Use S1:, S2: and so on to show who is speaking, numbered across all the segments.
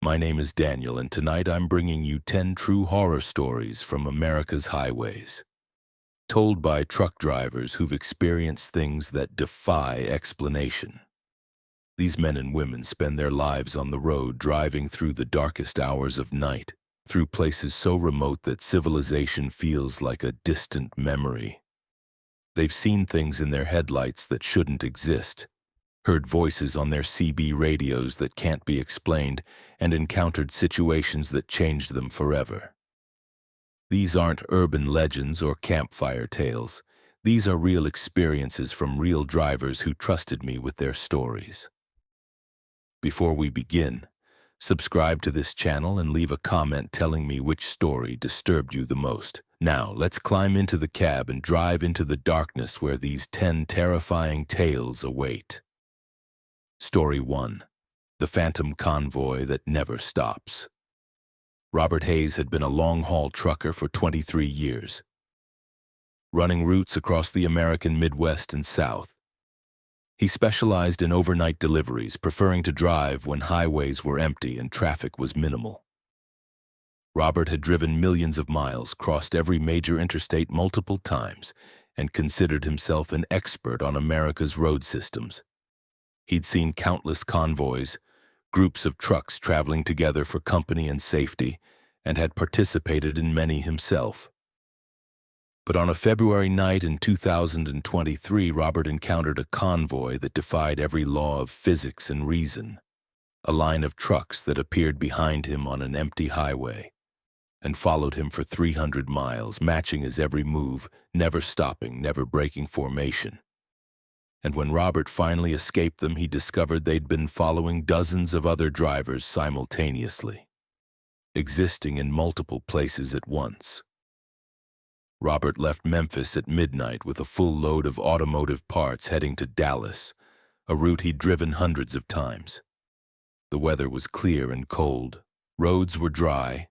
S1: My name is Daniel, and tonight I'm bringing you 10 true horror stories from America's highways, told by truck drivers who've experienced things that defy explanation. These men and women spend their lives on the road, driving through the darkest hours of night, through places so remote that civilization feels like a distant memory. They've seen things in their headlights that shouldn't exist, heard voices on their CB radios that can't be explained, and encountered situations that changed them forever. These aren't urban legends or campfire tales. These are real experiences from real drivers who trusted me with their stories. Before we begin, subscribe to this channel and leave a comment telling me which story disturbed you the most. Now, let's climb into the cab and drive into the darkness where these 10 terrifying tales await. Story 1. The Phantom Convoy That Never Stops. Robert Hayes had been a long-haul trucker for 23 years, running routes across the American Midwest and South. He specialized in overnight deliveries, preferring to drive when highways were empty and traffic was minimal. Robert had driven millions of miles, crossed every major interstate multiple times, and considered himself an expert on America's road systems. He'd seen countless convoys, groups of trucks traveling together for company and safety, and had participated in many himself. But on a February night in 2023, Robert encountered a convoy that defied every law of physics and reason. A line of trucks that appeared behind him on an empty highway and followed him for 300 miles, matching his every move, never stopping, never breaking formation. And when Robert finally escaped them, he discovered they'd been following dozens of other drivers simultaneously, existing in multiple places at once. Robert left Memphis at midnight with a full load of automotive parts, heading to Dallas, a route he'd driven hundreds of times. The weather was clear and cold, roads were dry,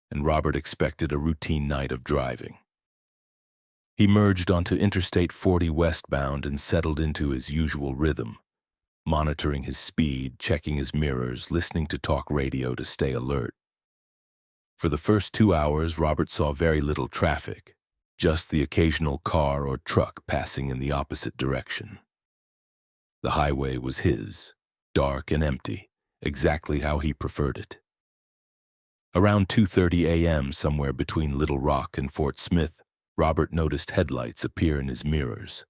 S1: and Robert expected a routine night of driving. He merged onto Interstate 40 westbound and settled into his usual rhythm, monitoring his speed, checking his mirrors, listening to talk radio to stay alert. For the first 2 hours, Robert saw very little traffic, just the occasional car or truck passing in the opposite direction. The highway was his, dark and empty, exactly how he preferred it. Around 2:30 a.m., somewhere between Little Rock and Fort Smith, Robert noticed headlights appear in his mirrors.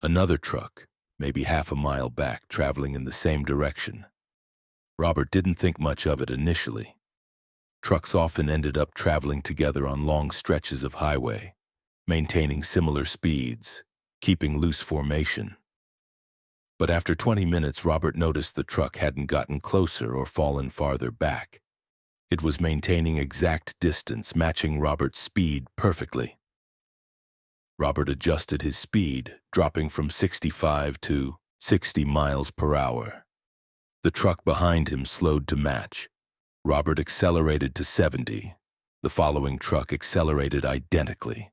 S1: Another truck, maybe half a mile back, traveling in the same direction. Robert didn't think much of it initially. Trucks often ended up traveling together on long stretches of highway, maintaining similar speeds, keeping loose formation. But after 20 minutes, Robert noticed the truck hadn't gotten closer or fallen farther back. It was maintaining exact distance, matching Robert's speed perfectly. Robert adjusted his speed, dropping from 65 to 60 miles per hour. The truck behind him slowed to match. Robert accelerated to 70. The following truck accelerated identically.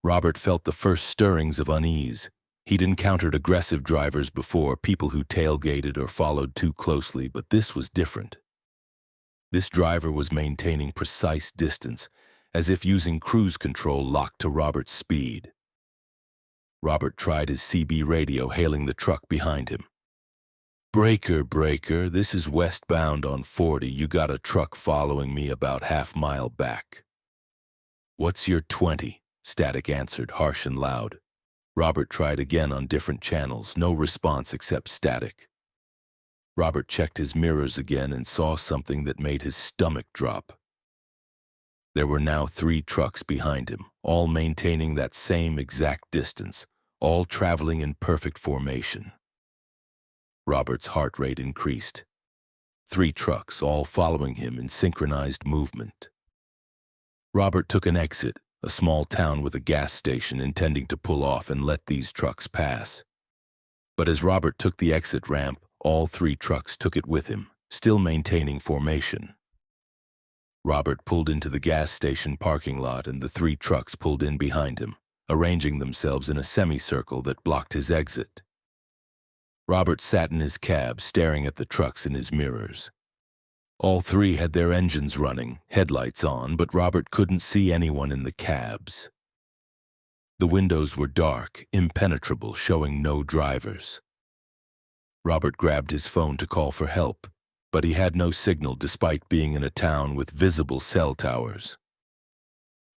S1: Robert felt the first stirrings of unease. He'd encountered aggressive drivers before, people who tailgated or followed too closely, but this was different. This driver was maintaining precise distance, as if using cruise control locked to Robert's speed. Robert tried his CB radio, hailing the truck behind him. "Breaker, breaker, this is westbound on 40. You got a truck following me about half-mile back." "What's your 20? Static answered, harsh and loud. Robert tried again on different channels, no response except static. Robert checked his mirrors again and saw something that made his stomach drop. There were now 3 trucks behind him, all maintaining that same exact distance, all traveling in perfect formation. Robert's heart rate increased. 3 trucks, all following him in synchronized movement. Robert took an exit, a small town with a gas station, intending to pull off and let these trucks pass. But as Robert took the exit ramp, all 3 trucks took it with him, still maintaining formation. Robert pulled into the gas station parking lot, and the 3 trucks pulled in behind him, arranging themselves in a semicircle that blocked his exit. Robert sat in his cab, staring at the trucks in his mirrors. All three had their engines running, headlights on, but Robert couldn't see anyone in the cabs. The windows were dark, impenetrable, showing no drivers. Robert grabbed his phone to call for help, but he had no signal despite being in a town with visible cell towers.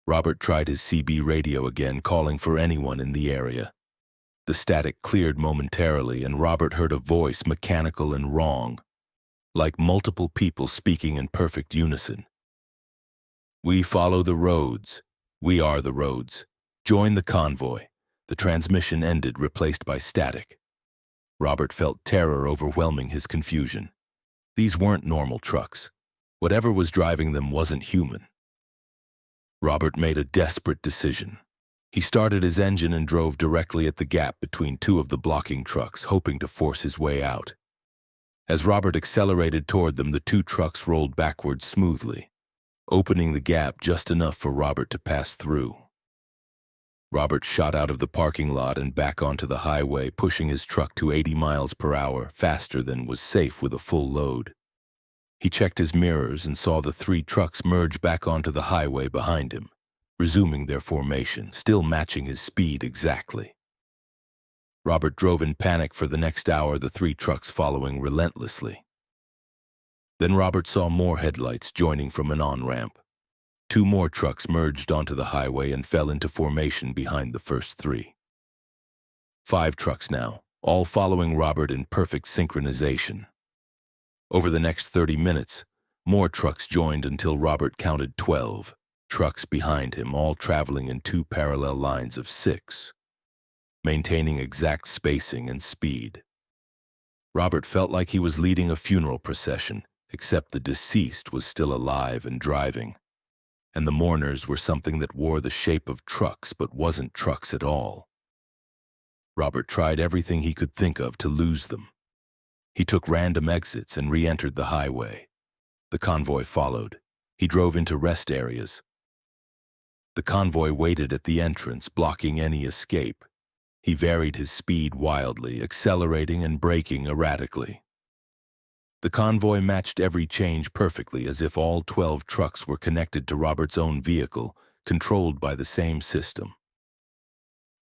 S1: Robert tried his CB radio again, calling for anyone in the area. The static cleared momentarily, and Robert heard a voice, mechanical and wrong, like multiple people speaking in perfect unison. "We follow the roads. We are the roads. Join the convoy." The transmission ended, replaced by static. Robert felt terror overwhelming his confusion. These weren't normal trucks. Whatever was driving them wasn't human. Robert made a desperate decision. He started his engine and drove directly at the gap between two of the blocking trucks, hoping to force his way out. As Robert accelerated toward them, the two trucks rolled backwards smoothly, opening the gap just enough for Robert to pass through. Robert shot out of the parking lot and back onto the highway, pushing his truck to 80 miles per hour, faster than was safe with a full load. He checked his mirrors and saw the three trucks merge back onto the highway behind him, resuming their formation, still matching his speed exactly. Robert drove in panic for the next hour, the three trucks following relentlessly. Then Robert saw more headlights joining from an on-ramp. Two more trucks merged onto the highway and fell into formation behind the first three. 5 trucks now, all following Robert in perfect synchronization. Over the next 30 minutes, more trucks joined until Robert counted 12 trucks behind him, all traveling in 2 parallel lines of 6, maintaining exact spacing and speed. Robert felt like he was leading a funeral procession, except the deceased was still alive and driving, and the mourners were something that wore the shape of trucks but wasn't trucks at all. Robert tried everything he could think of to lose them. He took random exits and re-entered the highway. The convoy followed. He drove into rest areas. The convoy waited at the entrance, blocking any escape. He varied his speed wildly, accelerating and braking erratically. The convoy matched every change perfectly, as if all 12 trucks were connected to Robert's own vehicle, controlled by the same system.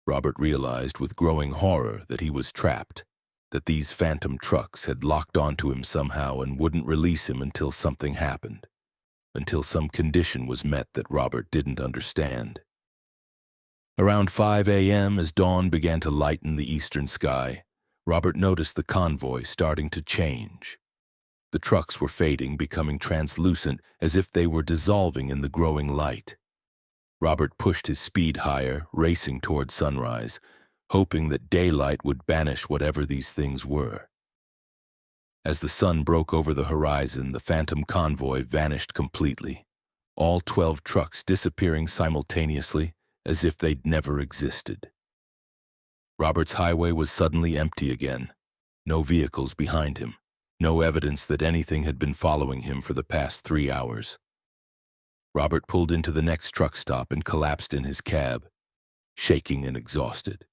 S1: Robert realized with growing horror that he was trapped, that these phantom trucks had locked onto him somehow and wouldn't release him until something happened, until some condition was met that Robert didn't understand. Around 5 a.m., as dawn began to lighten the eastern sky, Robert noticed the convoy starting to change. The trucks were fading, becoming translucent, as if they were dissolving in the growing light. Robert pushed his speed higher, racing toward sunrise, hoping that daylight would banish whatever these things were. As the sun broke over the horizon, the phantom convoy vanished completely, all 12 trucks disappearing simultaneously, as if they'd never existed. Robert's highway was suddenly empty again, no vehicles behind him. No evidence that anything had been following him for the past 3 hours. Robert pulled into the next truck stop and collapsed in his cab, shaking and exhausted.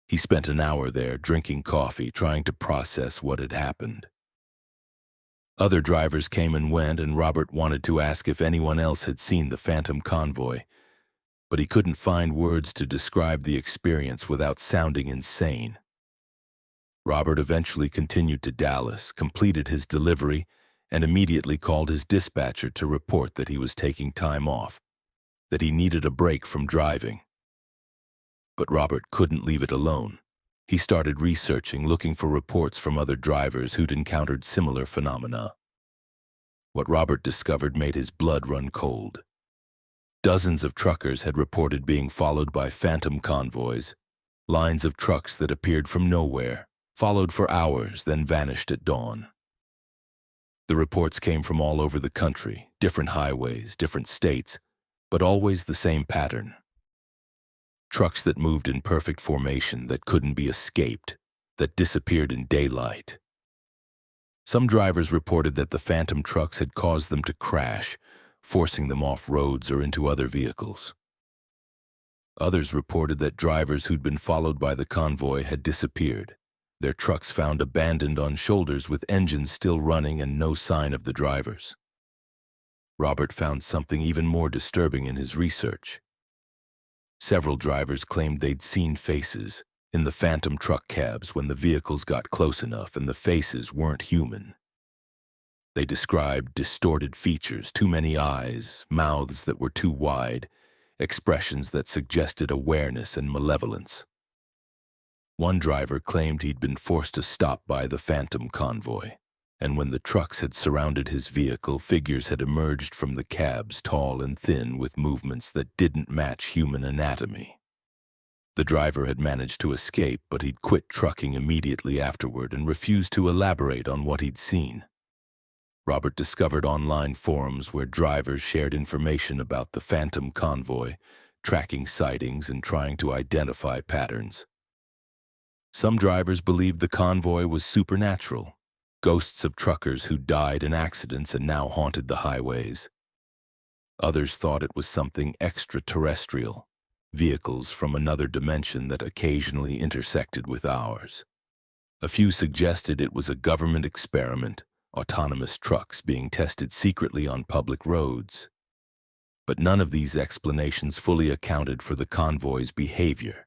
S1: He spent an hour there drinking coffee, trying to process what had happened. Other drivers came and went, and Robert wanted to ask if anyone else had seen the phantom convoy, but he couldn't find words to describe the experience without sounding insane. Robert eventually continued to Dallas, completed his delivery, and immediately called his dispatcher to report that he was taking time off, that he needed a break from driving. But Robert couldn't leave it alone. He started researching, looking for reports from other drivers who'd encountered similar phenomena. What Robert discovered made his blood run cold. Dozens of truckers had reported being followed by phantom convoys, lines of trucks that appeared from nowhere, followed for hours, then vanished at dawn. The reports came from all over the country, different highways, different states, but always the same pattern. Trucks that moved in perfect formation, that couldn't be escaped, that disappeared in daylight. Some drivers reported that the phantom trucks had caused them to crash, forcing them off roads or into other vehicles. Others reported that drivers who'd been followed by the convoy had disappeared. their trucks found abandoned on shoulders with engines still running and no sign of the drivers. Robert found something even more disturbing in his research. Several drivers claimed they'd seen faces in the phantom truck cabs when the vehicles got close enough and the faces weren't human. They described distorted features, too many eyes, mouths that were too wide, expressions that suggested awareness and malevolence. One driver claimed he'd been forced to stop by the phantom convoy, and when the trucks had surrounded his vehicle, figures had emerged from the cabs, tall and thin, with movements that didn't match human anatomy. The driver had managed to escape, but he'd quit trucking immediately afterward and refused to elaborate on what he'd seen. Robert discovered online forums where drivers shared information about the phantom convoy, tracking sightings and trying to identify patterns. Some drivers believed the convoy was supernatural, ghosts of truckers who died in accidents and now haunted the highways. Others thought it was something extraterrestrial, vehicles from another dimension that occasionally intersected with ours. A few suggested it was a government experiment, autonomous trucks being tested secretly on public roads. But none of these explanations fully accounted for the convoy's behavior,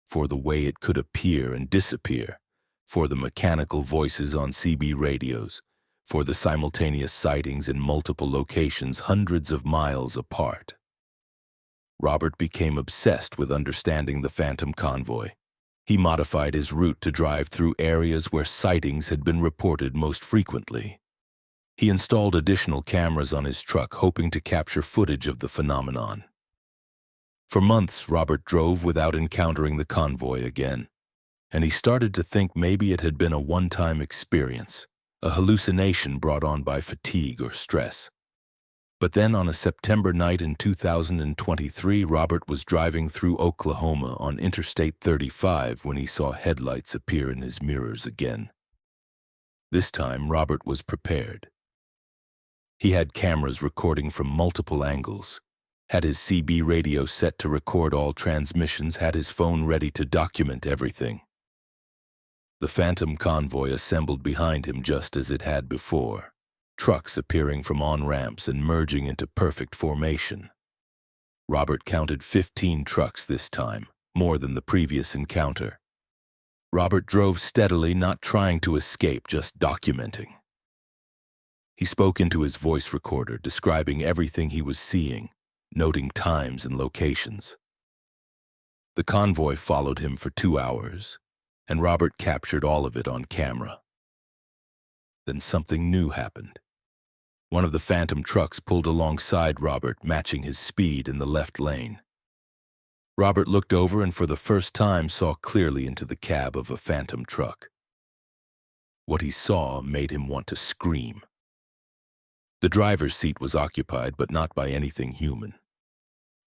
S1: for the way it could appear and disappear, for the mechanical voices on CB radios, for the simultaneous sightings in multiple locations hundreds of miles apart. Robert became obsessed with understanding the phantom convoy. He modified his route to drive through areas where sightings had been reported most frequently. He installed additional cameras on his truck, hoping to capture footage of the phenomenon. For months, Robert drove without encountering the convoy again, and he started to think maybe it had been a one-time experience, a hallucination brought on by fatigue or stress. But then on a September night in 2023, Robert was driving through Oklahoma on Interstate 35 when he saw headlights appear in his mirrors again. This time, Robert was prepared. He had cameras recording from multiple angles, had his CB radio set to record all transmissions, had his phone ready to document everything. The phantom convoy assembled behind him just as it had before, trucks appearing from on-ramps and merging into perfect formation. Robert counted 15 trucks this time, more than the previous encounter. Robert drove steadily, not trying to escape, just documenting. He spoke into his voice recorder, describing everything he was seeing, noting times and locations. The convoy followed him for 2 hours, and Robert captured all of it on camera. Then something new happened. One of the phantom trucks pulled alongside Robert, matching his speed in the left lane. Robert looked over and for the first time saw clearly into the cab of a phantom truck. What he saw made him want to scream. The driver's seat was occupied, but not by anything human.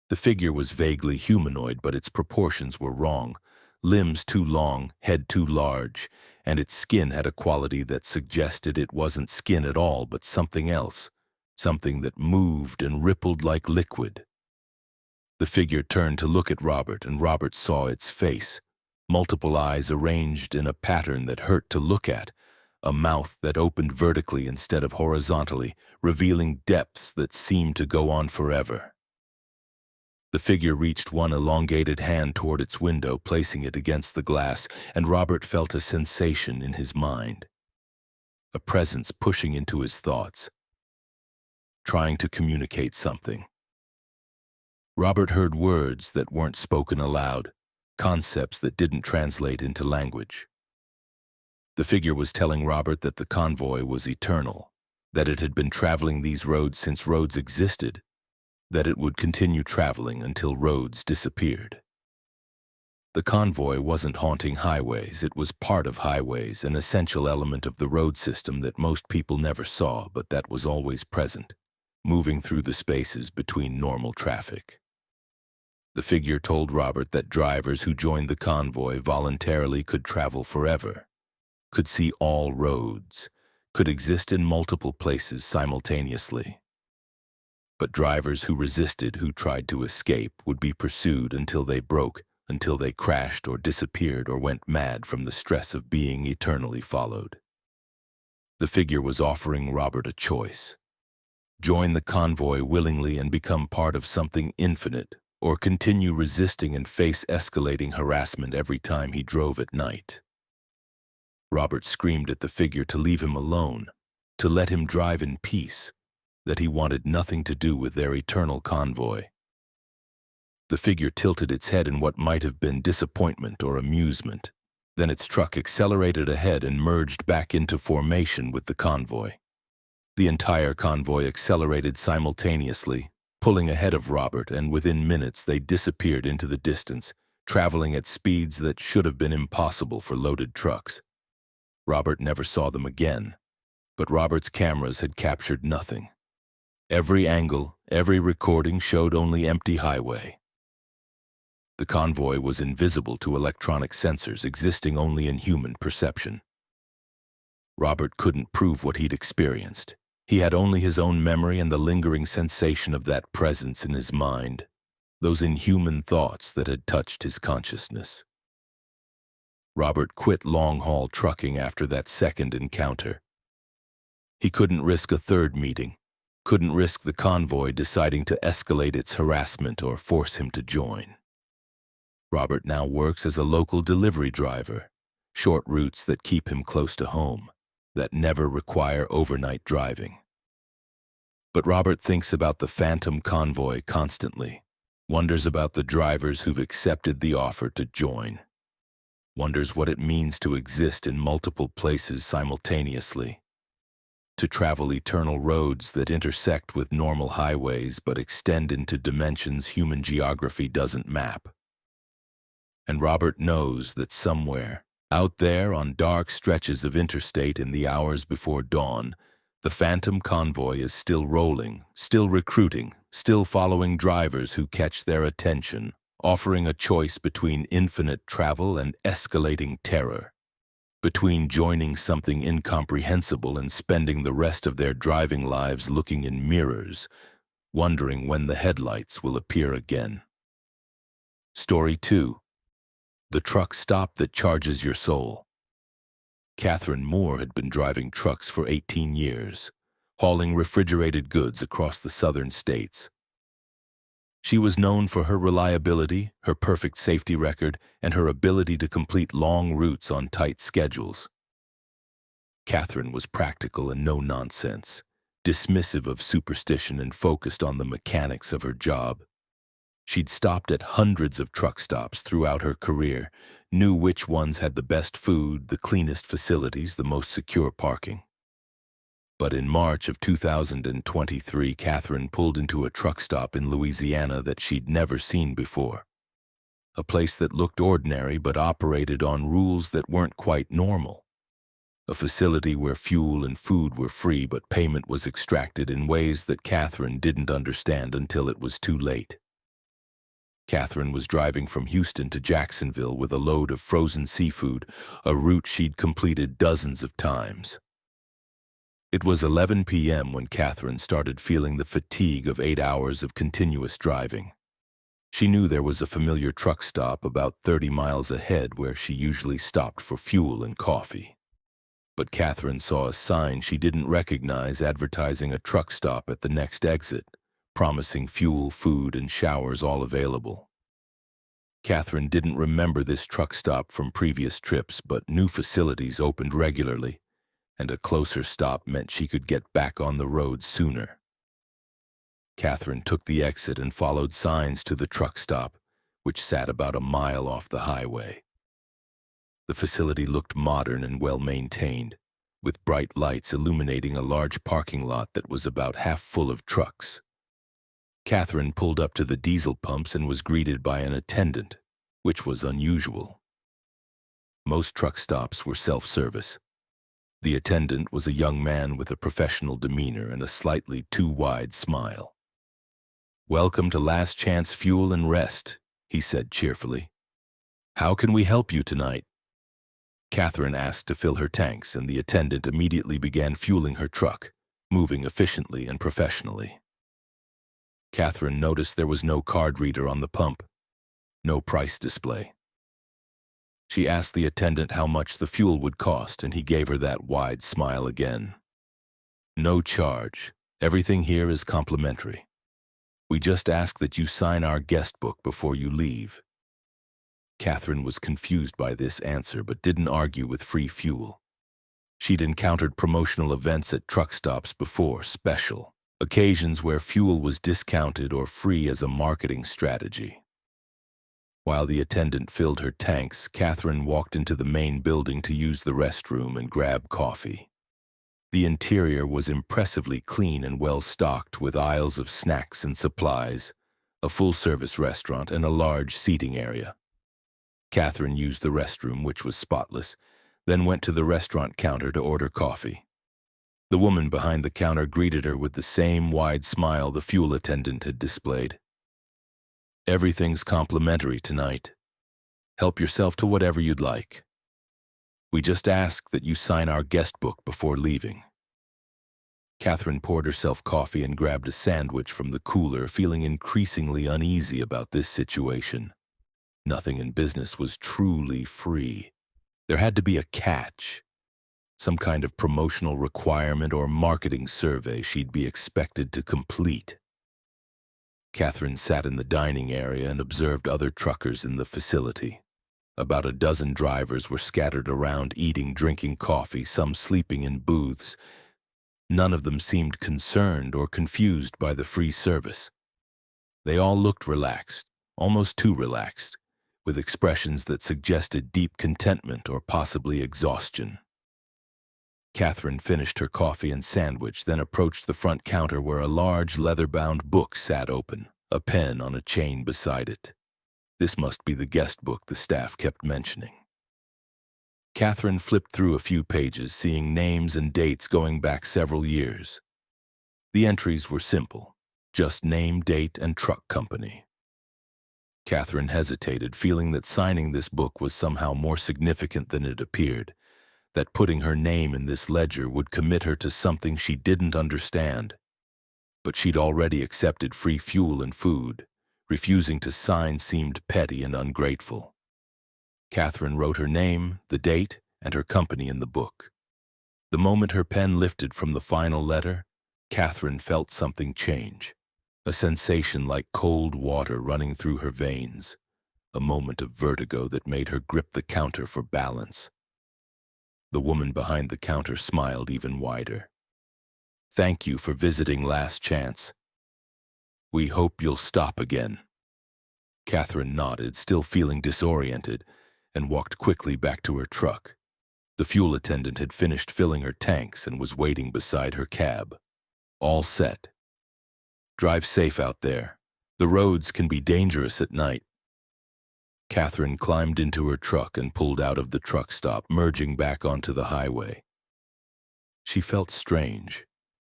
S1: The figure was vaguely humanoid, but its proportions were wrong. Limbs too long, head too large, and its skin had a quality that suggested it wasn't skin at all, but something else, something that moved and rippled like liquid. The figure turned to look at Robert, and Robert saw its face, multiple eyes arranged in a pattern that hurt to look at, a mouth that opened vertically instead of horizontally, revealing depths that seemed to go on forever. The figure reached one elongated hand toward its window, placing it against the glass, and Robert felt a sensation in his mind, a presence pushing into his thoughts, trying to communicate something. Robert heard words that weren't spoken aloud, concepts that didn't translate into language. The figure was telling Robert that the convoy was eternal, that it had been traveling these roads since roads existed, that it would continue traveling until roads disappeared. The convoy wasn't haunting highways, it was part of highways, an essential element of the road system that most people never saw, but that was always present, moving through the spaces between normal traffic. The figure told Robert that drivers who joined the convoy voluntarily could travel forever, could see all roads, could exist in multiple places simultaneously. But drivers who resisted, who tried to escape, would be pursued until they broke until they crashed or disappeared or went mad from the stress of being eternally followed. The figure was offering Robert a choice: join the convoy willingly and become part of something infinite, or continue resisting and face escalating harassment every time he drove at night. Robert screamed at the figure to leave him alone, to let him drive in peace, that he wanted nothing to do with their eternal convoy. The figure tilted its head in what might have been disappointment or amusement. Then its truck accelerated ahead and merged back into formation with the convoy. The entire convoy accelerated simultaneously, pulling ahead of Robert, and within minutes they disappeared into the distance, traveling at speeds that should have been impossible for loaded trucks. Robert never saw them again, but Robert's cameras had captured nothing. Every angle, every recording showed only empty highway. The convoy was invisible to electronic sensors, existing only in human perception. Robert couldn't prove what he'd experienced. He had only his own memory and the lingering sensation of that presence in his mind, those inhuman thoughts that had touched his consciousness. Robert quit long-haul trucking after that second encounter. He couldn't risk a third meeting, couldn't risk the convoy deciding to escalate its harassment or force him to join. Robert now works as a local delivery driver, short routes that keep him close to home, that never require overnight driving. But Robert thinks about the phantom convoy constantly, wonders about the drivers who've accepted the offer to join, wonders what it means to exist in multiple places simultaneously, to travel eternal roads that intersect with normal highways but extend into dimensions human geography doesn't map. And Robert knows that somewhere, out there on dark stretches of interstate in the hours before dawn, the phantom convoy is still rolling, still recruiting, still following drivers who catch their attention, offering a choice between infinite travel and escalating terror, between joining something incomprehensible and spending the rest of their driving lives looking in mirrors, wondering when the headlights will appear again. Story 2. The truck stop that charges your soul. Catherine Moore had been driving trucks for 18 years, hauling refrigerated goods across the southern states. She was known for her reliability, her perfect safety record, and her ability to complete long routes on tight schedules. Catherine was practical and no-nonsense, dismissive of superstition and focused on the mechanics of her job. She'd stopped at hundreds of truck stops throughout her career, knew which ones had the best food, the cleanest facilities, the most secure parking. But in March of 2023, Catherine pulled into a truck stop in Louisiana that she'd never seen before. A place that looked ordinary but operated on rules that weren't quite normal. A facility where fuel and food were free but payment was extracted in ways that Catherine didn't understand until it was too late. Catherine was driving from Houston to Jacksonville with a load of frozen seafood, a route she'd completed dozens of times. It was 11 p.m. when Catherine started feeling the fatigue of 8 hours of continuous driving. She knew there was a familiar truck stop about 30 miles ahead where she usually stopped for fuel and coffee. But Catherine saw a sign she didn't recognize advertising a truck stop at the next exit, promising fuel, food, and showers all available. Catherine didn't remember this truck stop from previous trips, but new facilities opened regularly, and a closer stop meant she could get back on the road sooner. Catherine took the exit and followed signs to the truck stop, which sat about a mile off the highway. The facility looked modern and well-maintained, with bright lights illuminating a large parking lot that was about half full of trucks. Catherine pulled up to the diesel pumps and was greeted by an attendant, which was unusual. Most truck stops were self-service. The attendant was a young man with a professional demeanor and a slightly too wide smile. "Welcome to Last Chance Fuel and Rest," he said cheerfully. "How can we help you tonight?" Catherine asked to fill her tanks, and the attendant immediately began fueling her truck, moving efficiently and professionally. Catherine noticed there was no card reader on the pump. no price display. She asked the attendant how much the fuel would cost, and he gave her that wide smile again. No charge. Everything here is complimentary. We just ask that you sign our guest book before you leave. Catherine was confused by this answer, but didn't argue with free fuel. She'd encountered promotional events at truck stops before, special occasions where fuel was discounted or free as a marketing strategy. While the attendant filled her tanks, Catherine walked into the main building to use the restroom and grab coffee. The interior was impressively clean and well-stocked, with aisles of snacks and supplies, a full-service restaurant, and a large seating area. Catherine used the restroom, which was spotless, then went to the restaurant counter to order coffee. The woman behind the counter greeted her with the same wide smile the fuel attendant had displayed. Everything's complimentary tonight. Help yourself to whatever you'd like. We just ask that you sign our guest book before leaving. Catherine poured herself coffee and grabbed a sandwich from the cooler, feeling increasingly uneasy about this situation. Nothing in business was truly free. There had to be a catch, some kind of promotional requirement or marketing survey she'd be expected to complete. Catherine sat in the dining area and observed other truckers in the facility. About a dozen drivers were scattered around, eating, drinking coffee, some sleeping in booths. None of them seemed concerned or confused by the free service. They all looked relaxed, almost too relaxed, with expressions that suggested deep contentment or possibly exhaustion. Catherine finished her coffee and sandwich, then approached the front counter where a large leather-bound book sat open, a pen on a chain beside it. This must be the guest book the staff kept mentioning. Catherine flipped through a few pages, seeing names and dates going back several years. The entries were simple, just name, date, and truck company. Catherine hesitated, feeling that signing this book was somehow more significant than it appeared, that putting her name in this ledger would commit her to something she didn't understand. But she'd already accepted free fuel and food. Refusing to sign seemed petty and ungrateful. Catherine wrote her name, the date, and her company in the book. The moment her pen lifted from the final letter, Catherine felt something change, a sensation like cold water running through her veins, a moment of vertigo that made her grip the counter for balance. The woman behind the counter smiled even wider. "Thank you for visiting Last Chance. We hope you'll stop again." Catherine nodded, still feeling disoriented, and walked quickly back to her truck. The fuel attendant had finished filling her tanks and was waiting beside her cab. All set. "Drive safe out there. The roads can be dangerous at night." Catherine climbed into her truck and pulled out of the truck stop, merging back onto the highway. She felt strange,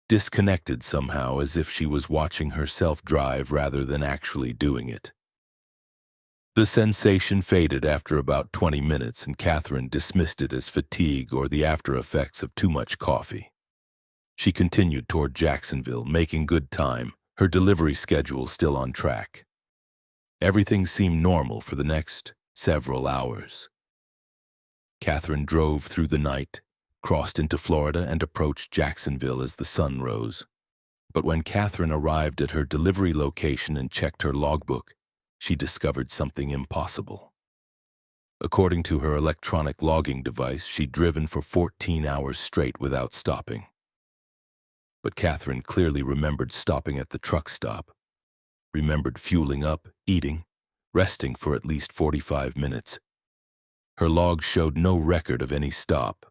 S1: disconnected somehow, as if she was watching herself drive rather than actually doing it. The sensation faded after about 20 minutes, and Catherine dismissed it as fatigue or the after effects of too much coffee. She continued toward Jacksonville, making good time, her delivery schedule still on track. Everything seemed normal for the next several hours. Catherine drove through the night, crossed into Florida, and approached Jacksonville as the sun rose. But when Catherine arrived at her delivery location and checked her logbook, she discovered something impossible. According to her electronic logging device, she'd driven for 14 hours straight without stopping. But Catherine clearly remembered stopping at the truck stop, remembered fueling up, eating, resting for at least 45 minutes. Her log showed no record of any stop.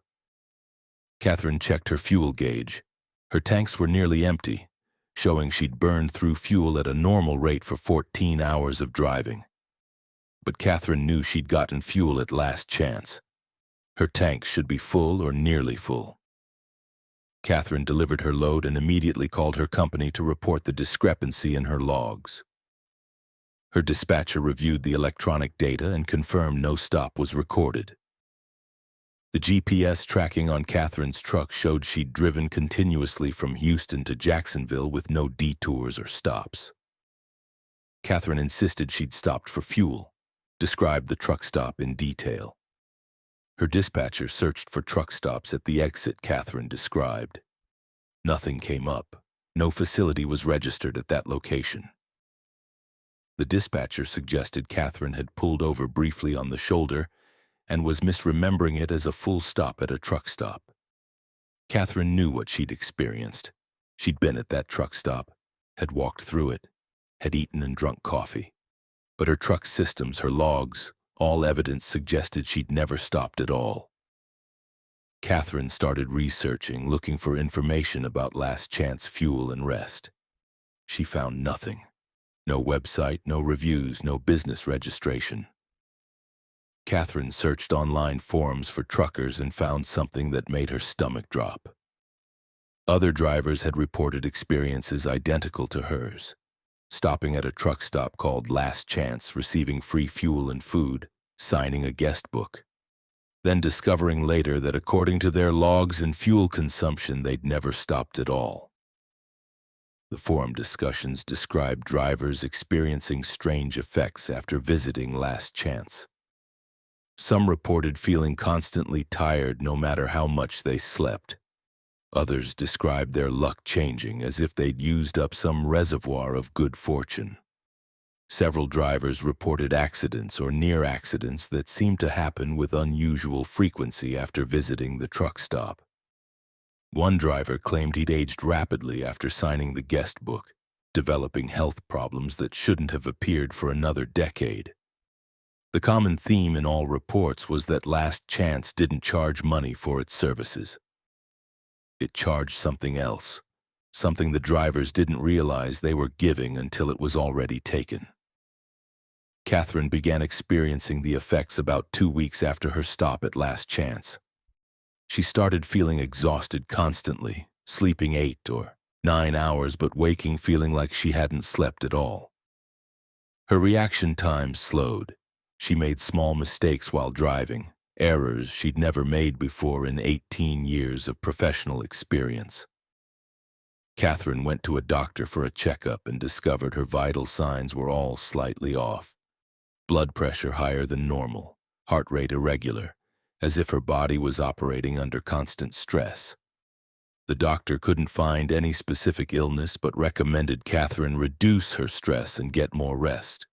S1: Catherine checked her fuel gauge. Her tanks were nearly empty, showing she'd burned through fuel at a normal rate for 14 hours of driving. But Catherine knew she'd gotten fuel at Last Chance. Her tanks should be full or nearly full. Catherine delivered her load and immediately called her company to report the discrepancy in her logs. Her dispatcher reviewed the electronic data and confirmed no stop was recorded. The GPS tracking on Catherine's truck showed she'd driven continuously from Houston to Jacksonville with no detours or stops. Catherine insisted she'd stopped for fuel, described the truck stop in detail. Her dispatcher searched for truck stops at the exit Catherine described. Nothing came up. No facility was registered at that location. The dispatcher suggested Catherine had pulled over briefly on the shoulder and was misremembering it as a full stop at a truck stop. Catherine knew what she'd experienced. She'd been at that truck stop, had walked through it, had eaten and drunk coffee. But her truck systems, her logs, all evidence suggested she'd never stopped at all. Catherine started researching, looking for information about Last Chance Fuel and Rest. She found nothing. No website, no reviews, no business registration. Catherine searched online forums for truckers and found something that made her stomach drop. Other drivers had reported experiences identical to hers, stopping at a truck stop called Last Chance, receiving free fuel and food, signing a guest book, then discovering later that according to their logs and fuel consumption, they'd never stopped at all. The forum discussions described drivers experiencing strange effects after visiting Last Chance. Some reported feeling constantly tired no matter how much they slept. Others described their luck changing as if they'd used up some reservoir of good fortune. Several drivers reported accidents or near accidents that seemed to happen with unusual frequency after visiting the truck stop. One driver claimed he'd aged rapidly after signing the guest book, developing health problems that shouldn't have appeared for another decade. The common theme in all reports was that Last Chance didn't charge money for its services. It charged something else, something the drivers didn't realize they were giving until it was already taken. Catherine began experiencing the effects about 2 weeks after her stop at Last Chance. She started feeling exhausted constantly, sleeping 8 or 9 hours but waking feeling like she hadn't slept at all. Her reaction time slowed. She made small mistakes while driving, errors she'd never made before in 18 years of professional experience. Catherine went to a doctor for a checkup and discovered her vital signs were all slightly off. Blood pressure higher than normal, heart rate irregular, as if her body was operating under constant stress. The doctor couldn't find any specific illness but recommended Catherine reduce her stress and get more rest.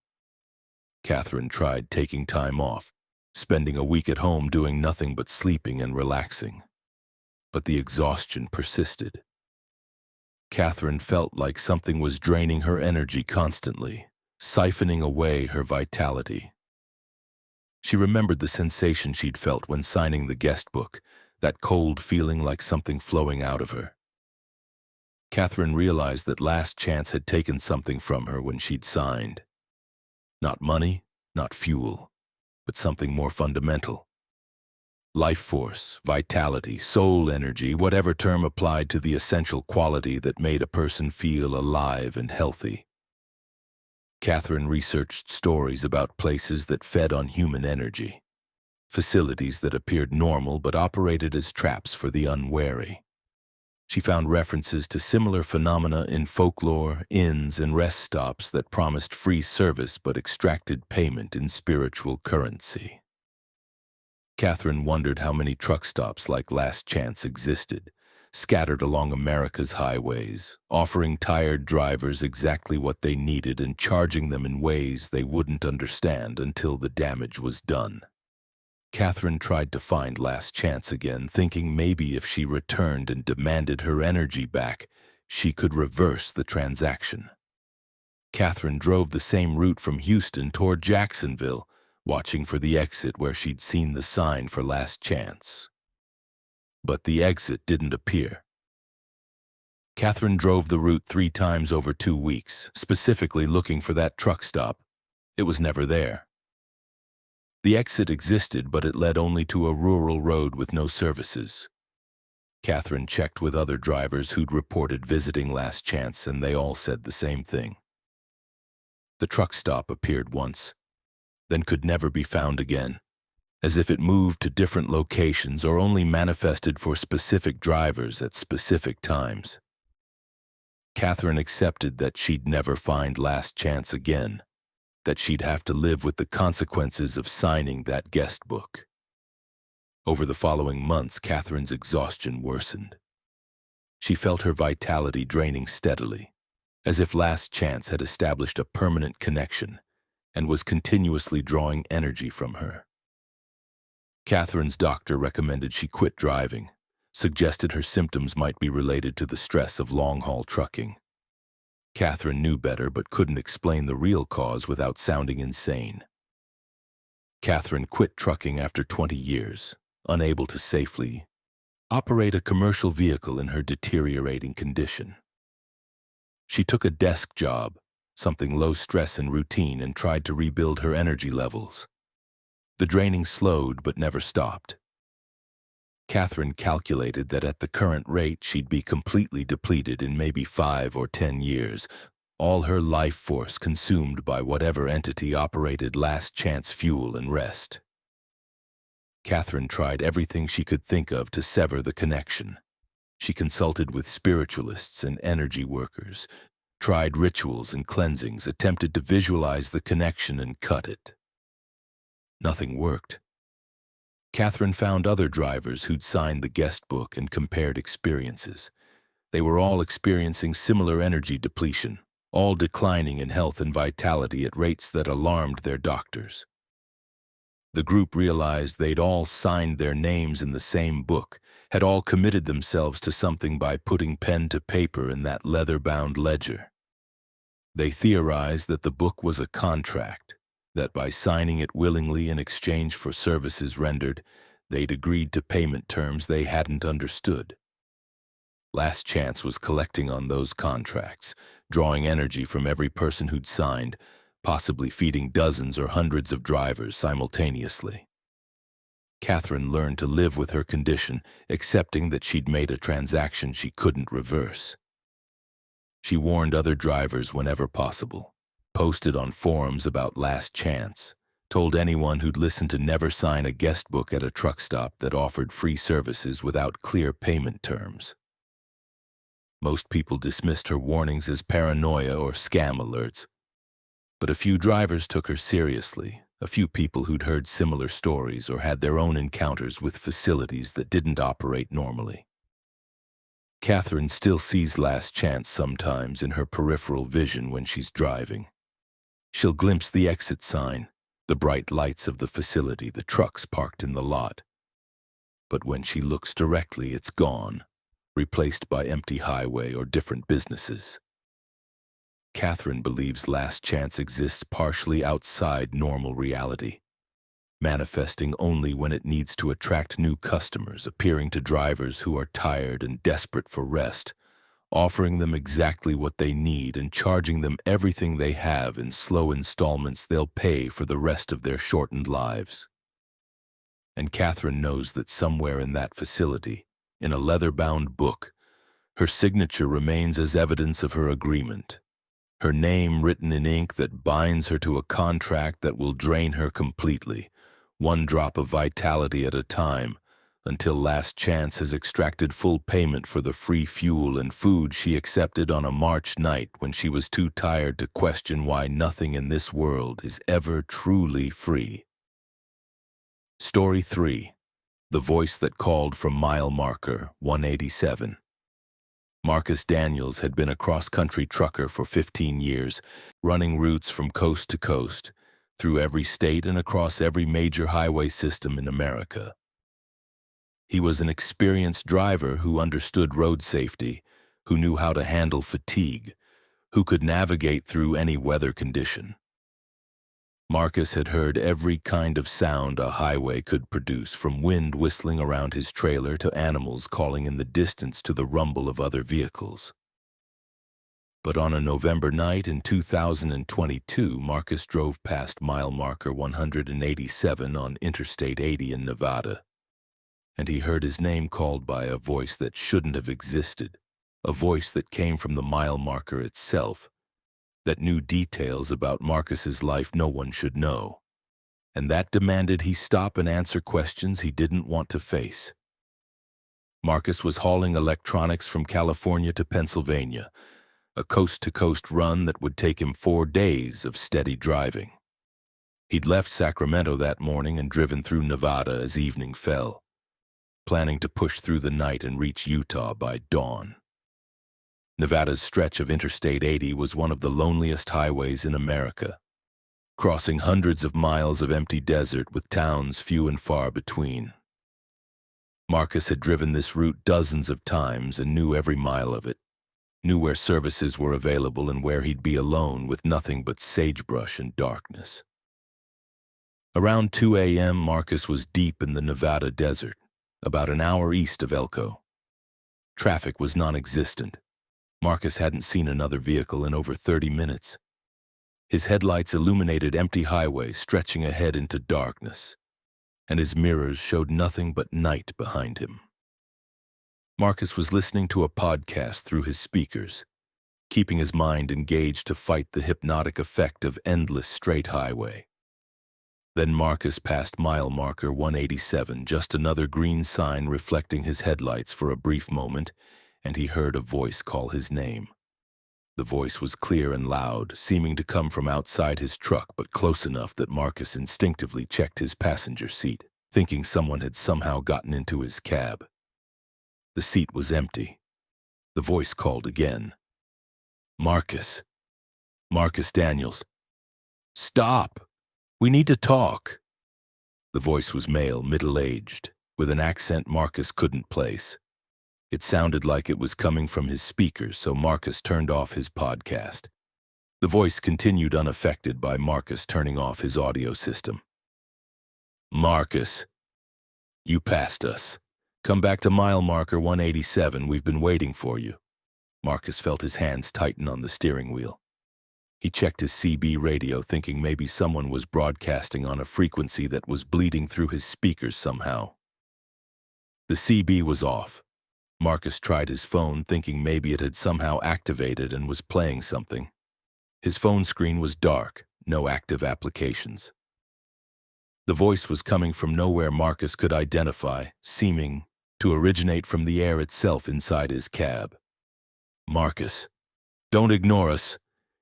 S1: Catherine tried taking time off, spending a week at home doing nothing but sleeping and relaxing. But the exhaustion persisted. Catherine felt like something was draining her energy constantly, siphoning away her vitality. She remembered the sensation she'd felt when signing the guest book, that cold feeling like something flowing out of her. Catherine realized that Last Chance had taken something from her when she'd signed. Not money, not fuel, but something more fundamental. Life force, vitality, soul energy, whatever term applied to the essential quality that made a person feel alive and healthy. Catherine researched stories about places that fed on human energy, facilities that appeared normal but operated as traps for the unwary. She found references to similar phenomena in folklore, inns, and rest stops that promised free service but extracted payment in spiritual currency. Catherine wondered how many truck stops like Last Chance existed, scattered along America's highways, offering tired drivers exactly what they needed and charging them in ways they wouldn't understand until the damage was done. Catherine tried to find Last Chance again, thinking maybe if she returned and demanded her energy back, she could reverse the transaction. Catherine drove the same route from Houston toward Jacksonville, watching for the exit where she'd seen the sign for Last Chance. But the exit didn't appear. Catherine drove the route 3 times over 2 weeks, specifically looking for that truck stop. It was never there. The exit existed, but it led only to a rural road with no services. Catherine checked with other drivers who'd reported visiting Last Chance, and they all said the same thing. The truck stop appeared once, then could never be found again, as if it moved to different locations or only manifested for specific drivers at specific times. Catherine accepted that she'd never find Last Chance again, that she'd have to live with the consequences of signing that guest book. Over the following months, Catherine's exhaustion worsened. She felt her vitality draining steadily, as if Last Chance had established a permanent connection and was continuously drawing energy from her. Catherine's doctor recommended she quit driving, suggested her symptoms might be related to the stress of long-haul trucking. Catherine knew better but couldn't explain the real cause without sounding insane. Catherine quit trucking after 20 years, unable to safely operate a commercial vehicle in her deteriorating condition. She took a desk job, something low stress and routine, and tried to rebuild her energy levels. The draining slowed but never stopped. Catherine calculated that at the current rate she'd be completely depleted in maybe 5 or 10 years, all her life force consumed by whatever entity operated Last Chance fuel and rest. Catherine tried everything she could think of to sever the connection. She consulted with spiritualists and energy workers, tried rituals and cleansings, attempted to visualize the connection and cut it. Nothing worked. Catherine found other drivers who'd signed the guest book and compared experiences. They were all experiencing similar energy depletion, all declining in health and vitality at rates that alarmed their doctors. The group realized they'd all signed their names in the same book, had all committed themselves to something by putting pen to paper in that leather-bound ledger. They theorized that the book was a contract, that by signing it willingly in exchange for services rendered, they'd agreed to payment terms they hadn't understood. Last Chance was collecting on those contracts, drawing energy from every person who'd signed, possibly feeding dozens or hundreds of drivers simultaneously. Catherine learned to live with her condition, accepting that she'd made a transaction she couldn't reverse. She warned other drivers whenever possible, posted on forums about Last Chance, told anyone who'd listen to never sign a guest book at a truck stop that offered free services without clear payment terms. Most people dismissed her warnings as paranoia or scam alerts, but a few drivers took her seriously, a few people who'd heard similar stories or had their own encounters with facilities that didn't operate normally. Catherine still sees Last Chance sometimes in her peripheral vision when she's driving. She'll glimpse the exit sign, the bright lights of the facility, the trucks parked in the lot. But when she looks directly, it's gone, replaced by empty highway or different businesses. Catherine believes Last Chance exists partially outside normal reality, manifesting only when it needs to attract new customers, appearing to drivers who are tired and desperate for rest, offering them exactly what they need and charging them everything they have in slow installments they'll pay for the rest of their shortened lives. And Catherine knows that somewhere in that facility, in a leather-bound book, her signature remains as evidence of her agreement, her name written in ink that binds her to a contract that will drain her completely, one drop of vitality at a time, until Last Chance has extracted full payment for the free fuel and food she accepted on a March night when she was too tired to question why nothing in this world is ever truly free. Story 3. The Voice That Called from Mile Marker 187. Marcus Daniels had been a cross-country trucker for 15 years, running routes from coast to coast, through every state and across every major highway system in America. He was an experienced driver who understood road safety, who knew how to handle fatigue, who could navigate through any weather condition. Marcus had heard every kind of sound a highway could produce, from wind whistling around his trailer to animals calling in the distance to the rumble of other vehicles. But on a November night in 2022, Marcus drove past mile marker 187 on Interstate 80 in Nevada, and he heard his name called by a voice that shouldn't have existed, a voice that came from the mile marker itself, that knew details about Marcus's life no one should know, and that demanded he stop and answer questions he didn't want to face. Marcus was hauling electronics from California to Pennsylvania, a coast-to-coast run that would take him 4 days of steady driving. He'd left Sacramento that morning and driven through Nevada as evening fell, planning to push through the night and reach Utah by dawn. Nevada's stretch of Interstate 80 was one of the loneliest highways in America, crossing hundreds of miles of empty desert with towns few and far between. Marcus had driven this route dozens of times and knew every mile of it, knew where services were available and where he'd be alone with nothing but sagebrush and darkness. Around 2 a.m., Marcus was deep in the Nevada desert, about an hour east of Elko. Traffic was non-existent. Marcus hadn't seen another vehicle in over 30 minutes. His headlights illuminated empty highways stretching ahead into darkness, and his mirrors showed nothing but night behind him. Marcus was listening to a podcast through his speakers, keeping his mind engaged to fight the hypnotic effect of endless straight highway. Then Marcus passed mile marker 187, just another green sign reflecting his headlights for a brief moment, and he heard a voice call his name. The voice was clear and loud, seeming to come from outside his truck, but close enough that Marcus instinctively checked his passenger seat, thinking someone had somehow gotten into his cab. The seat was empty. The voice called again. Marcus. Marcus Daniels. Stop! We need to talk. The voice was male, middle-aged, with an accent Marcus couldn't place. It sounded like it was coming from his speakers, so Marcus turned off his podcast. The voice continued unaffected by Marcus turning off his audio system. Marcus, you passed us. Come back to mile marker 187. We've been waiting for you. Marcus felt his hands tighten on the steering wheel. He checked his CB radio, thinking maybe someone was broadcasting on a frequency that was bleeding through his speakers somehow. The CB was off. Marcus tried his phone, thinking maybe it had somehow activated and was playing something. His phone screen was dark, no active applications. The voice was coming from nowhere Marcus could identify, seeming to originate from the air itself inside his cab. Marcus, don't ignore us.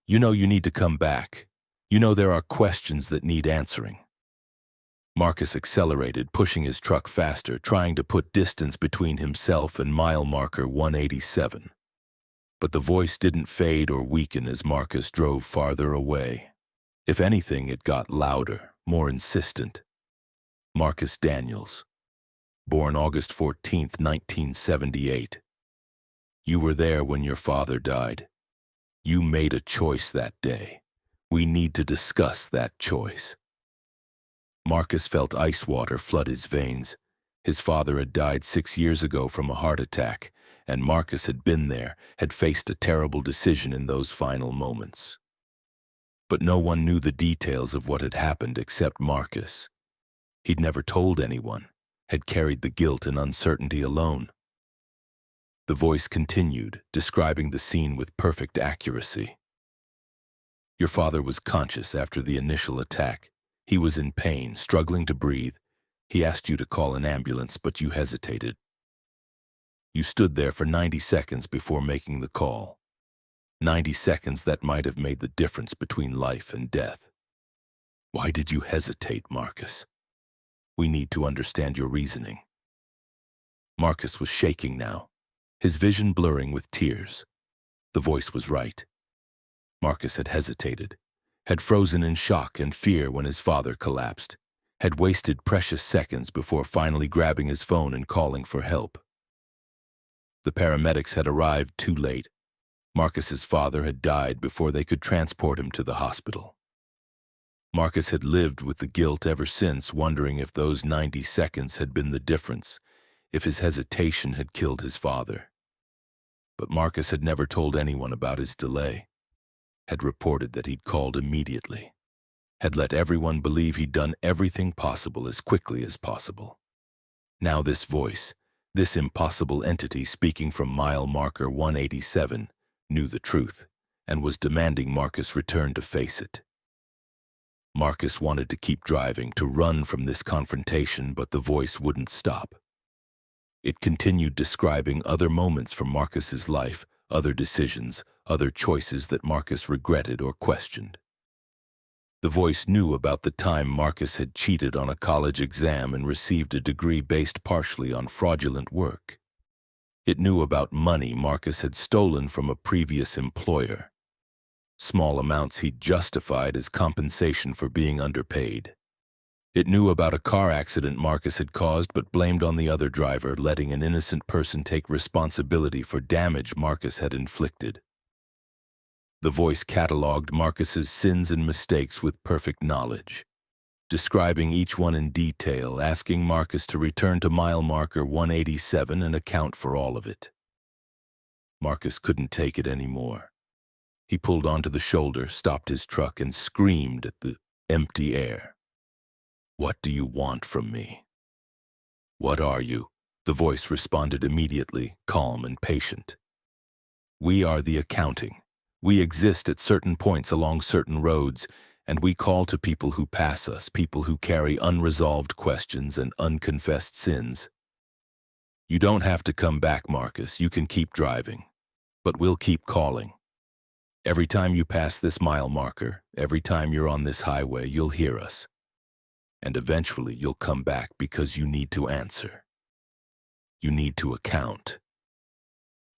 S1: You know you need to come back. You know there are questions that need answering. Marcus accelerated, pushing his truck faster, trying to put distance between himself and mile marker 187. But the voice didn't fade or weaken as Marcus drove farther away. If anything, it got louder, more insistent. Marcus Daniels, born August 14, 1978. You were there when your father died. You made a choice that day. We need to discuss that choice. Marcus felt ice water flood his veins. His father had died 6 years ago from a heart attack, and Marcus had been there, had faced a terrible decision in those final moments. But no one knew the details of what had happened except Marcus. He'd never told anyone, had carried the guilt and uncertainty alone. The voice continued, describing the scene with perfect accuracy. Your father was conscious after the initial attack. He was in pain, struggling to breathe. He asked you to call an ambulance, but you hesitated. You stood there for 90 seconds before making the call. 90 seconds that might have made the difference between life and death. Why did you hesitate, Marcus? We need to understand your reasoning. Marcus was shaking now, his vision blurring with tears. The voice was right. Marcus had hesitated, had frozen in shock and fear when his father collapsed, had wasted precious seconds before finally grabbing his phone and calling for help. The paramedics had arrived too late. Marcus's father had died before they could transport him to the hospital. Marcus had lived with the guilt ever since, wondering if those 90 seconds had been the difference, if his hesitation had killed his father. But Marcus had never told anyone about his delay, had reported that he'd called immediately, had let everyone believe he'd done everything possible as quickly as possible. Now this voice, this impossible entity speaking from mile marker 187, knew the truth and was demanding Marcus return to face it. Marcus wanted to keep driving, to run from this confrontation, but the voice wouldn't stop. It continued describing other moments from Marcus's life, other decisions, other choices that Marcus regretted or questioned. The voice knew about the time Marcus had cheated on a college exam and received a degree based partially on fraudulent work. It knew about money Marcus had stolen from a previous employer. Small amounts he'd justified as compensation for being underpaid. It knew about a car accident Marcus had caused but blamed on the other driver, letting an innocent person take responsibility for damage Marcus had inflicted. The voice cataloged Marcus's sins and mistakes with perfect knowledge, describing each one in detail, asking Marcus to return to mile marker 187 and account for all of it. Marcus couldn't take it anymore. He pulled onto the shoulder, stopped his truck, and screamed at the empty air. "What do you want from me?" "What are you?" The voice responded immediately, calm and patient. "We are the accounting. We exist at certain points along certain roads, and we call to people who pass us, people who carry unresolved questions and unconfessed sins. You don't have to come back, Marcus. You can keep driving. But we'll keep calling. Every time you pass this mile marker, every time you're on this highway, you'll hear us. And eventually you'll come back because you need to answer. You need to account."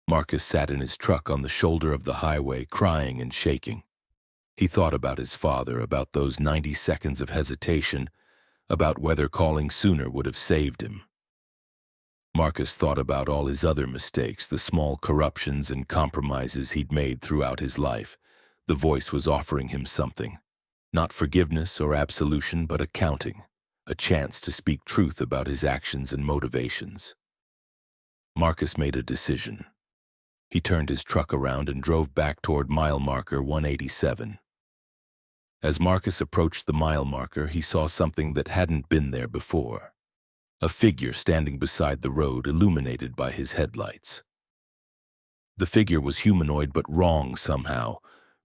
S1: Marcus sat in his truck on the shoulder of the highway, crying and shaking. He thought about his father, about those 90 seconds of hesitation, about whether calling sooner would have saved him. Marcus thought about all his other mistakes, the small corruptions and compromises he'd made throughout his life. The voice was offering him something. Not forgiveness or absolution, but accounting. A chance to speak truth about his actions and motivations. Marcus made a decision. He turned his truck around and drove back toward mile marker 187. As Marcus approached the mile marker, he saw something that hadn't been there before. A figure standing beside the road, illuminated by his headlights. The figure was humanoid but wrong somehow,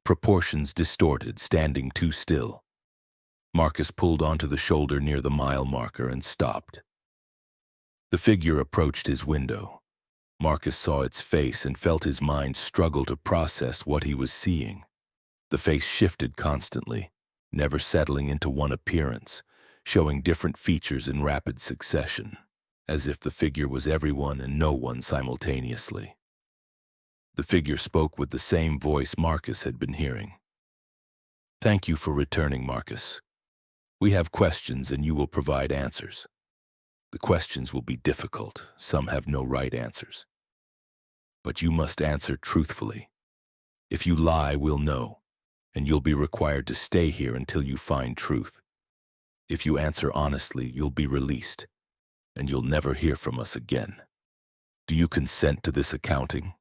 S1: proportions distorted, standing too still. Marcus pulled onto the shoulder near the mile marker and stopped. The figure approached his window. Marcus saw its face and felt his mind struggle to process what he was seeing. The face shifted constantly, never settling into one appearance, showing different features in rapid succession, as if the figure was everyone and no one simultaneously. The figure spoke with the same voice Marcus had been hearing. "Thank you for returning, Marcus. We have questions and you will provide answers. The questions will be difficult. Some have no right answers. But you must answer truthfully. If you lie, we'll know, and you'll be required to stay here until you find truth. If you answer honestly, you'll be released, and you'll never hear from us again. Do you consent to this accounting?"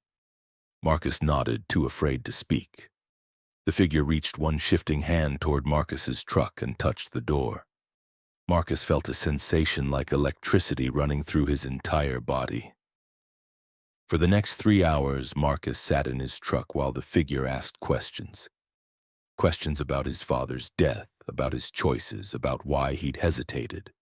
S1: Marcus nodded, too afraid to speak. The figure reached one shifting hand toward Marcus's truck and touched the door. Marcus felt a sensation like electricity running through his entire body. For the next 3 hours, Marcus sat in his truck while the figure asked questions. Questions about his father's death, about his choices, about why he'd hesitated.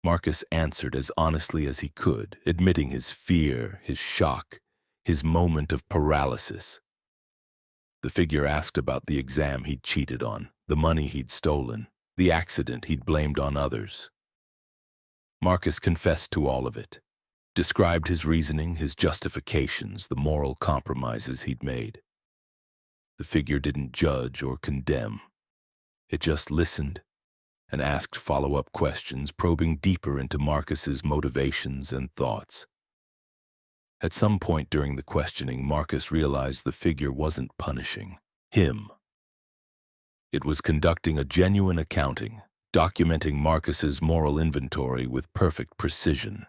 S1: Marcus answered as honestly as he could, admitting his fear, his shock, his moment of paralysis. The figure asked about the exam he'd cheated on, the money he'd stolen, the accident he'd blamed on others. Marcus confessed to all of it, described his reasoning, his justifications, the moral compromises he'd made. The figure didn't judge or condemn. It just listened and asked follow-up questions, probing deeper into Marcus's motivations and thoughts. At some point during the questioning, Marcus realized the figure wasn't punishing him. It was conducting a genuine accounting, documenting Marcus's moral inventory with perfect precision.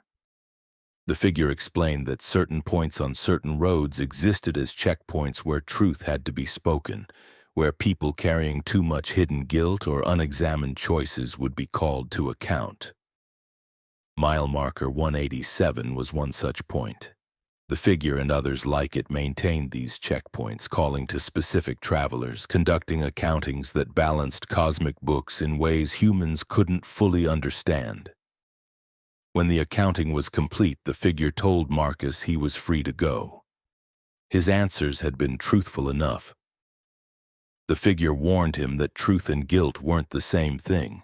S1: The figure explained that certain points on certain roads existed as checkpoints where truth had to be spoken, where people carrying too much hidden guilt or unexamined choices would be called to account. Mile marker 187 was one such point. The figure and others like it maintained these checkpoints, calling to specific travelers, conducting accountings that balanced cosmic books in ways humans couldn't fully understand. When the accounting was complete, the figure told Marcus he was free to go. His answers had been truthful enough. The figure warned him that truth and guilt weren't the same thing,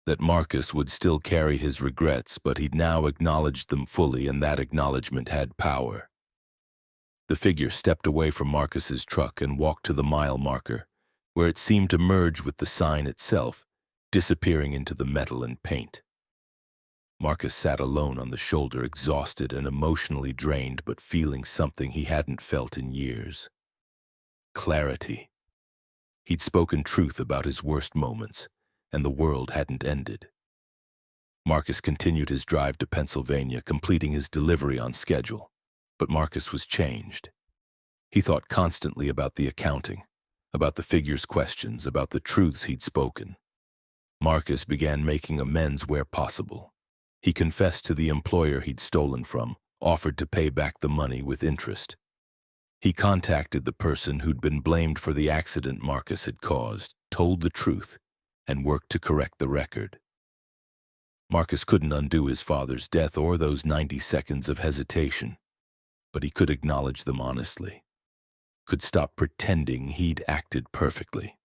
S1: that Marcus would still carry his regrets, but he'd now acknowledged them fully, and that acknowledgement had power. The figure stepped away from Marcus's truck and walked to the mile marker, where it seemed to merge with the sign itself, disappearing into the metal and paint. Marcus sat alone on the shoulder, exhausted and emotionally drained, but feeling something he hadn't felt in years. Clarity. He'd spoken truth about his worst moments, and the world hadn't ended. Marcus continued his drive to Pennsylvania, completing his delivery on schedule. But Marcus was changed. He thought constantly about the accounting, about the figure's questions, about the truths he'd spoken. Marcus began making amends where possible. He confessed to the employer he'd stolen from, offered to pay back the money with interest. He contacted the person who'd been blamed for the accident Marcus had caused, told the truth, and worked to correct the record. Marcus couldn't undo his father's death or those 90 seconds of hesitation, but he could acknowledge them honestly, could stop pretending he'd acted perfectly.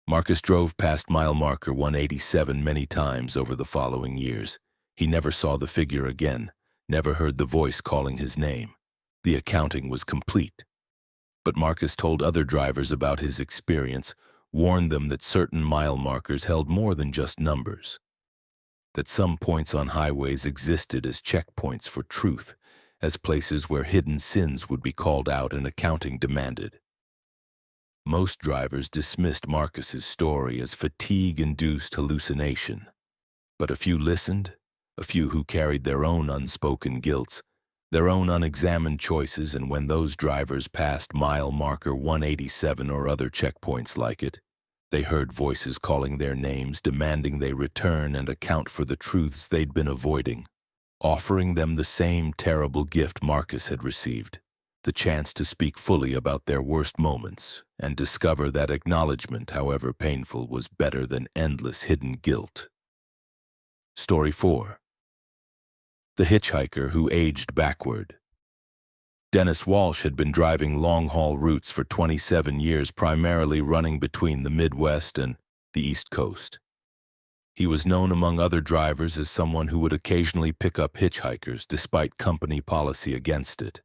S1: Marcus drove past mile marker 187 many times over the following years. He never saw the figure again, never heard the voice calling his name. The accounting was complete. But Marcus told other drivers about his experience, warned them that certain mile markers held more than just numbers, that some points on highways existed as checkpoints for truth, as places where hidden sins would be called out and accounting demanded. Most drivers dismissed Marcus's story as fatigue-induced hallucination, but a few listened, a few who carried their own unspoken guilts, their own unexamined choices, and when those drivers passed mile marker 187 or other checkpoints like it, they heard voices calling their names, demanding they return and account for the truths they'd been avoiding, offering them the same terrible gift Marcus had received, the chance to speak fully about their worst moments and discover that acknowledgement, however painful, was better than endless hidden guilt. Story 4. The Hitchhiker Who Aged Backward. Dennis Walsh had been driving long-haul routes for 27 years, primarily running between the Midwest and the East Coast. He was known among other drivers as someone who would occasionally pick up hitchhikers despite company policy against it.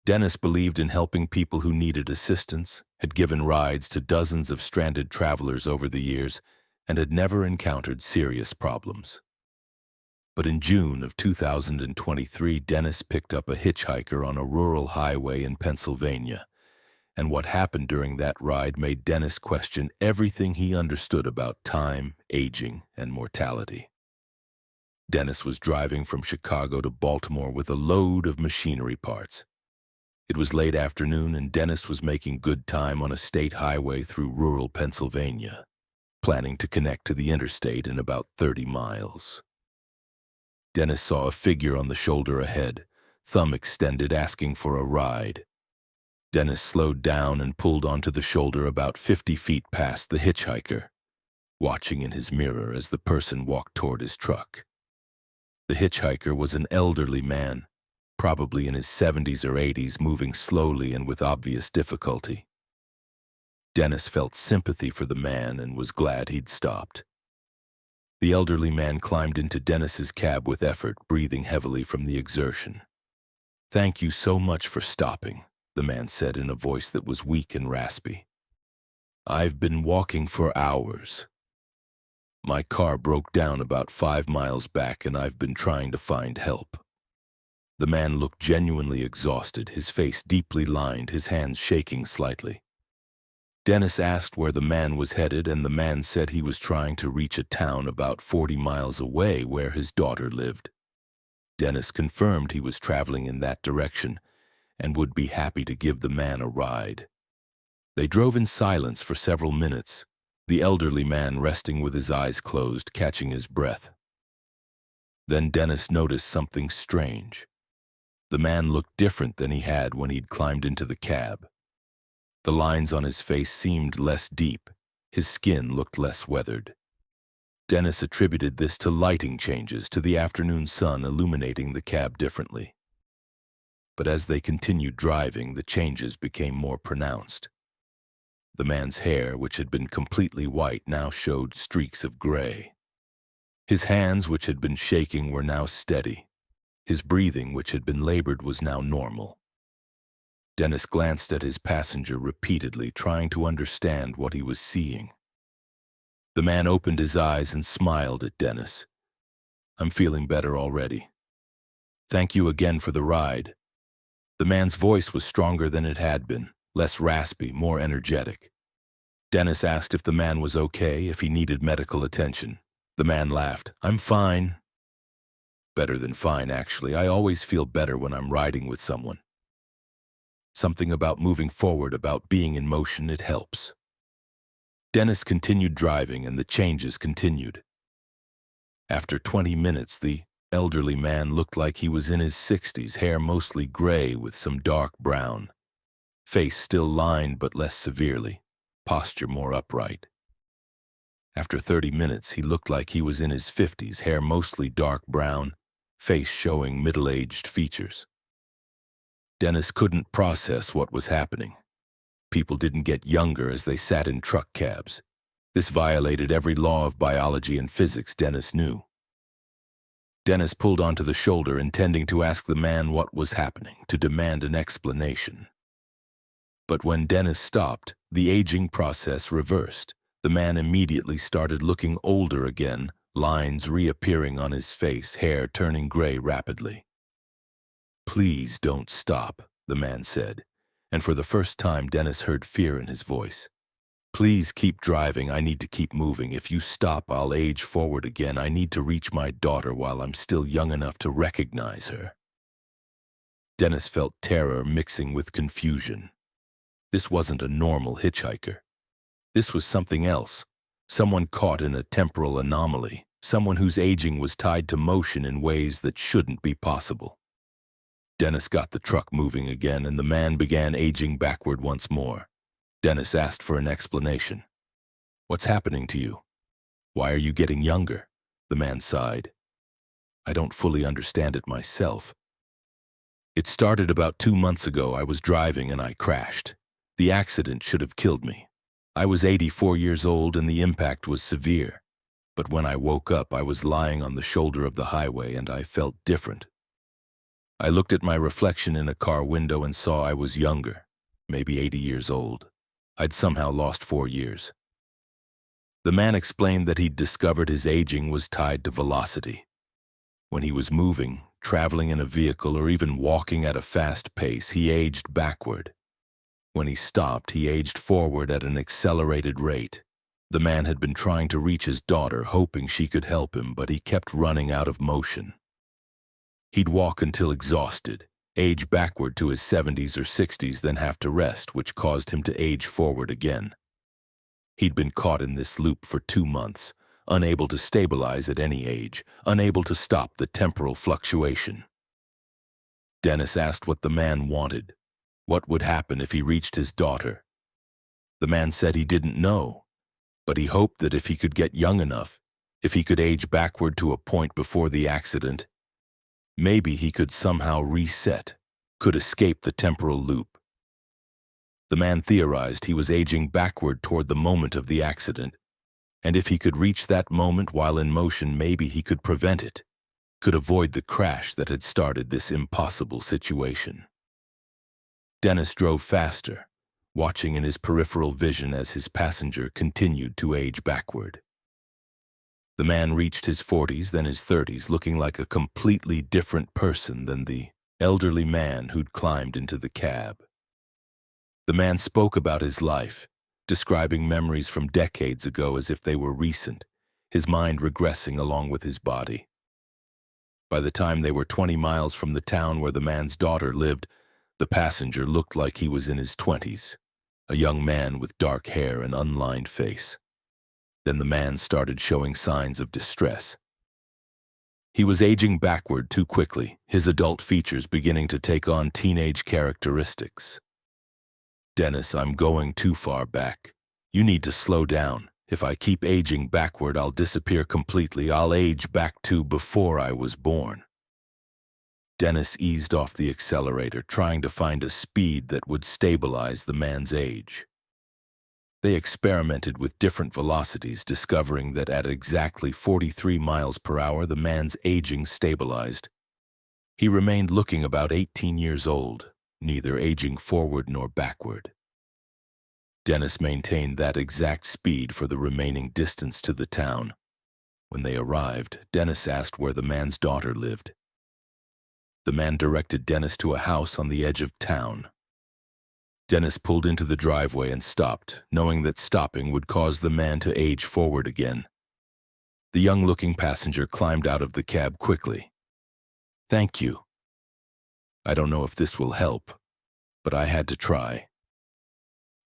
S1: Dennis believed in helping people who needed assistance, had given rides to dozens of stranded travelers over the years, and had never encountered serious problems. But in June of 2023, Dennis picked up a hitchhiker on a rural highway in Pennsylvania, and what happened during that ride made Dennis question everything he understood about time, aging, and mortality. Dennis was driving from Chicago to Baltimore with a load of machinery parts. It was late afternoon, and Dennis was making good time on a state highway through rural Pennsylvania, planning to connect to the interstate in about 30 miles. Dennis saw a figure on the shoulder ahead, thumb extended, asking for a ride. Dennis slowed down and pulled onto the shoulder about 50 feet past the hitchhiker, watching in his mirror as the person walked toward his truck. The hitchhiker was an elderly man, probably in his 70s or 80s, moving slowly and with obvious difficulty. Dennis felt sympathy for the man and was glad he'd stopped. The elderly man climbed into Dennis's cab with effort, breathing heavily from the exertion. "Thank you so much for stopping," the man said in a voice that was weak and raspy. "I've been walking for hours. My car broke down about 5 miles back, and I've been trying to find help." The man looked genuinely exhausted, his face deeply lined, his hands shaking slightly. Dennis asked where the man was headed, and the man said he was trying to reach a town about 40 miles away where his daughter lived. Dennis confirmed he was traveling in that direction and would be happy to give the man a ride. They drove in silence for several minutes, the elderly man resting with his eyes closed, catching his breath. Then Dennis noticed something strange. The man looked different than he had when he'd climbed into the cab. The lines on his face seemed less deep. His skin looked less weathered. Dennis attributed this to lighting changes, to the afternoon sun illuminating the cab differently. But as they continued driving, the changes became more pronounced. The man's hair, which had been completely white, now showed streaks of gray. His hands, which had been shaking, were now steady. His breathing, which had been labored, was now normal. Dennis glanced at his passenger repeatedly, trying to understand what he was seeing. The man opened his eyes and smiled at Dennis. "I'm feeling better already. Thank you again for the ride." The man's voice was stronger than it had been, less raspy, more energetic. Dennis asked if the man was okay, if he needed medical attention. The man laughed. "I'm fine." "Better than fine, actually. I always feel better when I'm riding with someone. Something about moving forward, about being in motion, it helps." Dennis continued driving, and the changes continued. After 20 minutes, the elderly man looked like he was in his 60s, hair mostly gray with some dark brown. Face still lined but less severely, posture more upright. After 30 minutes, he looked like he was in his 50s, hair mostly dark brown, face showing middle-aged features. Dennis couldn't process what was happening. People didn't get younger as they sat in truck cabs. This violated every law of biology and physics Dennis knew. Dennis pulled onto the shoulder, intending to ask the man what was happening, to demand an explanation. But when Dennis stopped, the aging process reversed. The man immediately started looking older again, lines reappearing on his face, hair turning gray rapidly. "Please don't stop," the man said, and for the first time Dennis heard fear in his voice. "Please keep driving. I need to keep moving. If you stop, I'll age forward again. I need to reach my daughter while I'm still young enough to recognize her." Dennis felt terror mixing with confusion. This wasn't a normal hitchhiker. This was something else, someone caught in a temporal anomaly, someone whose aging was tied to motion in ways that shouldn't be possible. Dennis got the truck moving again, and the man began aging backward once more. Dennis asked for an explanation. "What's happening to you? Why are you getting younger?" The man sighed. "I don't fully understand it myself. It started about 2 months ago. I was driving and I crashed. The accident should have killed me. I was 84 years old and the impact was severe. But when I woke up, I was lying on the shoulder of the highway and I felt different. I looked at my reflection in a car window and saw I was younger, maybe 80 years old. I'd somehow lost 4 years." The man explained that he'd discovered his aging was tied to velocity. When he was moving, traveling in a vehicle, or even walking at a fast pace, he aged backward. When he stopped, he aged forward at an accelerated rate. The man had been trying to reach his daughter, hoping she could help him, but he kept running out of motion. He'd walk until exhausted, age backward to his 70s or 60s, then have to rest, which caused him to age forward again. He'd been caught in this loop for 2 months, unable to stabilize at any age, unable to stop the temporal fluctuation. Dennis asked what the man wanted. What would happen if he reached his daughter? The man said he didn't know, but he hoped that if he could get young enough, if he could age backward to a point before the accident, maybe he could somehow reset, could escape the temporal loop. The man theorized he was aging backward toward the moment of the accident, and if he could reach that moment while in motion, maybe he could prevent it, could avoid the crash that had started this impossible situation. Dennis drove faster, watching in his peripheral vision as his passenger continued to age backward. The man reached his 40s, then his 30s, looking like a completely different person than the elderly man who'd climbed into the cab. The man spoke about his life, describing memories from decades ago as if they were recent, his mind regressing along with his body. By the time they were 20 miles from the town where the man's daughter lived, the passenger looked like he was in his 20s, a young man with dark hair and unlined face. Then the man started showing signs of distress. He was aging backward too quickly, his adult features beginning to take on teenage characteristics. "Dennis, I'm going too far back. You need to slow down. If I keep aging backward, I'll disappear completely. I'll age back to before I was born." Dennis eased off the accelerator, trying to find a speed that would stabilize the man's age. They experimented with different velocities, discovering that at exactly 43 miles per hour, the man's aging stabilized. He remained looking about 18 years old, neither aging forward nor backward. Dennis maintained that exact speed for the remaining distance to the town. When they arrived, Dennis asked where the man's daughter lived. The man directed Dennis to a house on the edge of town. Dennis pulled into the driveway and stopped, knowing that stopping would cause the man to age forward again. The young-looking passenger climbed out of the cab quickly. "Thank you. I don't know if this will help, but I had to try."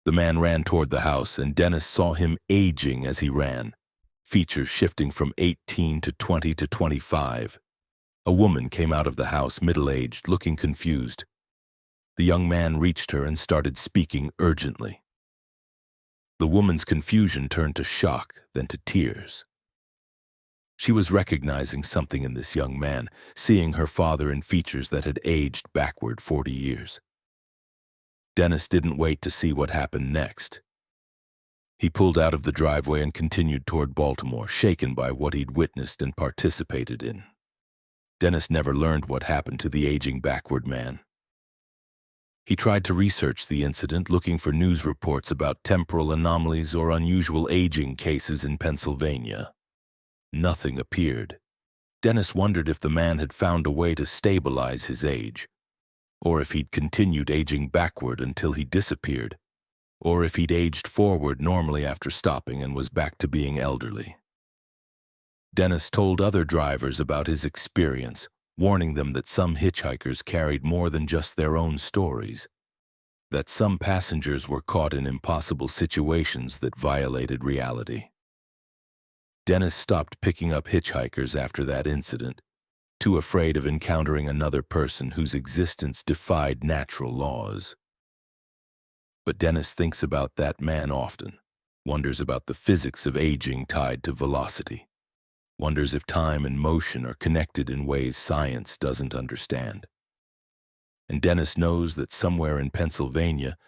S1: The man ran toward the house, and Dennis saw him aging as he ran, features shifting from 18 to 20 to 25. A woman came out of the house, middle-aged, looking confused. The young man reached her and started speaking urgently. The woman's confusion turned to shock, then to tears. She was recognizing something in this young man, seeing her father in features that had aged backward 40 years. Dennis didn't wait to see what happened next. He pulled out of the driveway and continued toward Baltimore, shaken by what he'd witnessed and participated in. Dennis never learned what happened to the aging backward man. He tried to research the incident, looking for news reports about temporal anomalies or unusual aging cases in Pennsylvania. Nothing appeared. Dennis wondered if the man had found a way to stabilize his age, or if he'd continued aging backward until he disappeared, or if he'd aged forward normally after stopping and was back to being elderly. Dennis told other drivers about his experience, warning them that some hitchhikers carried more than just their own stories, that some passengers were caught in impossible situations that violated reality. Dennis stopped picking up hitchhikers after that incident, too afraid of encountering another person whose existence defied natural laws. But Dennis thinks about that man often, wonders about the physics of aging tied to velocity, wonders if time and motion are connected in ways science doesn't understand. And Dennis knows that somewhere in Pennsylvania,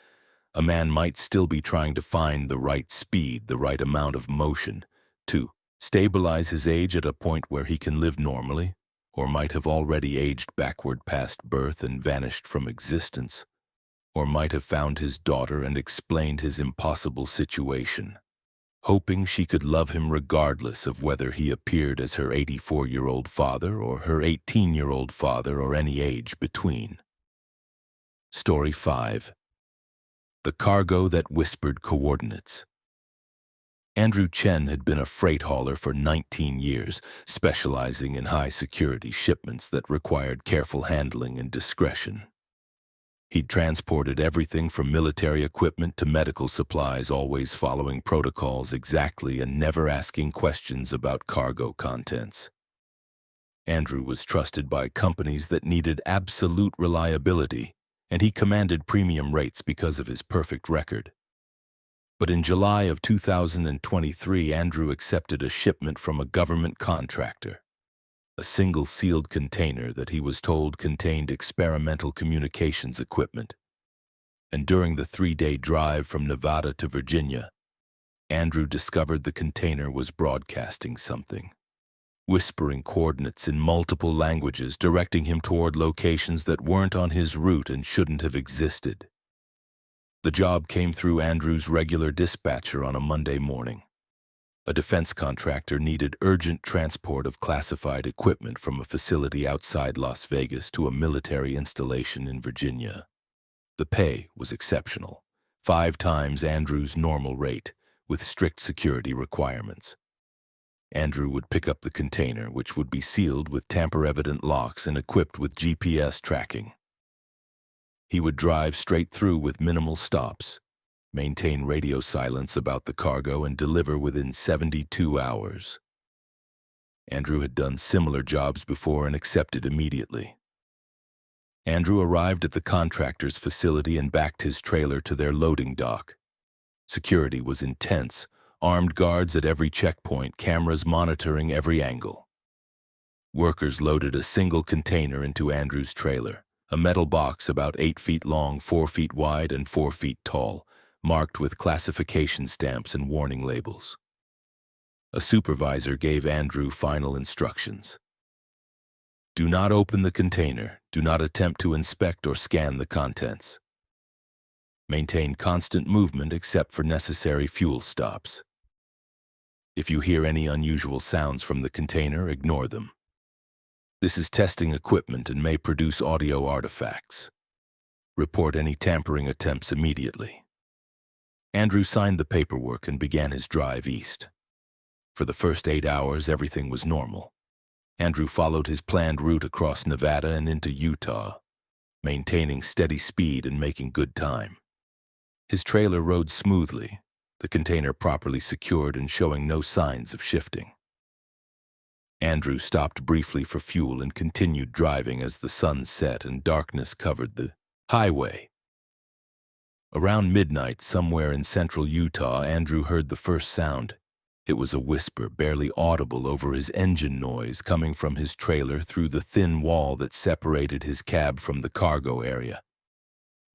S1: a man might still be trying to find the right speed, the right amount of motion, to stabilize his age at a point where he can live normally, or might have already aged backward past birth and vanished from existence, or might have found his daughter and explained his impossible situation, hoping she could love him regardless of whether he appeared as her 84-year-old father or her 18-year-old father or any age between. Story 5. The Cargo That Whispered Coordinates. Andrew Chen had been a freight hauler for 19 years, specializing in high-security shipments that required careful handling and discretion. He'd transported everything from military equipment to medical supplies, always following protocols exactly and never asking questions about cargo contents. Andrew was trusted by companies that needed absolute reliability, and he commanded premium rates because of his perfect record. But in July of 2023, Andrew accepted a shipment from a government contractor, a single sealed container that he was told contained experimental communications equipment. And during the 3-day drive from Nevada to Virginia, Andrew discovered the container was broadcasting something, whispering coordinates in multiple languages, directing him toward locations that weren't on his route and shouldn't have existed. The job came through Andrew's regular dispatcher on a Monday morning. A defense contractor needed urgent transport of classified equipment from a facility outside Las Vegas to a military installation in Virginia. The pay was exceptional, 5 times Andrew's normal rate, with strict security requirements. Andrew would pick up the container, which would be sealed with tamper-evident locks and equipped with GPS tracking. He would drive straight through with minimal stops, maintain radio silence about the cargo, and deliver within 72 hours. Andrew had done similar jobs before and accepted immediately. Andrew arrived at the contractor's facility and backed his trailer to their loading dock. Security was intense, armed guards at every checkpoint, cameras monitoring every angle. Workers loaded a single container into Andrew's trailer, a metal box about 8 feet long, 4 feet wide, and 4 feet tall, marked with classification stamps and warning labels. A supervisor gave Andrew final instructions. Do not open the container. Do not attempt to inspect or scan the contents. Maintain constant movement except for necessary fuel stops. If you hear any unusual sounds from the container, ignore them. This is testing equipment and may produce audio artifacts. Report any tampering attempts immediately. Andrew signed the paperwork and began his drive east. For the first 8 hours, everything was normal. Andrew followed his planned route across Nevada and into Utah, maintaining steady speed and making good time. His trailer rode smoothly, the container properly secured and showing no signs of shifting. Andrew stopped briefly for fuel and continued driving as the sun set and darkness covered the highway. Around midnight, somewhere in central Utah, Andrew heard the first sound. It was a whisper, barely audible over his engine noise coming from his trailer through the thin wall that separated his cab from the cargo area.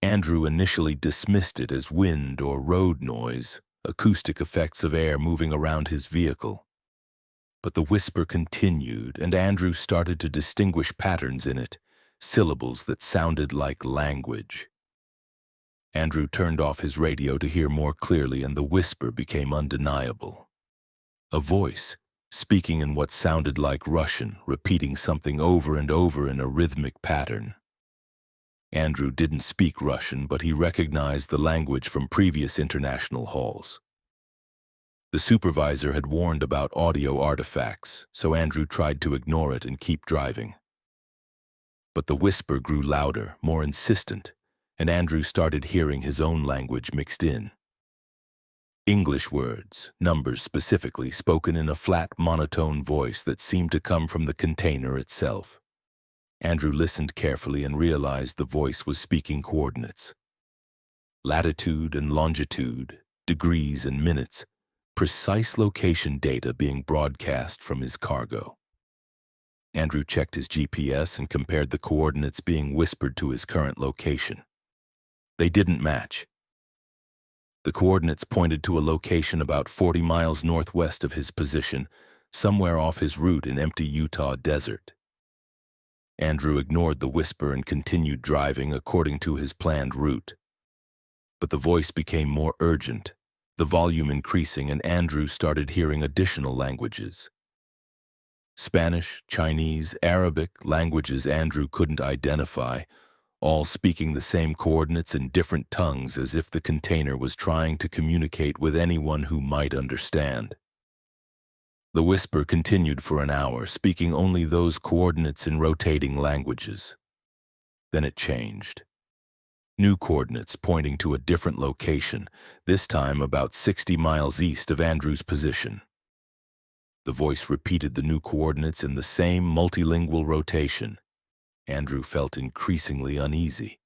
S1: Andrew initially dismissed it as wind or road noise, acoustic effects of air moving around his vehicle. But the whisper continued, and Andrew started to distinguish patterns in it, syllables that sounded like language. Andrew turned off his radio to hear more clearly, and the whisper became undeniable. A voice, speaking in what sounded like Russian, repeating something over and over in a rhythmic pattern. Andrew didn't speak Russian, but he recognized the language from previous international halls. The supervisor had warned about audio artifacts, so Andrew tried to ignore it and keep driving. But the whisper grew louder, more insistent, and Andrew started hearing his own language mixed in. English words, numbers specifically, spoken in a flat, monotone voice that seemed to come from the container itself. Andrew listened carefully and realized the voice was speaking coordinates. Latitude and longitude, degrees and minutes, precise location data being broadcast from his cargo. Andrew checked his GPS and compared the coordinates being whispered to his current location. They didn't match. The coordinates pointed to a location about 40 miles northwest of his position, somewhere off his route in empty Utah desert. Andrew ignored the whisper and continued driving according to his planned route. But the voice became more urgent, the volume increasing, and Andrew started hearing additional languages. Spanish, Chinese, Arabic, languages Andrew couldn't identify, all speaking the same coordinates in different tongues, as if the container was trying to communicate with anyone who might understand. The whisper continued for an hour, speaking only those coordinates in rotating languages. Then it changed. New coordinates pointing to a different location, this time about 60 miles east of Andrew's position. The voice repeated the new coordinates in the same multilingual rotation. Andrew felt increasingly uneasy.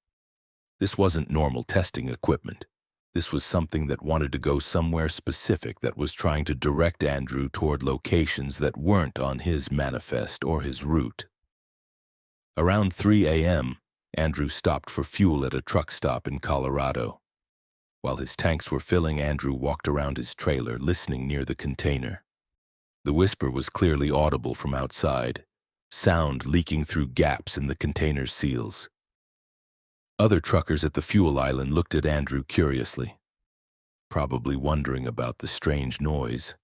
S1: This wasn't normal testing equipment. This was something that wanted to go somewhere specific, that was trying to direct Andrew toward locations that weren't on his manifest or his route. Around 3 a.m., Andrew stopped for fuel at a truck stop in Colorado. While his tanks were filling, Andrew walked around his trailer, listening near the container. The whisper was clearly audible from outside, sound leaking through gaps in the container's seals. Other truckers at the fuel island looked at Andrew curiously, probably wondering about the strange noise.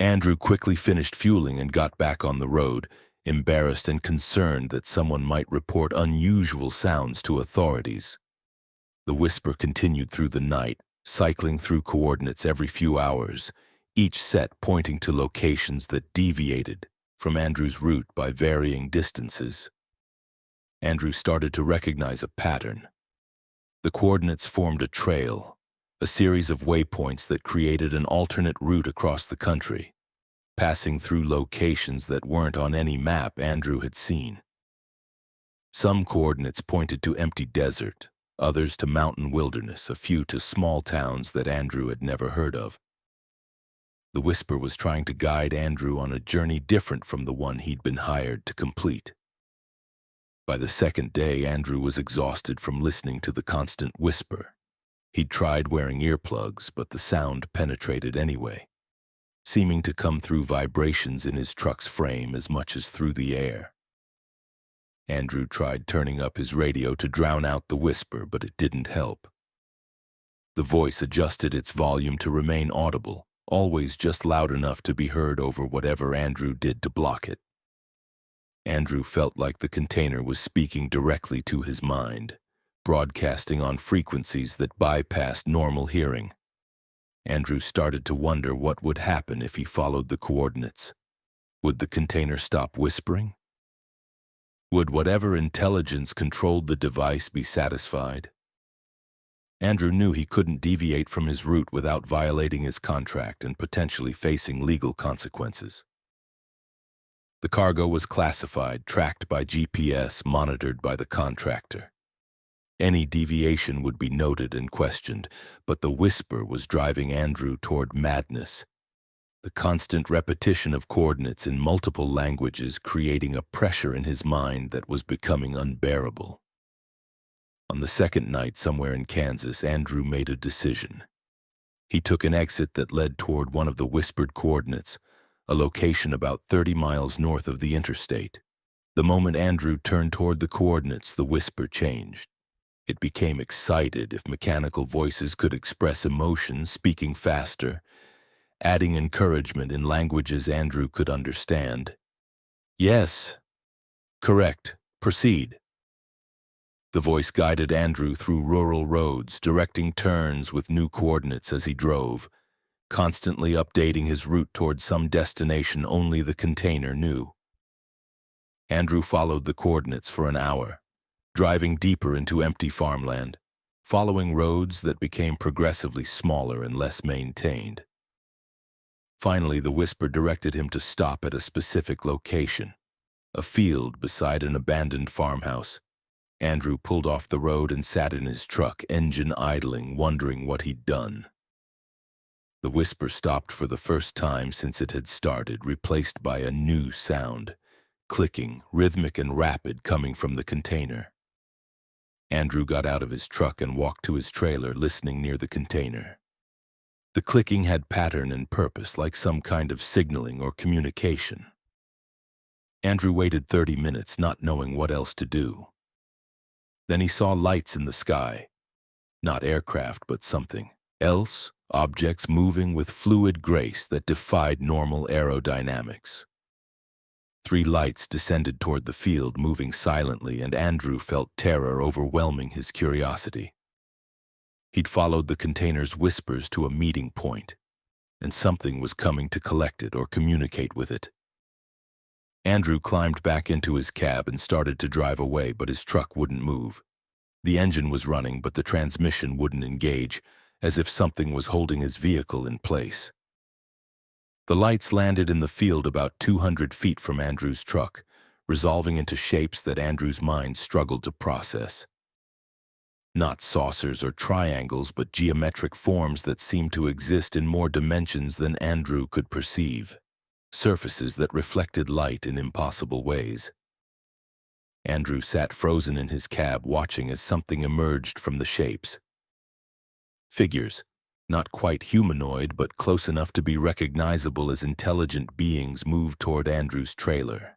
S1: Andrew quickly finished fueling and got back on the road, embarrassed and concerned that someone might report unusual sounds to authorities. The whisper continued through the night, cycling through coordinates every few hours, each set pointing to locations that deviated from Andrew's route by varying distances. Andrew started to recognize a pattern. The coordinates formed a trail, a series of waypoints that created an alternate route across the country, passing through locations that weren't on any map Andrew had seen. Some coordinates pointed to empty desert, others to mountain wilderness, a few to small towns that Andrew had never heard of. The whisper was trying to guide Andrew on a journey different from the one he'd been hired to complete. By the second day, Andrew was exhausted from listening to the constant whisper. He'd tried wearing earplugs, but the sound penetrated anyway, seeming to come through vibrations in his truck's frame as much as through the air. Andrew tried turning up his radio to drown out the whisper, but it didn't help. The voice adjusted its volume to remain audible, always just loud enough to be heard over whatever Andrew did to block it. Andrew felt like the container was speaking directly to his mind, broadcasting on frequencies that bypassed normal hearing. Andrew started to wonder what would happen if he followed the coordinates. Would the container stop whispering? Would whatever intelligence controlled the device be satisfied? Andrew knew he couldn't deviate from his route without violating his contract and potentially facing legal consequences. The cargo was classified, tracked by GPS, monitored by the contractor. Any deviation would be noted and questioned, but the whisper was driving Andrew toward madness. The constant repetition of coordinates in multiple languages creating a pressure in his mind that was becoming unbearable. On the second night somewhere in Kansas, Andrew made a decision. He took an exit that led toward one of the whispered coordinates, a location about 30 miles north of the interstate. The moment Andrew turned toward the coordinates, the whisper changed. It became excited if mechanical voices could express emotion, speaking faster, adding encouragement in languages Andrew could understand. Yes. Correct. Proceed. The voice guided Andrew through rural roads, directing turns with new coordinates as he drove, constantly updating his route toward some destination only the container knew. Andrew followed the coordinates for an hour, driving deeper into empty farmland, following roads that became progressively smaller and less maintained. Finally, the whisper directed him to stop at a specific location, a field beside an abandoned farmhouse. Andrew pulled off the road and sat in his truck, engine idling, wondering what he'd done. The whisper stopped for the first time since it had started, replaced by a new sound, clicking, rhythmic and rapid, coming from the container. Andrew got out of his truck and walked to his trailer, listening near the container. The clicking had pattern and purpose, like some kind of signaling or communication. Andrew waited 30 minutes, not knowing what else to do. Then he saw lights in the sky. Not aircraft, but something else, objects moving with fluid grace that defied normal aerodynamics. 3 lights descended toward the field, moving silently, and Andrew felt terror overwhelming his curiosity. He'd followed the container's whispers to a meeting point, and something was coming to collect it or communicate with it. Andrew climbed back into his cab and started to drive away, but his truck wouldn't move. The engine was running, but the transmission wouldn't engage, as if something was holding his vehicle in place. The lights landed in the field about 200 feet from Andrew's truck, resolving into shapes that Andrew's mind struggled to process. Not saucers or triangles, but geometric forms that seemed to exist in more dimensions than Andrew could perceive. Surfaces that reflected light in impossible ways. Andrew sat frozen in his cab, watching as something emerged from the shapes. Figures, not quite humanoid, but close enough to be recognizable as intelligent beings, moved toward Andrew's trailer.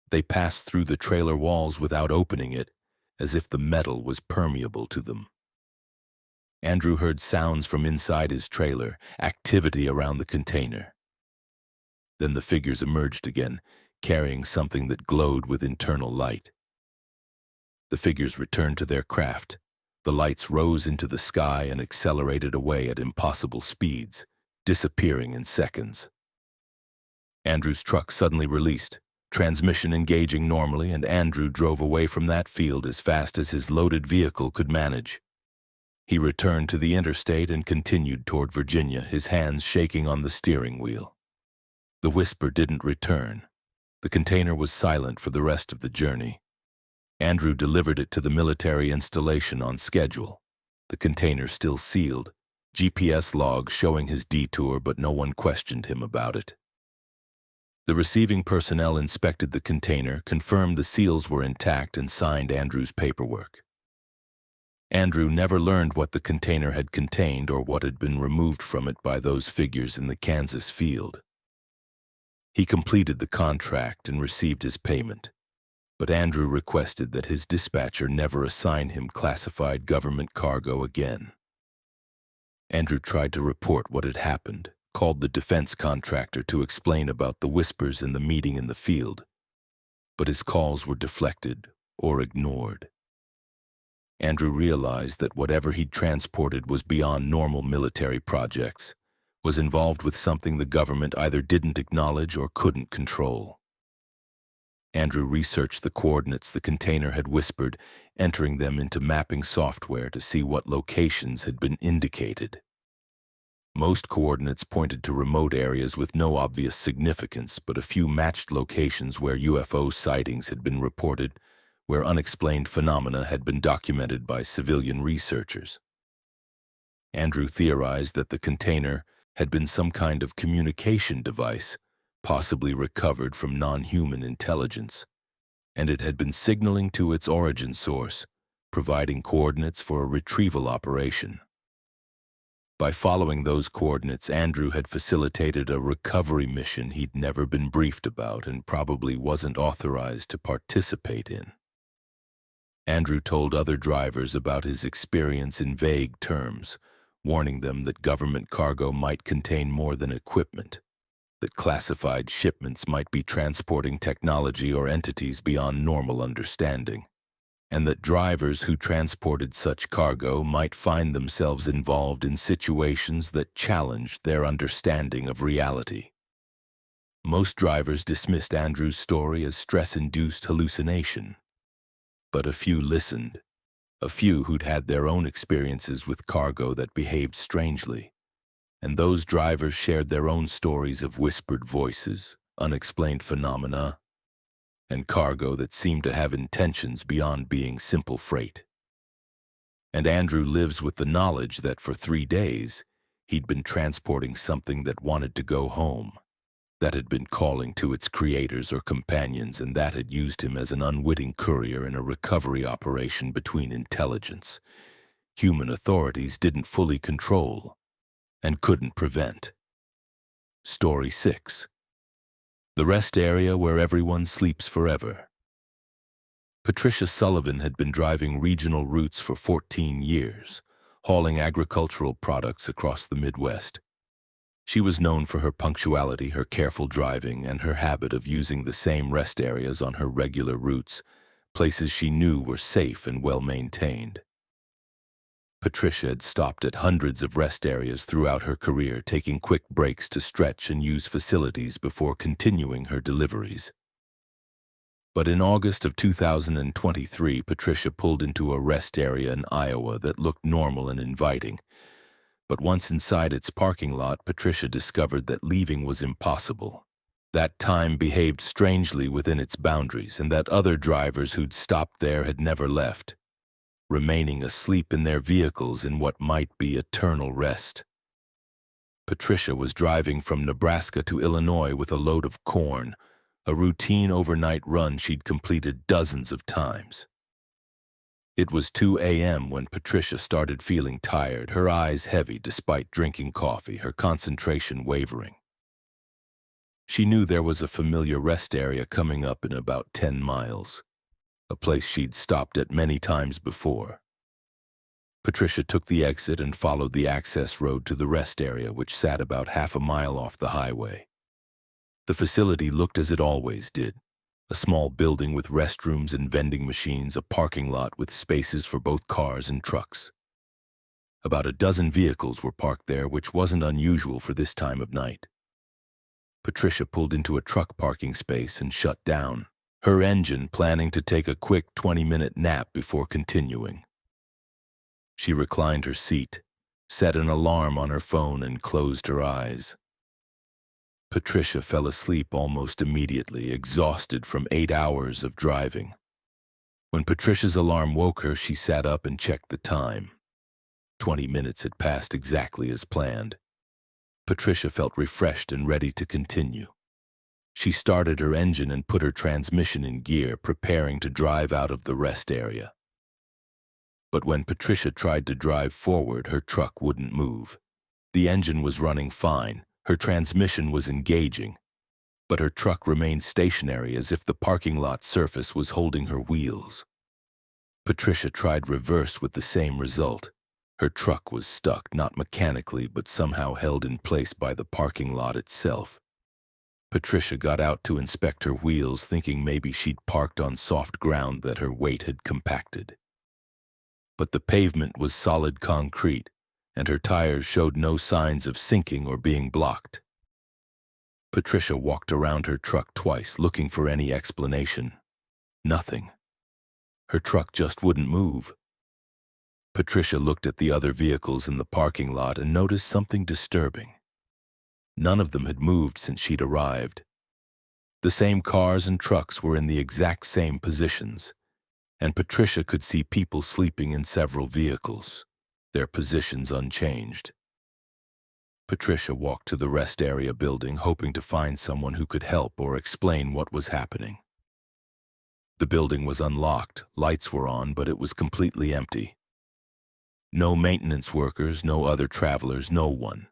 S1: They passed through the trailer walls without opening it, as if the metal was permeable to them. Andrew heard sounds from inside his trailer, activity around the container. Then the figures emerged again, carrying something that glowed with internal light. The figures returned to their craft. The lights rose into the sky and accelerated away at impossible speeds, disappearing in seconds. Andrew's truck suddenly released, transmission engaging normally, and Andrew drove away from that field as fast as his loaded vehicle could manage. He returned to the interstate and continued toward Virginia, his hands shaking on the steering wheel. The whisper didn't return. The container was silent for the rest of the journey. Andrew delivered it to the military installation on schedule. The container still sealed, GPS logs showing his detour, but no one questioned him about it. The receiving personnel inspected the container, confirmed the seals were intact, and signed Andrew's paperwork. Andrew never learned what the container had contained or what had been removed from it by those figures in the Kansas field. He completed the contract and received his payment, but Andrew requested that his dispatcher never assign him classified government cargo again. Andrew tried to report what had happened, called the defense contractor to explain about the whispers in the meeting in the field, but his calls were deflected or ignored. Andrew realized that whatever he'd transported was beyond normal military projects, was involved with something the government either didn't acknowledge or couldn't control. Andrew researched the coordinates the container had whispered, entering them into mapping software to see what locations had been indicated. Most coordinates pointed to remote areas with no obvious significance, but a few matched locations where UFO sightings had been reported, where unexplained phenomena had been documented by civilian researchers. Andrew theorized that the container had been some kind of communication device, possibly recovered from non-human intelligence, and it had been signaling to its origin source, providing coordinates for a retrieval operation. By following those coordinates, Andrew had facilitated a recovery mission he'd never been briefed about and probably wasn't authorized to participate in. Andrew told other drivers about his experience in vague terms, warning them that government cargo might contain more than equipment, that classified shipments might be transporting technology or entities beyond normal understanding, and that drivers who transported such cargo might find themselves involved in situations that challenged their understanding of reality. Most drivers dismissed Andrew's story as stress-induced hallucination, but a few listened, a few who'd had their own experiences with cargo that behaved strangely, and those drivers shared their own stories of whispered voices, unexplained phenomena, and cargo that seemed to have intentions beyond being simple freight. And Andrew lives with the knowledge that for 3 days, he'd been transporting something that wanted to go home, that had been calling to its creators or companions, and that had used him as an unwitting courier in a recovery operation between intelligence human authorities didn't fully control and couldn't prevent. Story 6. The rest area where everyone sleeps forever. Patricia Sullivan had been driving regional routes for 14 years, hauling agricultural products across the Midwest. She was known for her punctuality, her careful driving, and her habit of using the same rest areas on her regular routes, places she knew were safe and well-maintained. Patricia had stopped at hundreds of rest areas throughout her career, taking quick breaks to stretch and use facilities before continuing her deliveries. But in August of 2023, Patricia pulled into a rest area in Iowa that looked normal and inviting. But once inside its parking lot, Patricia discovered that leaving was impossible. That time behaved strangely within its boundaries, and that other drivers who'd stopped there had never left, remaining asleep in their vehicles in what might be eternal rest. Patricia was driving from Nebraska to Illinois with a load of corn, a routine overnight run she'd completed dozens of times. It was 2 a.m. when Patricia started feeling tired, her eyes heavy despite drinking coffee, her concentration wavering. She knew there was a familiar rest area coming up in about 10 miles, a place she'd stopped at many times before. Patricia took the exit and followed the access road to the rest area, which sat about half a mile off the highway. The facility looked as it always did. A small building with restrooms and vending machines, a parking lot with spaces for both cars and trucks. About a dozen vehicles were parked there, which wasn't unusual for this time of night. Patricia pulled into a truck parking space and shut down her engine, planning to take a quick 20-minute nap before continuing. She reclined her seat, set an alarm on her phone, and closed her eyes. Patricia fell asleep almost immediately, exhausted from 8 hours of driving. When Patricia's alarm woke her, she sat up and checked the time. 20 minutes had passed exactly as planned. Patricia felt refreshed and ready to continue. She started her engine and put her transmission in gear, preparing to drive out of the rest area. But when Patricia tried to drive forward, her truck wouldn't move. The engine was running fine, her transmission was engaging, but her truck remained stationary as if the parking lot surface was holding her wheels. Patricia tried reverse with the same result. Her truck was stuck, not mechanically, but somehow held in place by the parking lot itself. Patricia got out to inspect her wheels, thinking maybe she'd parked on soft ground that her weight had compacted. But the pavement was solid concrete, and her tires showed no signs of sinking or being blocked. Patricia walked around her truck twice, looking for any explanation. Nothing. Her truck just wouldn't move. Patricia looked at the other vehicles in the parking lot and noticed something disturbing. None of them had moved since she'd arrived. The same cars and trucks were in the exact same positions, and Patricia could see people sleeping in several vehicles, their positions unchanged. Patricia walked to the rest area building, hoping to find someone who could help or explain what was happening. The building was unlocked, lights were on, but it was completely empty. No maintenance workers, no other travelers, no one.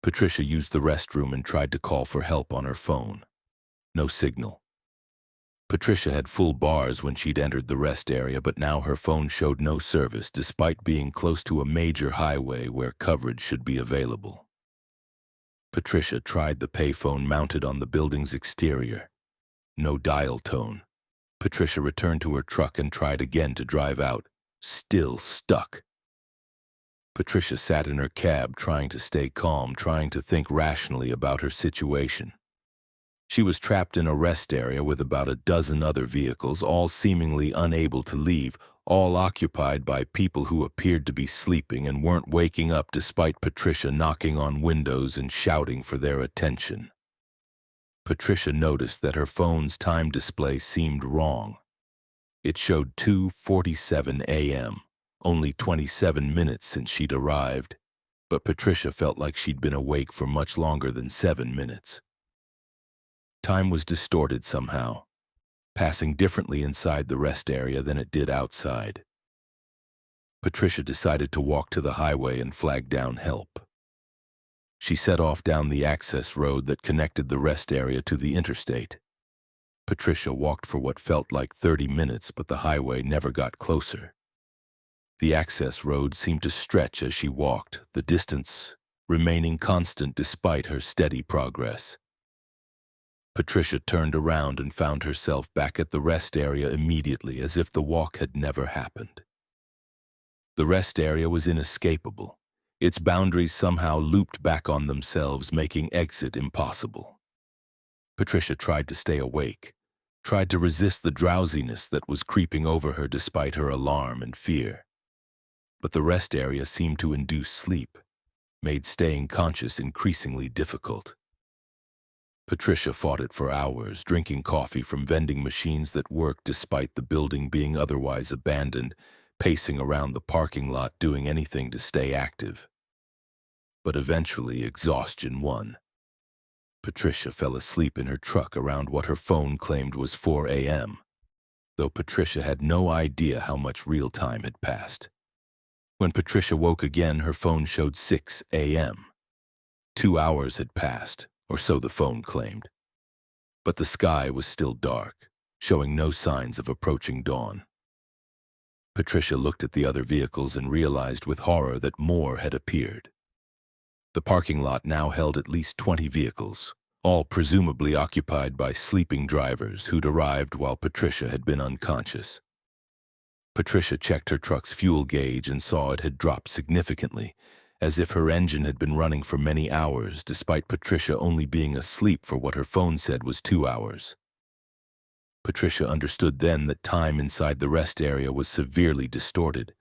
S1: Patricia used the restroom and tried to call for help on her phone. No signal. Patricia had full bars when she'd entered the rest area, but now her phone showed no service despite being close to a major highway where coverage should be available. Patricia tried the payphone mounted on the building's exterior. No dial tone. Patricia returned to her truck and tried again to drive out. Still stuck. Patricia sat in her cab trying to stay calm, trying to think rationally about her situation. She was trapped in a rest area with about a dozen other vehicles, all seemingly unable to leave, all occupied by people who appeared to be sleeping and weren't waking up despite Patricia knocking on windows and shouting for their attention. Patricia noticed that her phone's time display seemed wrong. It showed 2:47 a.m., only 27 minutes since she'd arrived, but Patricia felt like she'd been awake for much longer than 7 minutes. Time was distorted somehow, passing differently inside the rest area than it did outside. Patricia decided to walk to the highway and flag down help. She set off down the access road that connected the rest area to the interstate. Patricia walked for what felt like 30 minutes, but the highway never got closer. The access road seemed to stretch as she walked, the distance remaining constant despite her steady progress. Patricia turned around and found herself back at the rest area immediately, as if the walk had never happened. The rest area was inescapable. Its boundaries somehow looped back on themselves, making exit impossible. Patricia tried to stay awake, tried to resist the drowsiness that was creeping over her despite her alarm and fear. But the rest area seemed to induce sleep, made staying conscious increasingly difficult. Patricia fought it for hours, drinking coffee from vending machines that worked despite the building being otherwise abandoned, pacing around the parking lot, doing anything to stay active. But eventually, exhaustion won. Patricia fell asleep in her truck around what her phone claimed was 4 a.m., though Patricia had no idea how much real time had passed. When Patricia woke again, her phone showed 6 a.m. 2 hours had passed, or so the phone claimed. But the sky was still dark, showing no signs of approaching dawn. Patricia looked at the other vehicles and realized with horror that more had appeared. The parking lot now held at least 20 vehicles, all presumably occupied by sleeping drivers who'd arrived while Patricia had been unconscious. Patricia checked her truck's fuel gauge and saw it had dropped significantly, as if her engine had been running for many hours, despite Patricia only being asleep for what her phone said was 2 hours. Patricia understood then that time inside the rest area was severely distorted,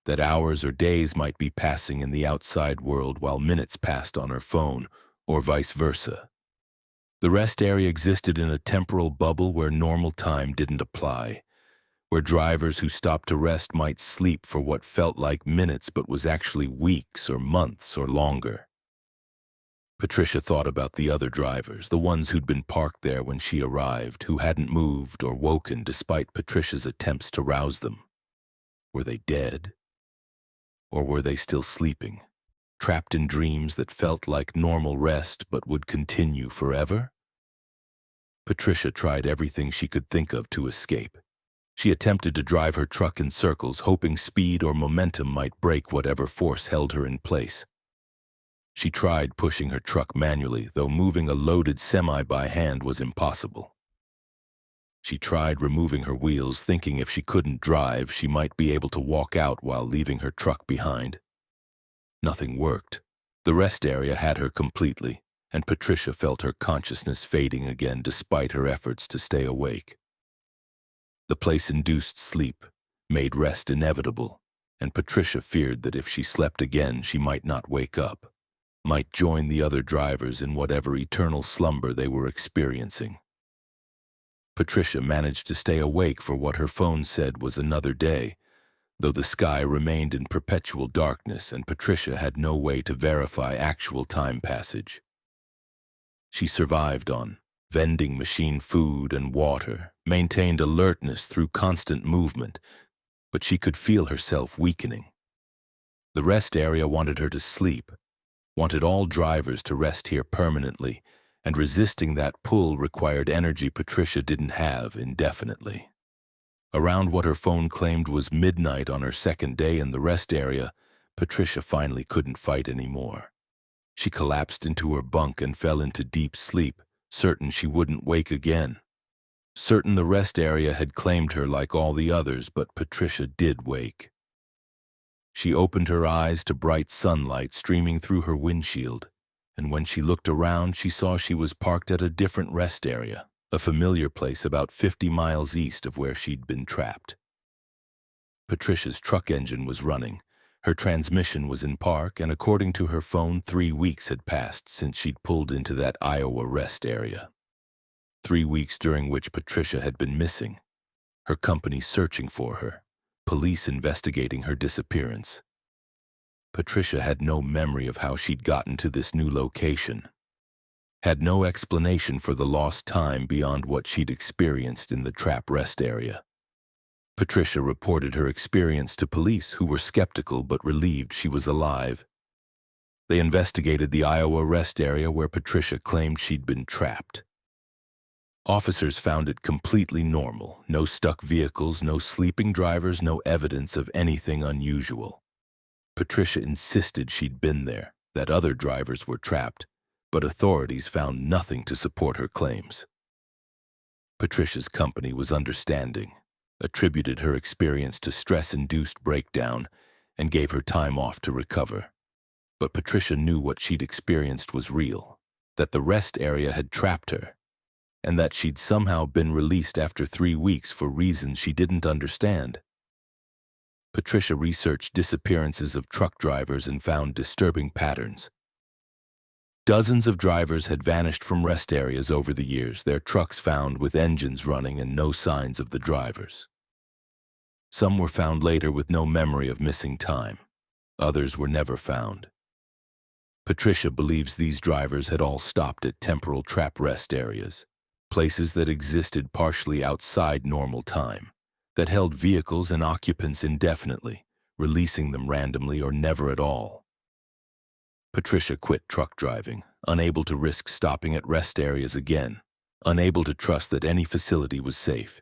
S1: that hours or days might be passing in the outside world while minutes passed on her phone, or vice versa. The rest area existed in a temporal bubble where normal time didn't apply, where drivers who stopped to rest might sleep for what felt like minutes but was actually weeks or months or longer. Patricia thought about the other drivers, the ones who'd been parked there when she arrived, who hadn't moved or woken despite Patricia's attempts to rouse them. Were they dead? Or were they still sleeping, trapped in dreams that felt like normal rest but would continue forever? Patricia tried everything she could think of to escape. She attempted to drive her truck in circles, hoping speed or momentum might break whatever force held her in place. She tried pushing her truck manually, though moving a loaded semi by hand was impossible. She tried removing her wheels, thinking if she couldn't drive, she might be able to walk out while leaving her truck behind. Nothing worked. The rest area had her completely, and Patricia felt her consciousness fading again despite her efforts to stay awake. The place induced sleep, made rest inevitable, and Patricia feared that if she slept again, she might not wake up, might join the other drivers in whatever eternal slumber they were experiencing. Patricia managed to stay awake for what her phone said was another day, though the sky remained in perpetual darkness and Patricia had no way to verify actual time passage. She survived on vending machine food and water, maintained alertness through constant movement, but she could feel herself weakening. The rest area wanted her to sleep, wanted all drivers to rest here permanently, and resisting that pull required energy Patricia didn't have indefinitely. Around what her phone claimed was midnight on her second day in the rest area, Patricia finally couldn't fight anymore. She collapsed into her bunk and fell into deep sleep, certain she wouldn't wake again. Certain the rest area had claimed her like all the others, but Patricia did wake. She opened her eyes to bright sunlight streaming through her windshield, and when she looked around, she saw she was parked at a different rest area, a familiar place about 50 miles east of where she'd been trapped. Patricia's truck engine was running. Her transmission was in park, and according to her phone, 3 weeks had passed since she'd pulled into that Iowa rest area. 3 weeks during which Patricia had been missing, her company searching for her, police investigating her disappearance. Patricia had no memory of how she'd gotten to this new location, had no explanation for the lost time beyond what she'd experienced in the trap rest area. Patricia reported her experience to police, who were skeptical but relieved she was alive. They investigated the Iowa rest area where Patricia claimed she'd been trapped. Officers found it completely normal, no stuck vehicles, no sleeping drivers, no evidence of anything unusual. Patricia insisted she'd been there, that other drivers were trapped, but authorities found nothing to support her claims. Patricia's company was understanding, attributed her experience to stress-induced breakdown, and gave her time off to recover. But Patricia knew what she'd experienced was real, that the rest area had trapped her, and that she'd somehow been released after 3 weeks for reasons she didn't understand. Patricia researched disappearances of truck drivers and found disturbing patterns. Dozens of drivers had vanished from rest areas over the years, their trucks found with engines running and no signs of the drivers. Some were found later with no memory of missing time. Others were never found. Patricia believes these drivers had all stopped at temporal trap rest areas, places that existed partially outside normal time, that held vehicles and occupants indefinitely, releasing them randomly or never at all. Patricia quit truck driving, unable to risk stopping at rest areas again, unable to trust that any facility was safe.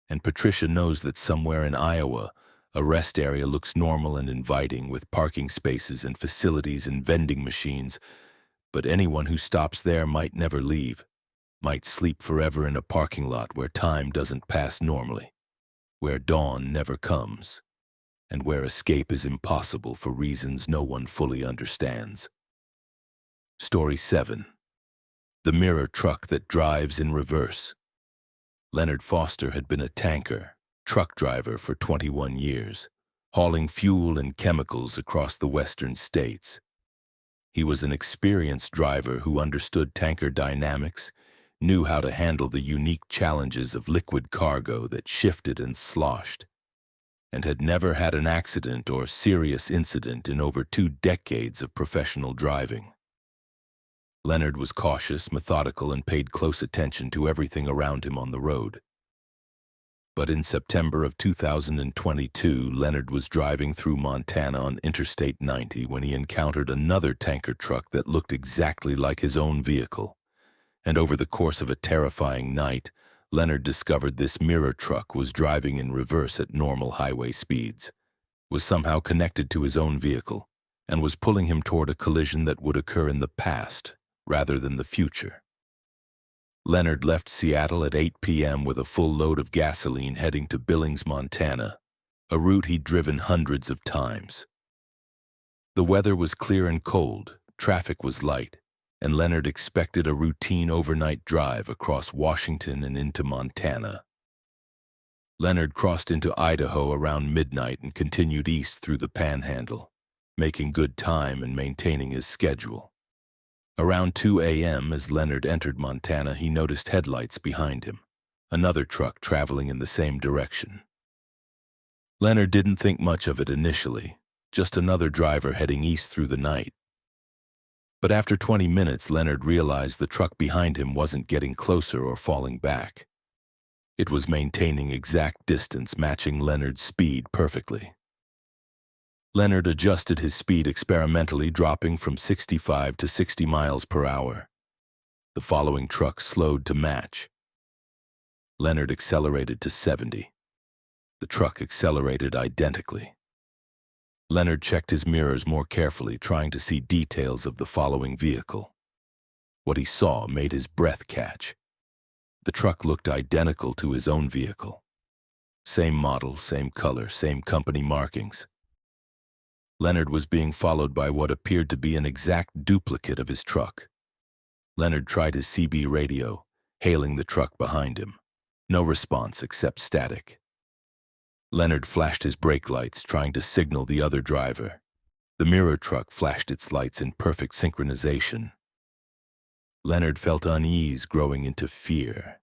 S1: And Patricia knows that somewhere in Iowa, a rest area looks normal and inviting with parking spaces and facilities and vending machines, but anyone who stops there might never leave, might sleep forever in a parking lot where time doesn't pass normally, where dawn never comes, and where escape is impossible for reasons no one fully understands. Story 7. The mirror truck that drives in reverse. Leonard Foster had been a truck driver for 21 years, hauling fuel and chemicals across the western states. He was an experienced driver who understood tanker dynamics, knew how to handle the unique challenges of liquid cargo that shifted and sloshed, and had never had an accident or serious incident in over 2 decades of professional driving. Leonard was cautious, methodical, and paid close attention to everything around him on the road. But in September of 2022, Leonard was driving through Montana on Interstate 90 when he encountered another tanker truck that looked exactly like his own vehicle. And over the course of a terrifying night, Leonard discovered this mirror truck was driving in reverse at normal highway speeds, was somehow connected to his own vehicle, and was pulling him toward a collision that would occur in the past rather than the future. Leonard left Seattle at 8 p.m. with a full load of gasoline heading to Billings, Montana, a route he'd driven hundreds of times. The weather was clear and cold, traffic was light, and Leonard expected a routine overnight drive across Washington and into Montana. Leonard crossed into Idaho around midnight and continued east through the Panhandle, making good time and maintaining his schedule. Around 2 a.m., as Leonard entered Montana, he noticed headlights behind him, another truck traveling in the same direction. Leonard didn't think much of it initially, just another driver heading east through the night. But after 20 minutes, Leonard realized the truck behind him wasn't getting closer or falling back. It was maintaining exact distance, matching Leonard's speed perfectly. Leonard adjusted his speed experimentally, dropping from 65 to 60 miles per hour. The following truck slowed to match. Leonard accelerated to 70. The truck accelerated identically. Leonard checked his mirrors more carefully, trying to see details of the following vehicle. What he saw made his breath catch. The truck looked identical to his own vehicle. Same model, same color, same company markings. Leonard was being followed by what appeared to be an exact duplicate of his truck. Leonard tried his CB radio, hailing the truck behind him. No response except static. Leonard flashed his brake lights, trying to signal the other driver. The mirror truck flashed its lights in perfect synchronization. Leonard felt unease growing into fear.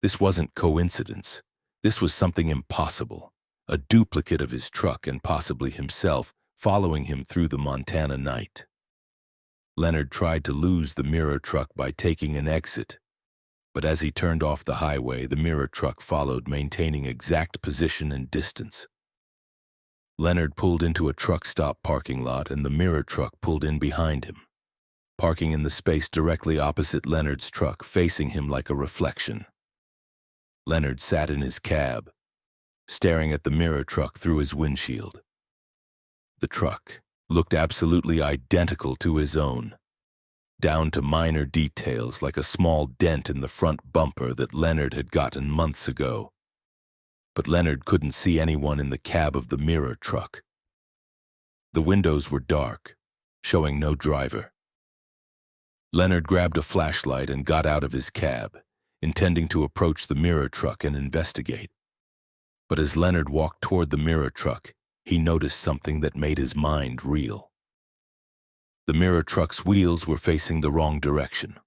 S1: This wasn't coincidence. This was something impossible. A duplicate of his truck and possibly himself following him through the Montana night. Leonard tried to lose the mirror truck by taking an exit, but as he turned off the highway, the mirror truck followed, maintaining exact position and distance. Leonard pulled into a truck stop parking lot, and the mirror truck pulled in behind him, parking in the space directly opposite Leonard's truck, facing him like a reflection. Leonard sat in his cab, staring at the mirror truck through his windshield. The truck looked absolutely identical to his own, down to minor details like a small dent in the front bumper that Leonard had gotten months ago. But Leonard couldn't see anyone in the cab of the mirror truck. The windows were dark, showing no driver. Leonard grabbed a flashlight and got out of his cab, intending to approach the mirror truck and investigate. But as Leonard walked toward the mirror truck, he noticed something that made his mind reel. The mirror truck's wheels were facing the wrong direction,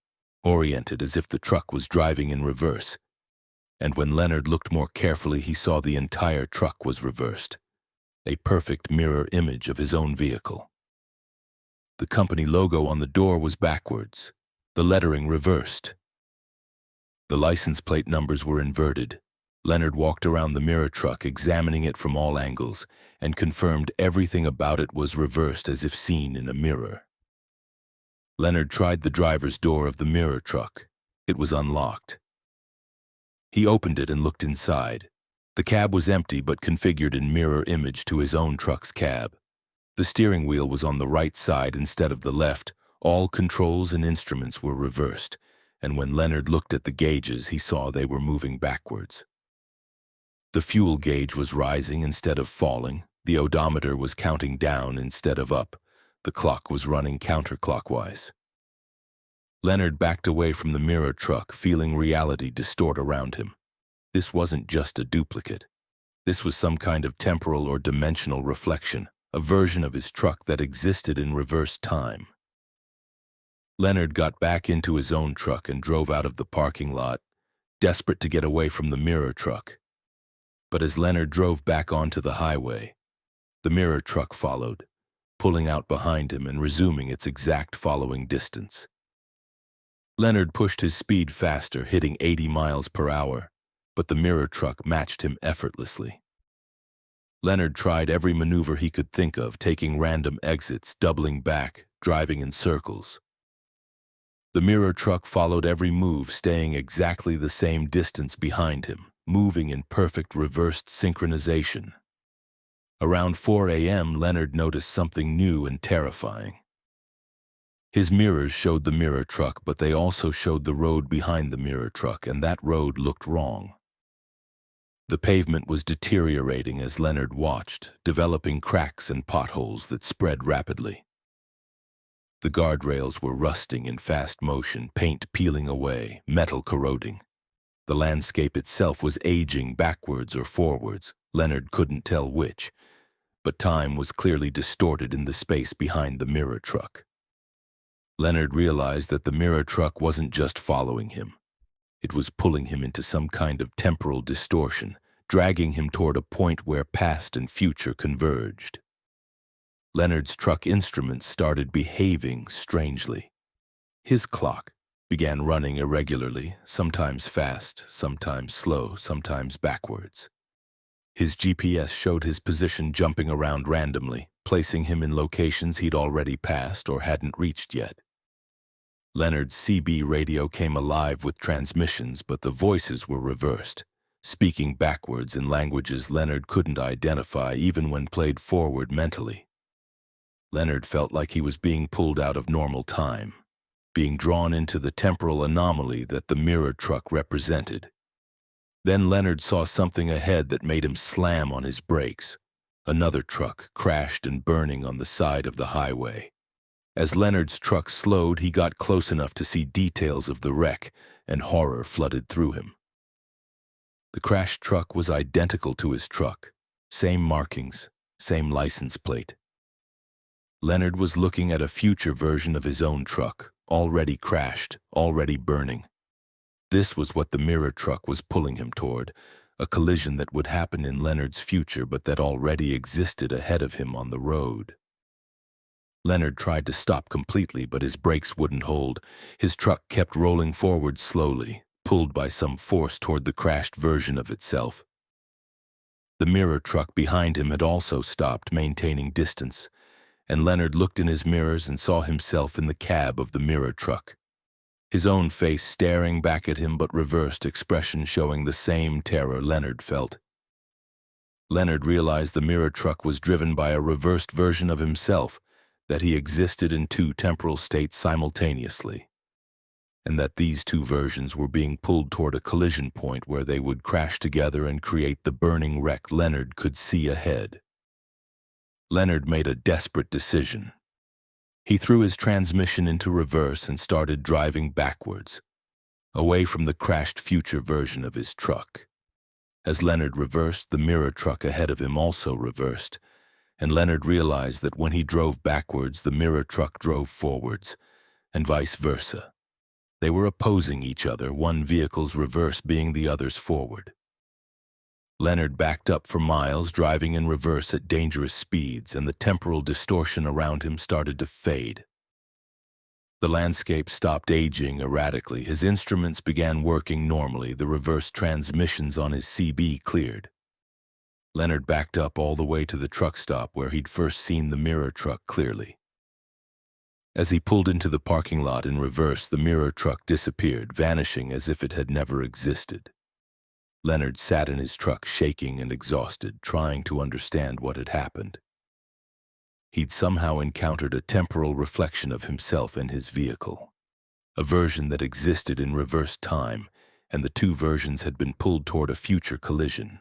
S1: oriented as if the truck was driving in reverse. And when Leonard looked more carefully, he saw the entire truck was reversed, a perfect mirror image of his own vehicle. The company logo on the door was backwards, the lettering reversed. The license plate numbers were inverted. Leonard walked around the mirror truck, examining it from all angles, and confirmed everything about it was reversed as if seen in a mirror. Leonard tried the driver's door of the mirror truck. It was unlocked. He opened it and looked inside. The cab was empty but configured in mirror image to his own truck's cab. The steering wheel was on the right side instead of the left. All controls and instruments were reversed, and when Leonard looked at the gauges, he saw they were moving backwards. The fuel gauge was rising instead of falling. The odometer was counting down instead of up. The clock was running counterclockwise. Leonard backed away from the mirror truck, feeling reality distort around him. This wasn't just a duplicate. This was some kind of temporal or dimensional reflection, a version of his truck that existed in reverse time. Leonard got back into his own truck and drove out of the parking lot, desperate to get away from the mirror truck. But as Leonard drove back onto the highway, the mirror truck followed, pulling out behind him and resuming its exact following distance. Leonard pushed his speed faster, hitting 80 miles per hour. but the mirror truck matched him effortlessly. Leonard tried every maneuver he could think of, taking random exits, doubling back, driving in circles. The mirror truck followed every move, staying exactly the same distance behind him, moving in perfect reversed synchronization. Around 4 a.m., Leonard noticed something new and terrifying. His mirrors showed the mirror truck, but they also showed the road behind the mirror truck, and that road looked wrong. The pavement was deteriorating as Leonard watched, developing cracks and potholes that spread rapidly. The guardrails were rusting in fast motion, paint peeling away, metal corroding. The landscape itself was aging backwards or forwards. Leonard couldn't tell which, but time was clearly distorted in the space behind the mirror truck. Leonard realized that the mirror truck wasn't just following him. It was pulling him into some kind of temporal distortion, dragging him toward a point where past and future converged. Leonard's truck instruments started behaving strangely. His clock began running irregularly, sometimes fast, sometimes slow, sometimes backwards. His GPS showed his position jumping around randomly, placing him in locations he'd already passed or hadn't reached yet. Leonard's CB radio came alive with transmissions, but the voices were reversed, speaking backwards in languages Leonard couldn't identify even when played forward mentally. Leonard felt like he was being pulled out of normal time, being drawn into the temporal anomaly that the mirror truck represented. Then Leonard saw something ahead that made him slam on his brakes. Another truck crashed and burning on the side of the highway. As Leonard's truck slowed, he got close enough to see details of the wreck, and horror flooded through him. The crashed truck was identical to his truck. Same markings, same license plate. Leonard was looking at a future version of his own truck, already crashed, already burning. This was what the mirror truck was pulling him toward, a collision that would happen in Leonard's future but that already existed ahead of him on the road. Leonard tried to stop completely, but his brakes wouldn't hold. His truck kept rolling forward slowly, pulled by some force toward the crashed version of itself. The mirror truck behind him had also stopped, maintaining distance, and Leonard looked in his mirrors and saw himself in the cab of the mirror truck. His own face staring back at him, but reversed expression showing the same terror Leonard felt. Leonard realized the mirror truck was driven by a reversed version of himself, that he existed in two temporal states simultaneously, and that these two versions were being pulled toward a collision point where they would crash together and create the burning wreck Leonard could see ahead. Leonard made a desperate decision. He threw his transmission into reverse and started driving backwards, away from the crashed future version of his truck. As Leonard reversed, the mirror truck ahead of him also reversed, and Leonard realized that when he drove backwards, the mirror truck drove forwards, and vice versa. They were opposing each other, one vehicle's reverse being the other's forward. Leonard backed up for miles, driving in reverse at dangerous speeds, and the temporal distortion around him started to fade. The landscape stopped aging erratically. His instruments began working normally. The reverse transmissions on his CB cleared. Leonard backed up all the way to the truck stop where he'd first seen the mirror truck clearly. As he pulled into the parking lot in reverse, the mirror truck disappeared, vanishing as if it had never existed. Leonard sat in his truck, shaking and exhausted, trying to understand what had happened. He'd somehow encountered a temporal reflection of himself in his vehicle, a version that existed in reverse time, and the two versions had been pulled toward a future collision.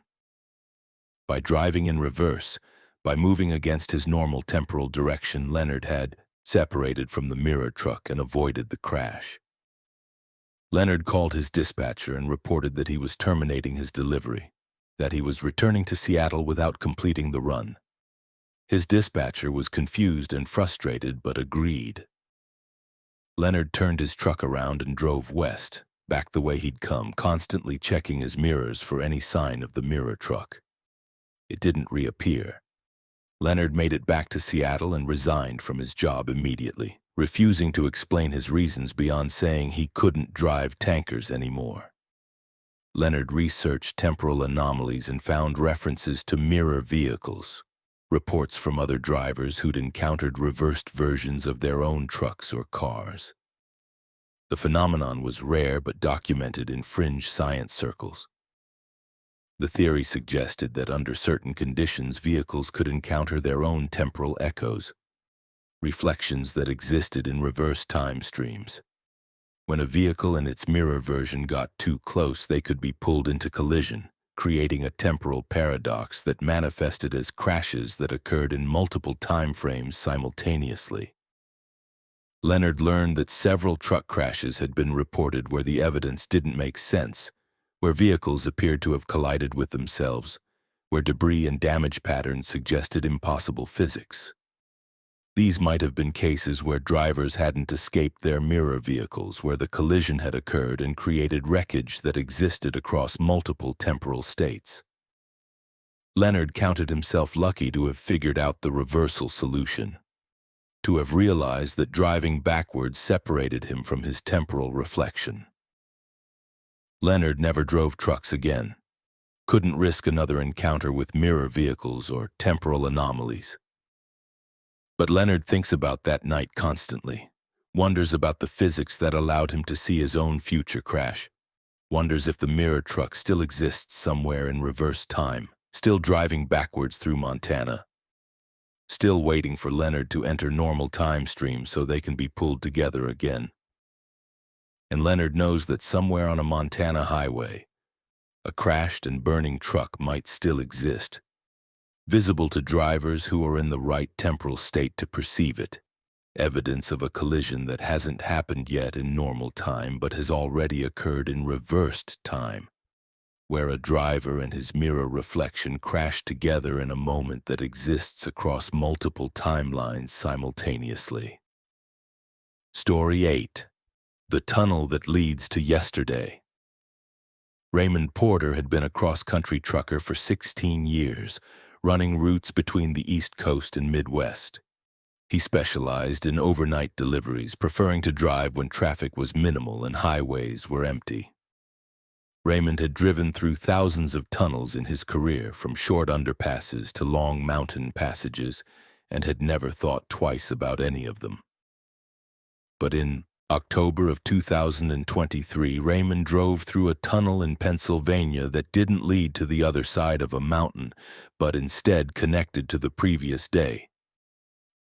S1: By driving in reverse, by moving against his normal temporal direction, Leonard had separated from the mirror truck and avoided the crash. Leonard called his dispatcher and reported that he was terminating his delivery, that he was returning to Seattle without completing the run. His dispatcher was confused and frustrated, but agreed. Leonard turned his truck around and drove west, back the way he'd come, constantly checking his mirrors for any sign of the mirror truck. It didn't reappear. Leonard made it back to Seattle and resigned from his job immediately, refusing to explain his reasons beyond saying he couldn't drive tankers anymore. Leonard researched temporal anomalies and found references to mirror vehicles, reports from other drivers who'd encountered reversed versions of their own trucks or cars. The phenomenon was rare but documented in fringe science circles. The theory suggested that under certain conditions, vehicles could encounter their own temporal echoes, reflections that existed in reverse time streams. When a vehicle and its mirror version got too close, they could be pulled into collision, creating a temporal paradox that manifested as crashes that occurred in multiple time frames simultaneously. Leonard learned that several truck crashes had been reported where the evidence didn't make sense, where vehicles appeared to have collided with themselves, where debris and damage patterns suggested impossible physics. These might have been cases where drivers hadn't escaped their mirror vehicles, where the collision had occurred and created wreckage that existed across multiple temporal states. Leonard counted himself lucky to have figured out the reversal solution, to have realized that driving backwards separated him from his temporal reflection. Leonard never drove trucks again, couldn't risk another encounter with mirror vehicles or temporal anomalies. But Leonard thinks about that night constantly, wonders about the physics that allowed him to see his own future crash, wonders if the mirror truck still exists somewhere in reverse time, still driving backwards through Montana, still waiting for Leonard to enter normal time streams so they can be pulled together again. And Leonard knows that somewhere on a Montana highway, a crashed and burning truck might still exist, visible to drivers who are in the right temporal state to perceive it, evidence of a collision that hasn't happened yet in normal time but has already occurred in reversed time, where a driver and his mirror reflection crash together in a moment that exists across multiple timelines simultaneously. Story 8. The Tunnel That Leads to Yesterday. Raymond Porter had been a cross-country trucker for 16 years, running routes between the East Coast and Midwest. He specialized in overnight deliveries, preferring to drive when traffic was minimal and highways were empty. Raymond had driven through thousands of tunnels in his career, from short underpasses to long mountain passages, and had never thought twice about any of them. But in October of 2023, Raymond drove through a tunnel in Pennsylvania that didn't lead to the other side of a mountain, but instead connected to the previous day.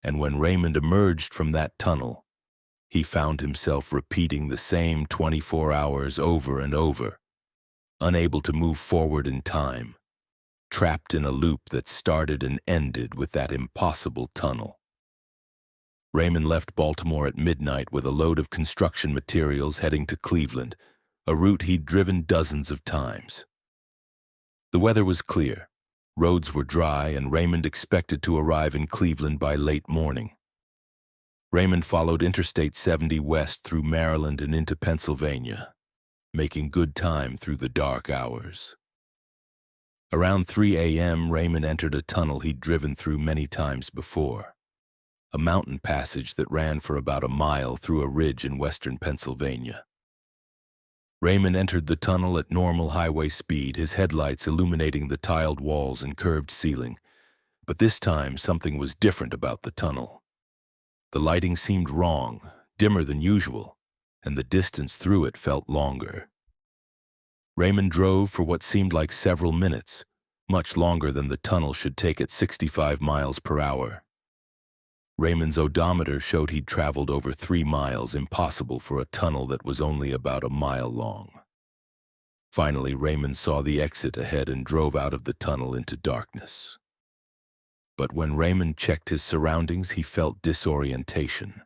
S1: And when Raymond emerged from that tunnel, he found himself repeating the same 24 hours over and over, unable to move forward in time, trapped in a loop that started and ended with that impossible tunnel. Raymond left Baltimore at midnight with a load of construction materials heading to Cleveland, a route he'd driven dozens of times. The weather was clear, roads were dry, and Raymond expected to arrive in Cleveland by late morning. Raymond followed Interstate 70 west through Maryland and into Pennsylvania, making good time through the dark hours. Around 3 a.m., Raymond entered a tunnel he'd driven through many times before, a mountain passage that ran for about a mile through a ridge in western Pennsylvania. Raymond entered the tunnel at normal highway speed, his headlights illuminating the tiled walls and curved ceiling. But this time, something was different about the tunnel. The lighting seemed wrong, dimmer than usual, and the distance through it felt longer. Raymond drove for what seemed like several minutes, much longer than the tunnel should take at 65 miles per hour. Raymond's odometer showed he'd traveled over 3 miles, impossible for a tunnel that was only about a mile long. Finally, Raymond saw the exit ahead and drove out of the tunnel into darkness. But when Raymond checked his surroundings, he felt disorientation.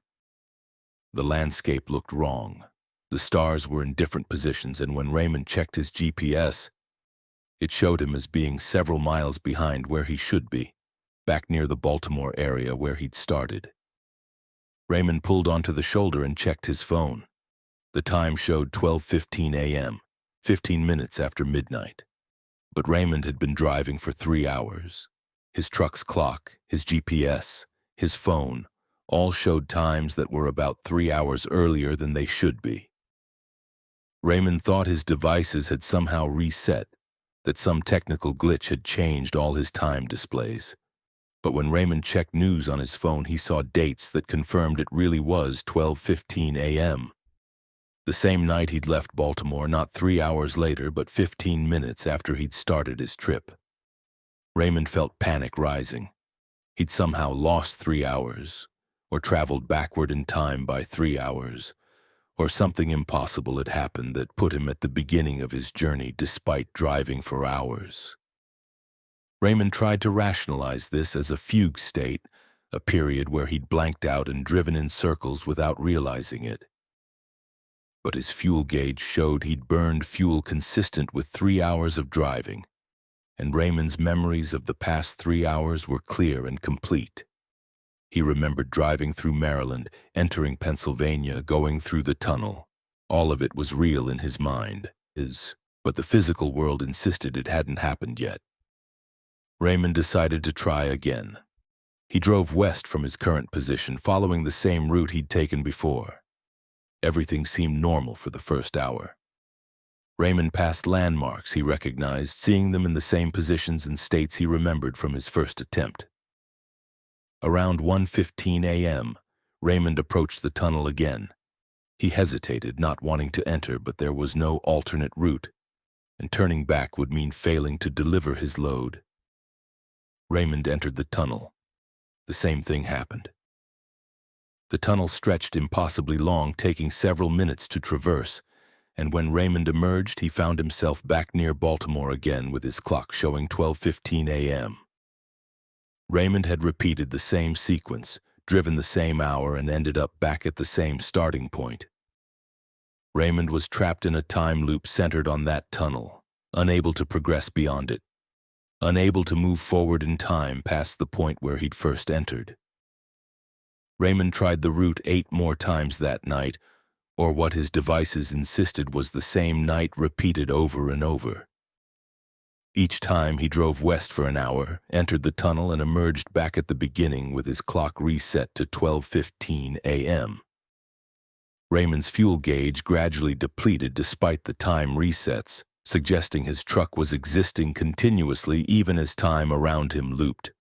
S1: The landscape looked wrong. The stars were in different positions, and when Raymond checked his GPS, it showed him as being several miles behind where he should be, back near the Baltimore area where he'd started. Raymond pulled onto the shoulder and checked his phone. The time showed 12:15 a.m., 15 minutes after midnight. But Raymond had been driving for 3 hours. His truck's clock, his GPS, his phone, all showed times that were about 3 hours earlier than they should be. Raymond thought his devices had somehow reset, that some technical glitch had changed all his time displays. But when Raymond checked news on his phone, he saw dates that confirmed it really was 12:15 a.m. The same night he'd left Baltimore, not 3 hours later, but 15 minutes after he'd started his trip. Raymond felt panic rising. He'd somehow lost 3 hours, or traveled backward in time by 3 hours, or something impossible had happened that put him at the beginning of his journey despite driving for hours. Raymond tried to rationalize this as a fugue state, a period where he'd blanked out and driven in circles without realizing it. But his fuel gauge showed he'd burned fuel consistent with 3 hours of driving, and Raymond's memories of the past 3 hours were clear and complete. He remembered driving through Maryland, entering Pennsylvania, going through the tunnel. All of it was real in his mind, but the physical world insisted it hadn't happened yet. Raymond decided to try again. He drove west from his current position, following the same route he'd taken before. Everything seemed normal for the first hour. Raymond passed landmarks he recognized, seeing them in the same positions and states he remembered from his first attempt. Around 1:15 a.m., Raymond approached the tunnel again. He hesitated, not wanting to enter, but there was no alternate route, and turning back would mean failing to deliver his load. Raymond entered the tunnel. The same thing happened. The tunnel stretched impossibly long, taking several minutes to traverse, and when Raymond emerged, he found himself back near Baltimore again with his clock showing 12:15 a.m. Raymond had repeated the same sequence, driven the same hour, and ended up back at the same starting point. Raymond was trapped in a time loop centered on that tunnel, unable to progress beyond it, unable to move forward in time past the point where he'd first entered. Raymond tried the route 8 more times that night, or what his devices insisted was the same night repeated over and over. Each time he drove west for an hour, entered the tunnel, and emerged back at the beginning with his clock reset to 12:15 a.m. Raymond's fuel gauge gradually depleted despite the time resets, suggesting his truck was existing continuously even as time around him looped.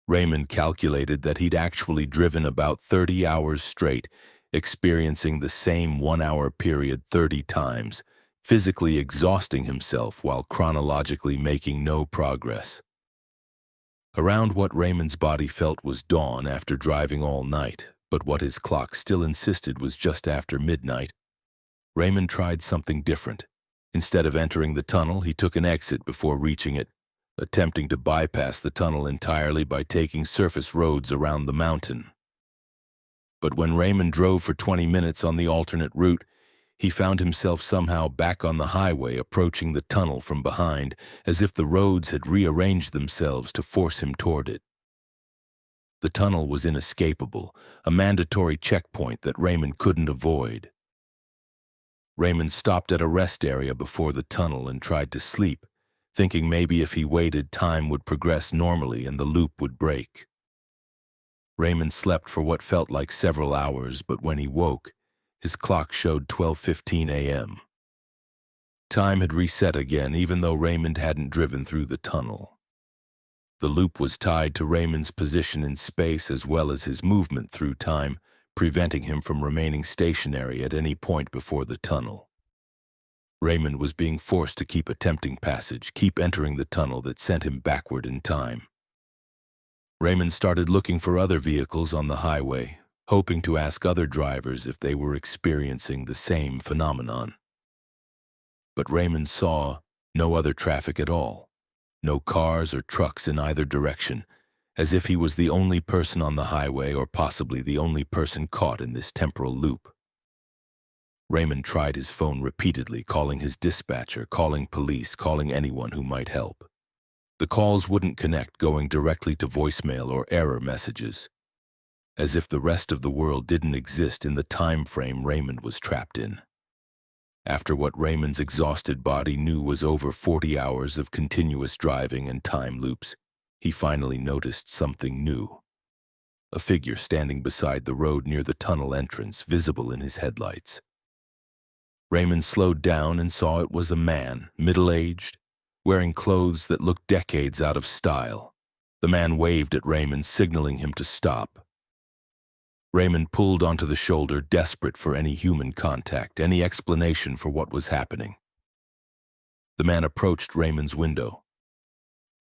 S1: Raymond calculated that he'd actually driven about 30 hours straight, experiencing the same 1-hour period 30 times, physically exhausting himself while chronologically making no progress. Around what Raymond's body felt was dawn after driving all night, but what his clock still insisted was just after midnight, Raymond tried something different. Instead of entering the tunnel, he took an exit before reaching it, attempting to bypass the tunnel entirely by taking surface roads around the mountain. But when Raymond drove for 20 minutes on the alternate route, he found himself somehow back on the highway, approaching the tunnel from behind, as if the roads had rearranged themselves to force him toward it. The tunnel was inescapable, a mandatory checkpoint that Raymond couldn't avoid. Raymond stopped at a rest area before the tunnel and tried to sleep, thinking maybe if he waited, time would progress normally and the loop would break. Raymond slept for what felt like several hours, but when he woke, his clock showed 12:15 a.m. Time had reset again, even though Raymond hadn't driven through the tunnel. The loop was tied to Raymond's position in space as well as his movement through time, preventing him from remaining stationary at any point before the tunnel. Raymond was being forced to keep attempting passage, keep entering the tunnel that sent him backward in time. Raymond started looking for other vehicles on the highway, hoping to ask other drivers if they were experiencing the same phenomenon. But Raymond saw no other traffic at all, no cars or trucks in either direction, as if he was the only person on the highway or possibly the only person caught in this temporal loop. Raymond tried his phone repeatedly, calling his dispatcher, calling police, calling anyone who might help. The calls wouldn't connect, going directly to voicemail or error messages, as if the rest of the world didn't exist in the time frame Raymond was trapped in. After what Raymond's exhausted body knew was over 40 hours of continuous driving and time loops, he finally noticed something new. A figure standing beside the road near the tunnel entrance, visible in his headlights. Raymond slowed down and saw it was a man, middle-aged, wearing clothes that looked decades out of style. The man waved at Raymond, signaling him to stop. Raymond pulled onto the shoulder, desperate for any human contact, any explanation for what was happening. The man approached Raymond's window.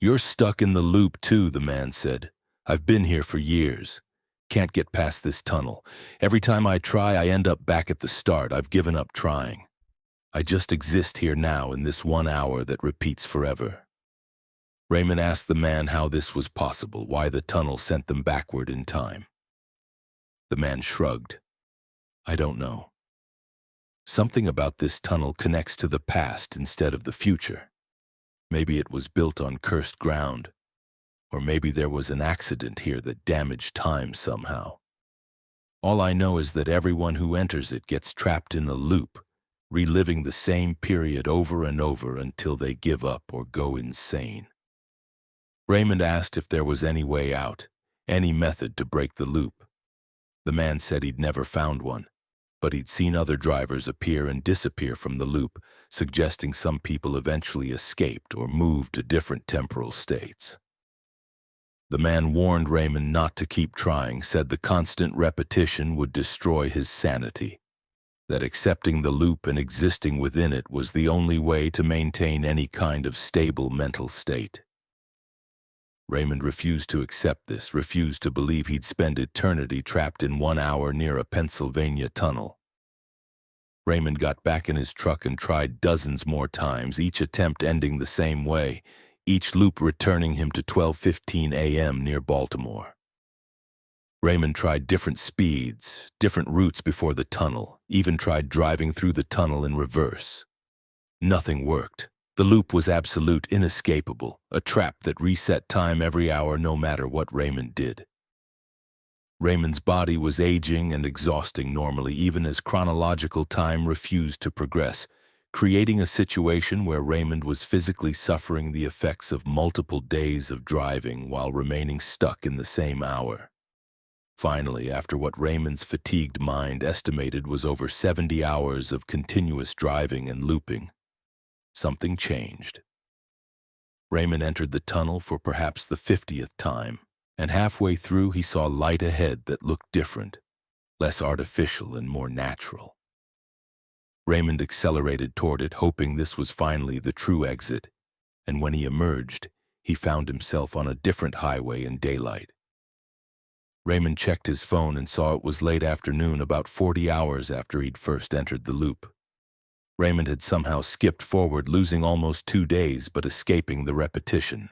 S1: "You're stuck in the loop too," the man said. "I've been here for years. Can't get past this tunnel. Every time I try, I end up back at the start. I've given up trying. I just exist here now in this 1 hour that repeats forever." Raymond asked the man how this was possible, why the tunnel sent them backward in time. The man shrugged. "I don't know. Something about this tunnel connects to the past instead of the future. Maybe it was built on cursed ground, or maybe there was an accident here that damaged time somehow. All I know is that everyone who enters it gets trapped in a loop, reliving the same period over and over until they give up or go insane." Raymond asked if there was any way out, any method to break the loop. The man said he'd never found one, but he'd seen other drivers appear and disappear from the loop, suggesting some people eventually escaped or moved to different temporal states. The man warned Raymond not to keep trying, said the constant repetition would destroy his sanity, that accepting the loop and existing within it was the only way to maintain any kind of stable mental state. Raymond refused to accept this, refused to believe he'd spend eternity trapped in 1 hour near a Pennsylvania tunnel. Raymond got back in his truck and tried dozens more times, each attempt ending the same way, each loop returning him to 12:15 a.m. near Baltimore. Raymond tried different speeds, different routes before the tunnel, even tried driving through the tunnel in reverse. Nothing worked. The loop was absolute, inescapable, a trap that reset time every hour no matter what Raymond did. Raymond's body was aging and exhausting normally, even as chronological time refused to progress, creating a situation where Raymond was physically suffering the effects of multiple days of driving while remaining stuck in the same hour. Finally, after what Raymond's fatigued mind estimated was over 70 hours of continuous driving and looping, something changed. Raymond entered the tunnel for perhaps the 50th time, and halfway through he saw light ahead that looked different, less artificial and more natural. Raymond accelerated toward it, hoping this was finally the true exit, and when he emerged, he found himself on a different highway in daylight. Raymond checked his phone and saw it was late afternoon, about 40 hours after he'd first entered the loop. Raymond had somehow skipped forward, losing almost 2 days, but escaping the repetition.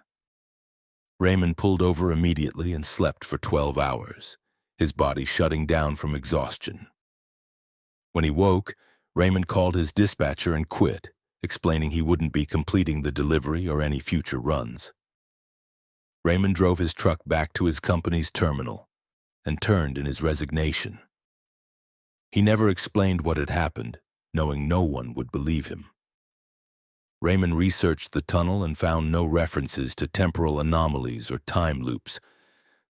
S1: Raymond pulled over immediately and slept for 12 hours, his body shutting down from exhaustion. When he woke, Raymond called his dispatcher and quit, explaining he wouldn't be completing the delivery or any future runs. Raymond drove his truck back to his company's terminal and turned in his resignation. He never explained what had happened, knowing no one would believe him. Raymond researched the tunnel and found no references to temporal anomalies or time loops,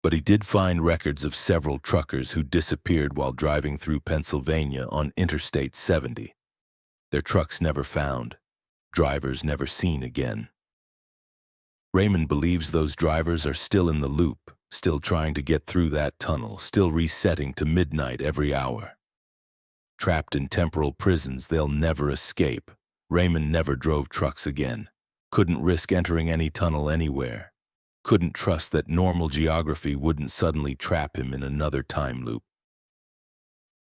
S1: but he did find records of several truckers who disappeared while driving through Pennsylvania on Interstate 70. Their trucks never found, drivers never seen again. Raymond believes those drivers are still in the loop, still trying to get through that tunnel, still resetting to midnight every hour. Trapped in temporal prisons they'll never escape. Raymond never drove trucks again, couldn't risk entering any tunnel anywhere, couldn't trust that normal geography wouldn't suddenly trap him in another time loop.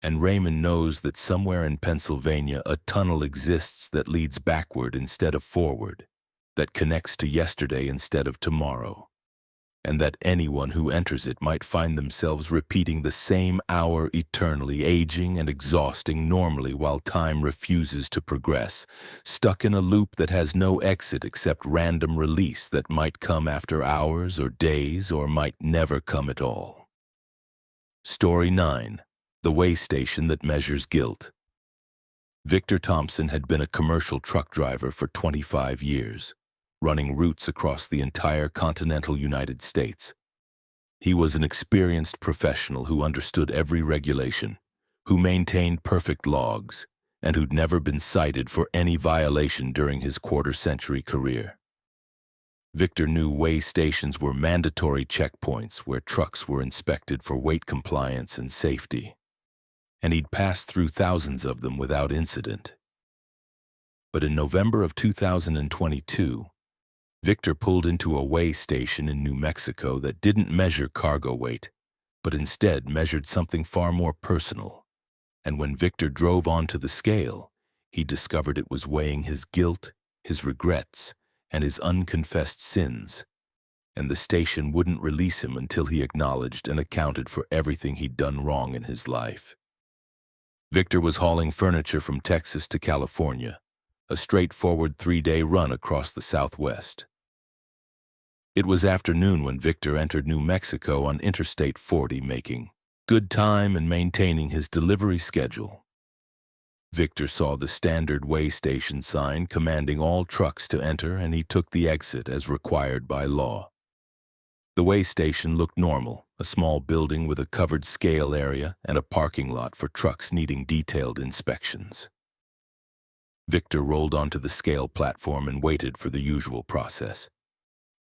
S1: And Raymond knows that somewhere in Pennsylvania a tunnel exists that leads backward instead of forward, that connects to yesterday instead of tomorrow, and that anyone who enters it might find themselves repeating the same hour eternally, aging and exhausting normally while time refuses to progress, stuck in a loop that has no exit except random release that might come after hours or days or might never come at all. Story 9. The Way Station That Measures Guilt. Victor Thompson had been a commercial truck driver for 25 years. Running routes across the entire continental United States. He was an experienced professional who understood every regulation, who maintained perfect logs, and who'd never been cited for any violation during his quarter-century career. Victor knew way stations were mandatory checkpoints where trucks were inspected for weight compliance and safety, and he'd passed through thousands of them without incident. But in November of 2022, Victor pulled into a weigh station in New Mexico that didn't measure cargo weight, but instead measured something far more personal. And when Victor drove onto the scale, he discovered it was weighing his guilt, his regrets, and his unconfessed sins. And the station wouldn't release him until he acknowledged and accounted for everything he'd done wrong in his life. Victor was hauling furniture from Texas to California, a straightforward 3-day run across the Southwest. It was afternoon when Victor entered New Mexico on Interstate 40, making good time and maintaining his delivery schedule. Victor saw the standard weigh station sign commanding all trucks to enter, and he took the exit as required by law. The weigh station looked normal, a small building with a covered scale area and a parking lot for trucks needing detailed inspections. Victor rolled onto the scale platform and waited for the usual process.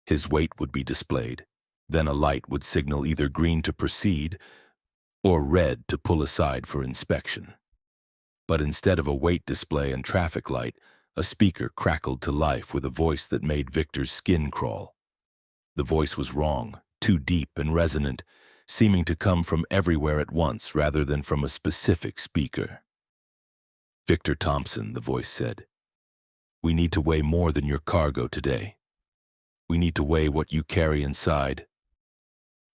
S1: His weight would be displayed, then a light would signal either green to proceed or red to pull aside for inspection. But instead of a weight display and traffic light, a speaker crackled to life with a voice that made Victor's skin crawl. The voice was wrong, too deep and resonant, seeming to come from everywhere at once rather than from a specific speaker. "Victor Thompson," the voice said, "we need to weigh more than your cargo today. We need to weigh what you carry inside.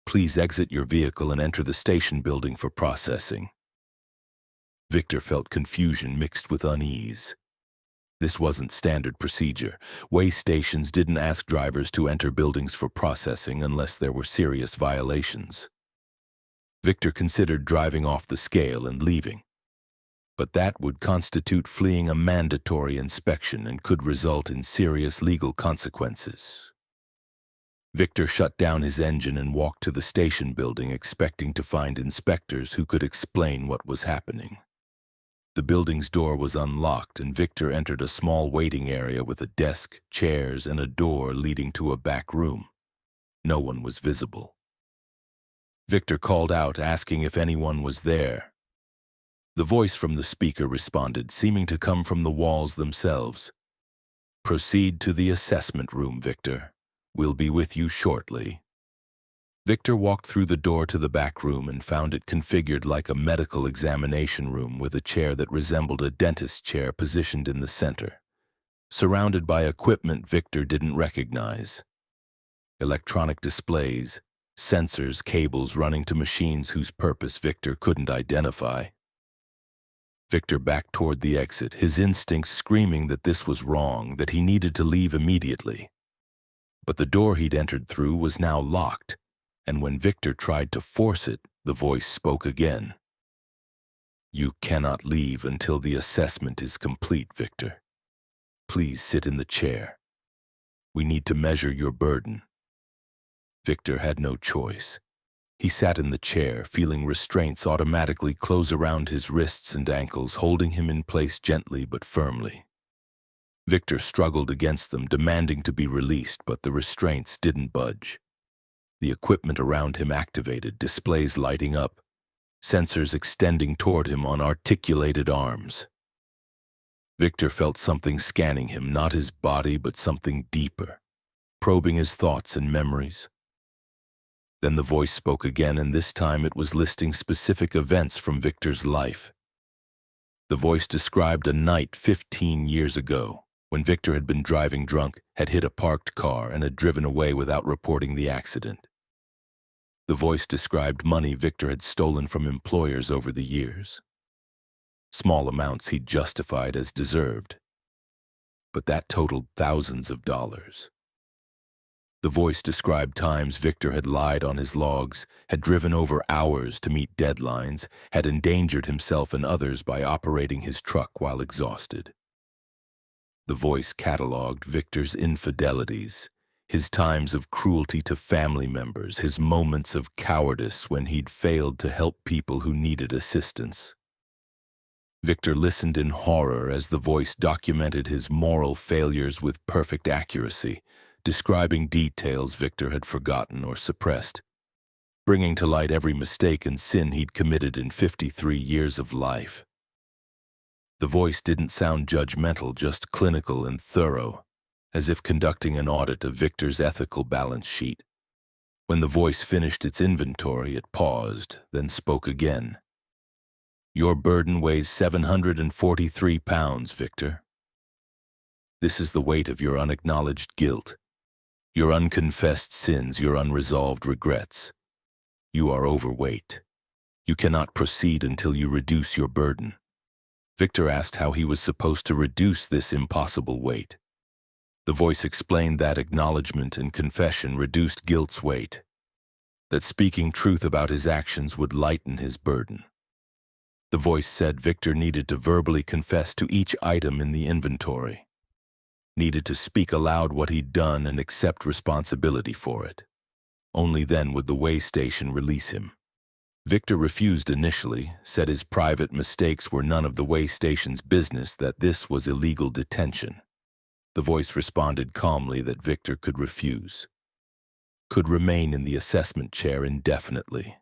S1: Please exit your vehicle and enter the station building for processing." Victor felt confusion mixed with unease. This wasn't standard procedure. Weigh stations didn't ask drivers to enter buildings for processing unless there were serious violations. Victor considered driving off the scale and leaving, but that would constitute fleeing a mandatory inspection and could result in serious legal consequences. Victor shut down his engine and walked to the station building, expecting to find inspectors who could explain what was happening. The building's door was unlocked, and Victor entered a small waiting area with a desk, chairs, and a door leading to a back room. No one was visible. Victor called out, asking if anyone was there. The voice from the speaker responded, seeming to come from the walls themselves. "Proceed to the assessment room, Victor. We'll be with you shortly." Victor walked through the door to the back room and found it configured like a medical examination room with a chair that resembled a dentist's chair positioned in the center, surrounded by equipment Victor didn't recognize. Electronic displays, sensors, cables running to machines whose purpose Victor couldn't identify. Victor backed toward the exit, his instincts screaming that this was wrong, that he needed to leave immediately. But the door he'd entered through was now locked, and when Victor tried to force it, the voice spoke again. "You cannot leave until the assessment is complete, Victor. Please sit in the chair. We need to measure your burden." Victor had no choice. He sat in the chair, feeling restraints automatically close around his wrists and ankles, holding him in place gently but firmly. Victor struggled against them, demanding to be released, but the restraints didn't budge. The equipment around him activated, displays lighting up, sensors extending toward him on articulated arms. Victor felt something scanning him, not his body, but something deeper, probing his thoughts and memories. Then the voice spoke again, and this time it was listing specific events from Victor's life. The voice described a night 15 years ago, when Victor had been driving drunk, had hit a parked car, and had driven away without reporting the accident. The voice described money Victor had stolen from employers over the years. Small amounts he'd justified as deserved, but that totaled thousands of dollars. The voice described times Victor had lied on his logs, had driven over hours to meet deadlines, had endangered himself and others by operating his truck while exhausted. The voice cataloged Victor's infidelities, his times of cruelty to family members, his moments of cowardice when he'd failed to help people who needed assistance. Victor listened in horror as the voice documented his moral failures with perfect accuracy, describing details Victor had forgotten or suppressed, bringing to light every mistake and sin he'd committed in 53 years of life. The voice didn't sound judgmental, just clinical and thorough, as if conducting an audit of Victor's ethical balance sheet. When the voice finished its inventory, it paused, then spoke again. "Your burden weighs 743 pounds, Victor. This is the weight of your unacknowledged guilt, your unconfessed sins, your unresolved regrets. You are overweight. You cannot proceed until you reduce your burden." Victor asked how he was supposed to reduce this impossible weight. The voice explained that acknowledgement and confession reduced guilt's weight, that speaking truth about his actions would lighten his burden. The voice said Victor needed to verbally confess to each item in the inventory, needed to speak aloud what he'd done and accept responsibility for it. Only then would the way station release him. Victor refused initially, said his private mistakes were none of the way station's business, that this was illegal detention. The voice responded calmly that Victor could refuse, could remain in the assessment chair indefinitely.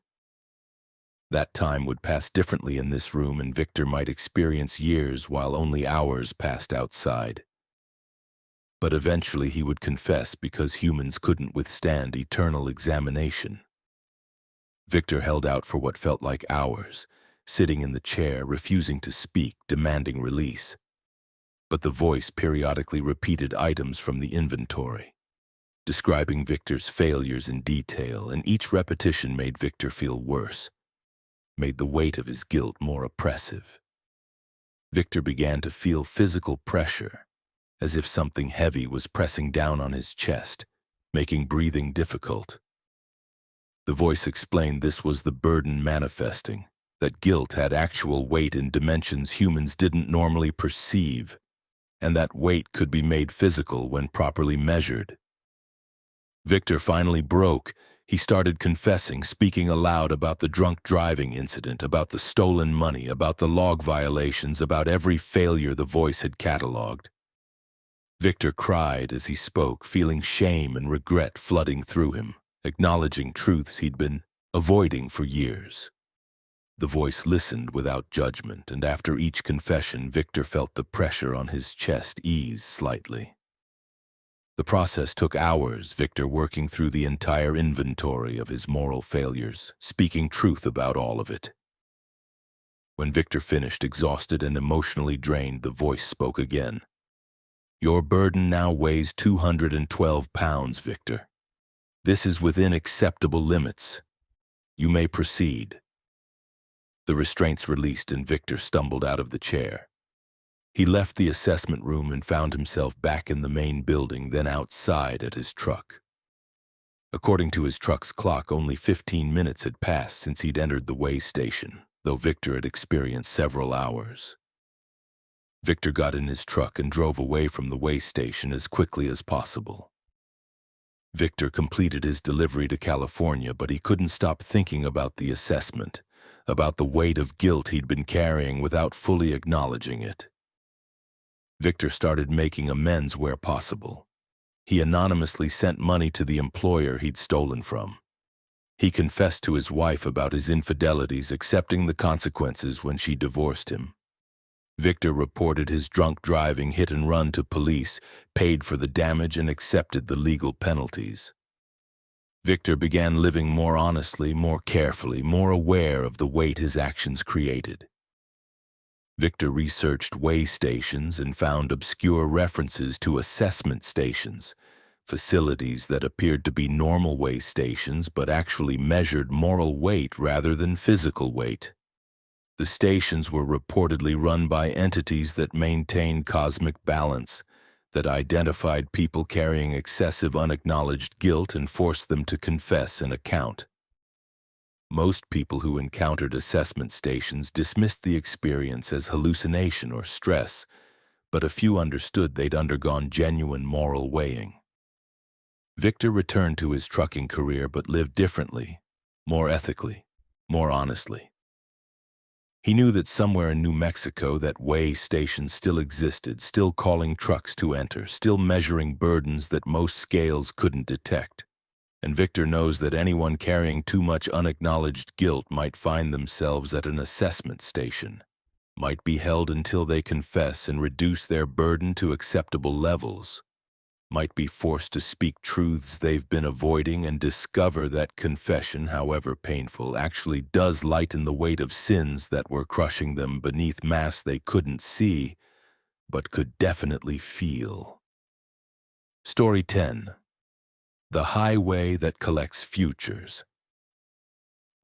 S1: That time would pass differently in this room, and Victor might experience years while only hours passed outside. But eventually he would confess because humans couldn't withstand eternal examination. Victor held out for what felt like hours, sitting in the chair, refusing to speak, demanding release. But the voice periodically repeated items from the inventory, describing Victor's failures in detail, and each repetition made Victor feel worse, made the weight of his guilt more oppressive. Victor began to feel physical pressure, as if something heavy was pressing down on his chest, making breathing difficult. The voice explained this was the burden manifesting, that guilt had actual weight in dimensions humans didn't normally perceive, and that weight could be made physical when properly measured. Victor finally broke. He started confessing, speaking aloud about the drunk driving incident, about the stolen money, about the log violations, about every failure the voice had cataloged. Victor cried as he spoke, feeling shame and regret flooding through him, acknowledging truths he'd been avoiding for years. The voice listened without judgment, and after each confession, Victor felt the pressure on his chest ease slightly. The process took hours, Victor working through the entire inventory of his moral failures, speaking truth about all of it. When Victor finished, exhausted and emotionally drained, the voice spoke again. "Your burden now weighs 212 pounds, Victor. This is within acceptable limits. You may proceed." The restraints released, and Victor stumbled out of the chair. He left the assessment room and found himself back in the main building, then outside at his truck. According to his truck's clock, only 15 minutes had passed since he'd entered the way station, though Victor had experienced several hours. Victor got in his truck and drove away from the way station as quickly as possible. Victor completed his delivery to California, but he couldn't stop thinking about the assessment, about the weight of guilt he'd been carrying without fully acknowledging it. Victor started making amends where possible. He anonymously sent money to the employer he'd stolen from. He confessed to his wife about his infidelities, accepting the consequences when she divorced him. Victor reported his drunk driving hit and run to police, paid for the damage, and accepted the legal penalties. Victor began living more honestly, more carefully, more aware of the weight his actions created. Victor researched way stations and found obscure references to assessment stations, facilities that appeared to be normal way stations but actually measured moral weight rather than physical weight. The stations were reportedly run by entities that maintained cosmic balance, that identified people carrying excessive unacknowledged guilt and forced them to confess and account. Most people who encountered assessment stations dismissed the experience as hallucination or stress, but a few understood they'd undergone genuine moral weighing. Victor returned to his trucking career but lived differently, more ethically, more honestly. He knew that somewhere in New Mexico that weigh station still existed, still calling trucks to enter, still measuring burdens that most scales couldn't detect. And Victor knows that anyone carrying too much unacknowledged guilt might find themselves at an assessment station, might be held until they confess and reduce their burden to acceptable levels, might be forced to speak truths they've been avoiding and discover that confession, however painful, actually does lighten the weight of sins that were crushing them beneath masks they couldn't see, but could definitely feel. Story 10. The Highway That Collects Futures.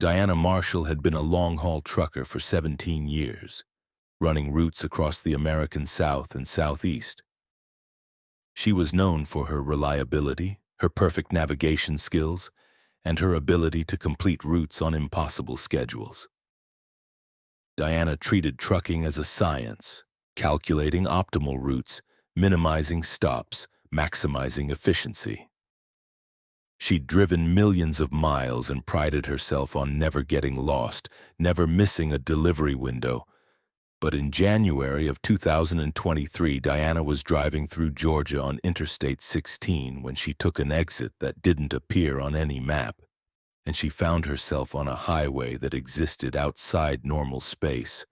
S1: Diana Marshall had been a long-haul trucker for 17 years, running routes across the American South and Southeast. She was known for her reliability, her perfect navigation skills, and her ability to complete routes on impossible schedules. Diana treated trucking as a science, calculating optimal routes, minimizing stops, maximizing efficiency. She'd driven millions of miles and prided herself on never getting lost, never missing a delivery window. But in January of 2023, Diana was driving through Georgia on Interstate 16 when she took an exit that didn't appear on any map, and she found herself on a highway that existed outside normal space,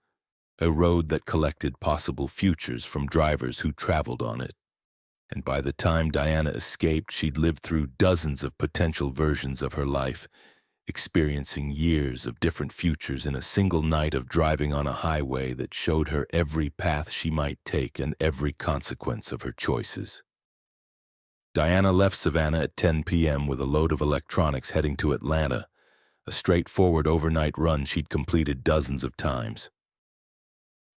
S1: a road that collected possible futures from drivers who traveled on it. And by the time Diana escaped, she'd lived through dozens of potential versions of her life, experiencing years of different futures in a single night of driving on a highway that showed her every path she might take and every consequence of her choices. Diana left Savannah at 10 p.m. with a load of electronics heading to Atlanta, a straightforward overnight run she'd completed dozens of times.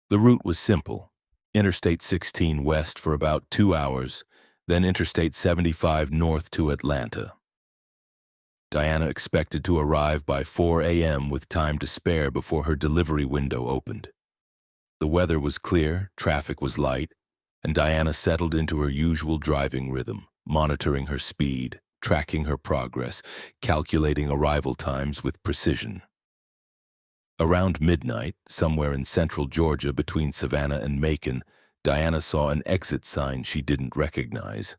S1: The route was simple: Interstate 16 west for about 2 hours, then Interstate 75 north to Atlanta. Diana expected to arrive by 4 a.m. with time to spare before her delivery window opened. The weather was clear, traffic was light, and Diana settled into her usual driving rhythm, monitoring her speed, tracking her progress, calculating arrival times with precision. Around midnight, somewhere in central Georgia between Savannah and Macon, Diana saw an exit sign she didn't recognize.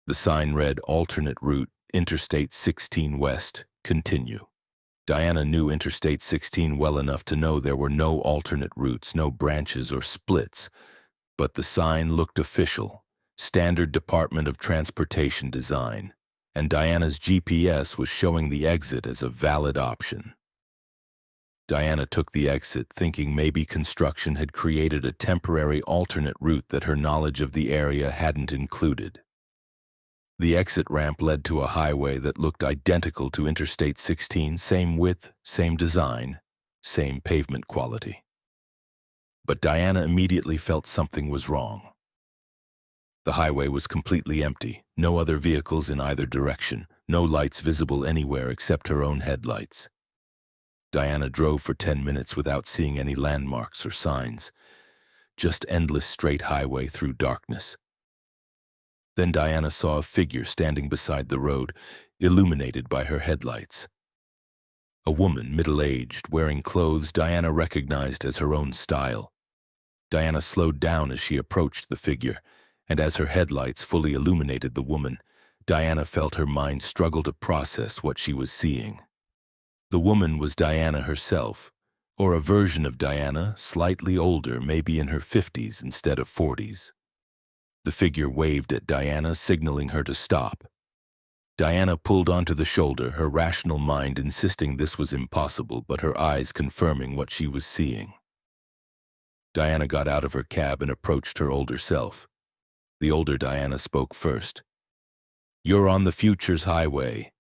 S1: The sign read, "Alternate route, Interstate 16 west, continue." Diana knew Interstate 16 well enough to know there were no alternate routes, no branches or splits, but the sign looked official, standard Department of Transportation design, and Diana's GPS was showing the exit as a valid option. Diana took the exit, thinking maybe construction had created a temporary alternate route that her knowledge of the area hadn't included. The exit ramp led to a highway that looked identical to Interstate 16, same width, same design, same pavement quality. But Diana immediately felt something was wrong. The highway was completely empty, no other vehicles in either direction, no lights visible anywhere except her own headlights. Diana drove for 10 minutes without seeing any landmarks or signs, just endless straight highway through darkness. Then Diana saw a figure standing beside the road, illuminated by her headlights. A woman, middle-aged, wearing clothes Diana recognized as her own style. Diana slowed down as she approached the figure, and as her headlights fully illuminated the woman, Diana felt her mind struggle to process what she was seeing. The woman was Diana herself, or a version of Diana, slightly older, maybe in her 50s instead of 40s. The figure waved at Diana, signaling her to stop. Diana pulled onto the shoulder, her rational mind insisting this was impossible, but her eyes confirming what she was seeing. Diana got out of her cab and approached her older self. The older Diana spoke first. "You're on the future's highway.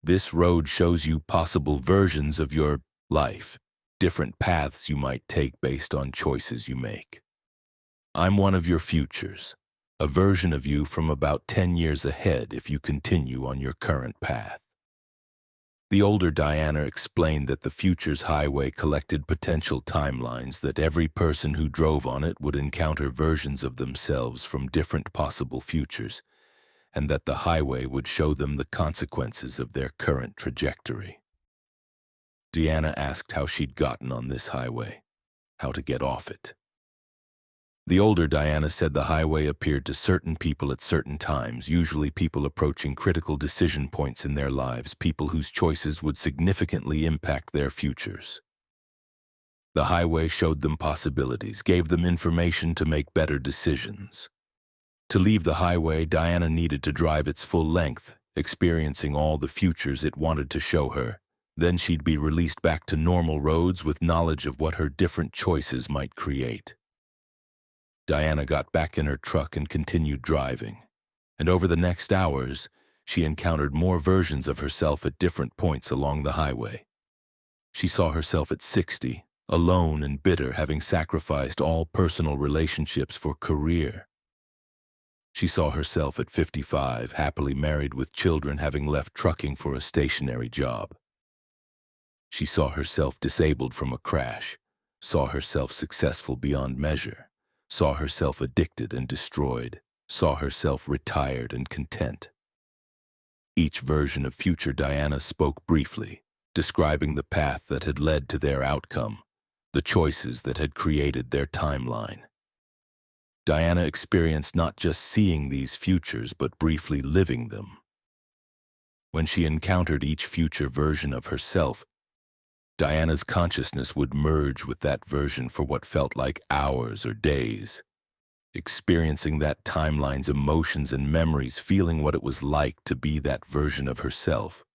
S1: This road shows you possible versions of your life, different paths you might take based on choices you make. I'm one of your futures, a version of you from about 10 years ahead if you continue on your current path." The older Diana explained that the future's highway collected potential timelines, that every person who drove on it would encounter versions of themselves from different possible futures, and that the highway would show them the consequences of their current trajectory. Diana asked how she'd gotten on this highway. how to get off it. The older Diana said the highway appeared to certain people at certain times, usually people approaching critical decision points in their lives, people whose choices would significantly impact their futures. The highway showed them possibilities, gave them information to make better decisions. To leave the highway, Diana needed to drive its full length, experiencing all the futures it wanted to show her. Then she'd be released back to normal roads with knowledge of what her different choices might create. Diana got back in her truck and continued driving. And over the next hours, she encountered more versions of herself at different points along the highway. She saw herself at 60, alone and bitter, having sacrificed all personal relationships for career. She saw herself at 55, happily married with children, having left trucking for a stationary job. She saw herself disabled from a crash, saw herself successful beyond measure, saw herself addicted and destroyed, saw herself retired and content. Each version of future Diana spoke briefly, describing the path that had led to their outcome, the choices that had created their timeline. Diana experienced not just seeing these futures, but briefly living them. When she encountered each future version of herself, Diana's consciousness would merge with that version for what felt like hours or days, experiencing that timeline's emotions and memories, feeling what it was like to be that version of herself.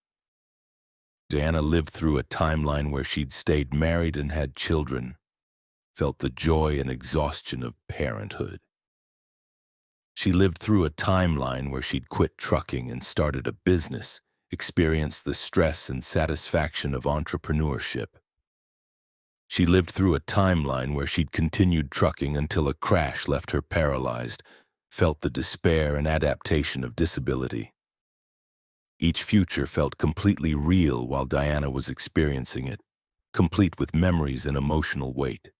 S1: Diana lived through a timeline where she'd stayed married and had children, felt the joy and exhaustion of parenthood. She lived through a timeline where she'd quit trucking and started a business, experienced the stress and satisfaction of entrepreneurship. She lived through a timeline where she'd continued trucking until a crash left her paralyzed, felt the despair and adaptation of disability. Each future felt completely real while Diana was experiencing it, complete with memories and emotional weight.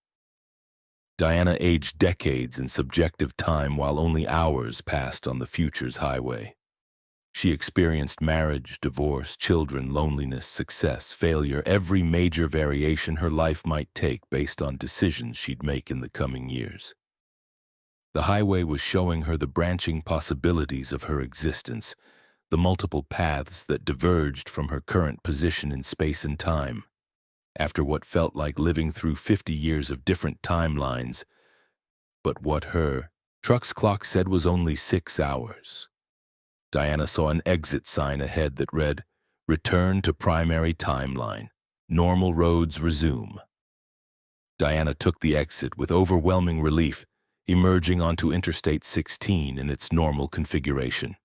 S1: Diana aged decades in subjective time while only hours passed on the future's highway. She experienced marriage, divorce, children, loneliness, success, failure, every major variation her life might take based on decisions she'd make in the coming years. The highway was showing her the branching possibilities of her existence, the multiple paths that diverged from her current position in space and time. After what felt like living through 50 years of different timelines, but what her truck's clock said was only 6 hours. Diana saw an exit sign ahead that read, "Return to primary timeline. Normal roads resume." Diana took the exit with overwhelming relief, emerging onto Interstate 16 in its normal configuration.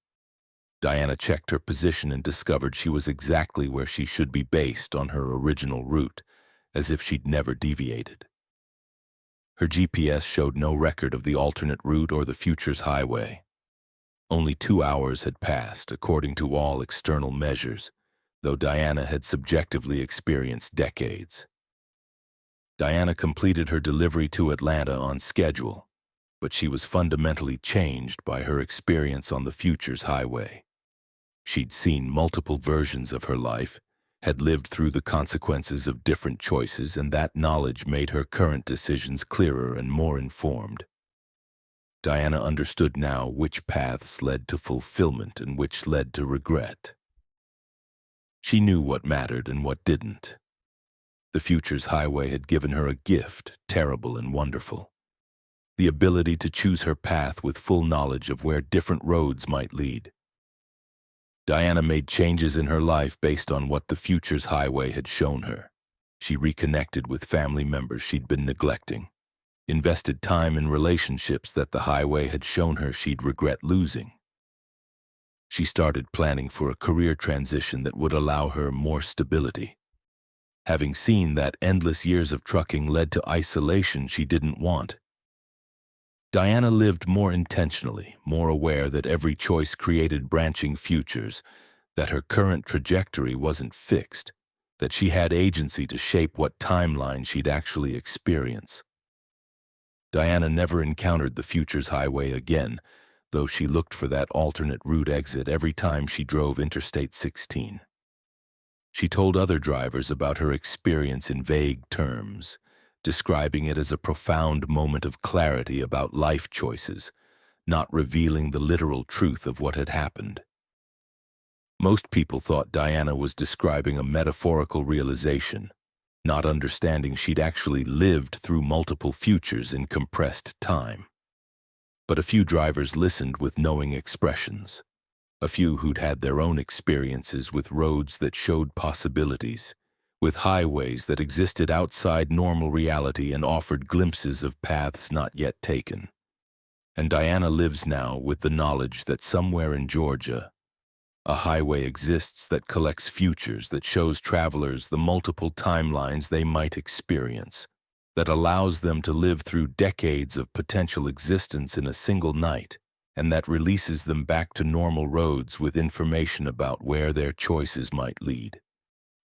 S1: Diana checked her position and discovered she was exactly where she should be based on her original route, as if she'd never deviated. Her GPS showed no record of the alternate route or the future's highway. Only 2 hours had passed, according to all external measures, though Diana had subjectively experienced decades. Diana completed her delivery to Atlanta on schedule, but she was fundamentally changed by her experience on the future's highway. She'd seen multiple versions of her life, had lived through the consequences of different choices, and that knowledge made her current decisions clearer and more informed. Diana understood now which paths led to fulfillment and which led to regret. She knew what mattered and what didn't. The future's highway had given her a gift, terrible and wonderful. The ability to choose her path with full knowledge of where different roads might lead. Diana made changes in her life based on what the future's highway had shown her. She reconnected with family members she'd been neglecting, invested time in relationships that the highway had shown her she'd regret losing. She started planning for a career transition that would allow her more stability. Having seen that endless years of trucking led to isolation she didn't want, Diana lived more intentionally, more aware that every choice created branching futures, that her current trajectory wasn't fixed, that she had agency to shape what timeline she'd actually experience. Diana never encountered the future's highway again, though she looked for that alternate route exit every time she drove Interstate 16. She told other drivers about her experience in vague terms, describing it as a profound moment of clarity about life choices, not revealing the literal truth of what had happened. Most people thought Diana was describing a metaphorical realization, not understanding she'd actually lived through multiple futures in compressed time. But a few drivers listened with knowing expressions, a few who'd had their own experiences with roads that showed possibilities, with highways that existed outside normal reality and offered glimpses of paths not yet taken. And Diana lives now with the knowledge that somewhere in Georgia, a highway exists that collects futures, that shows travelers the multiple timelines they might experience, that allows them to live through decades of potential existence in a single night, and that releases them back to normal roads with information about where their choices might lead,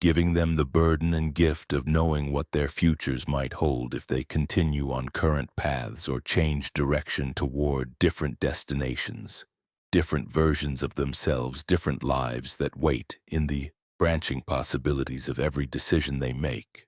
S1: giving them the burden and gift of knowing what their futures might hold if they continue on current paths or change direction toward different destinations, different versions of themselves, different lives that wait in the branching possibilities of every decision they make.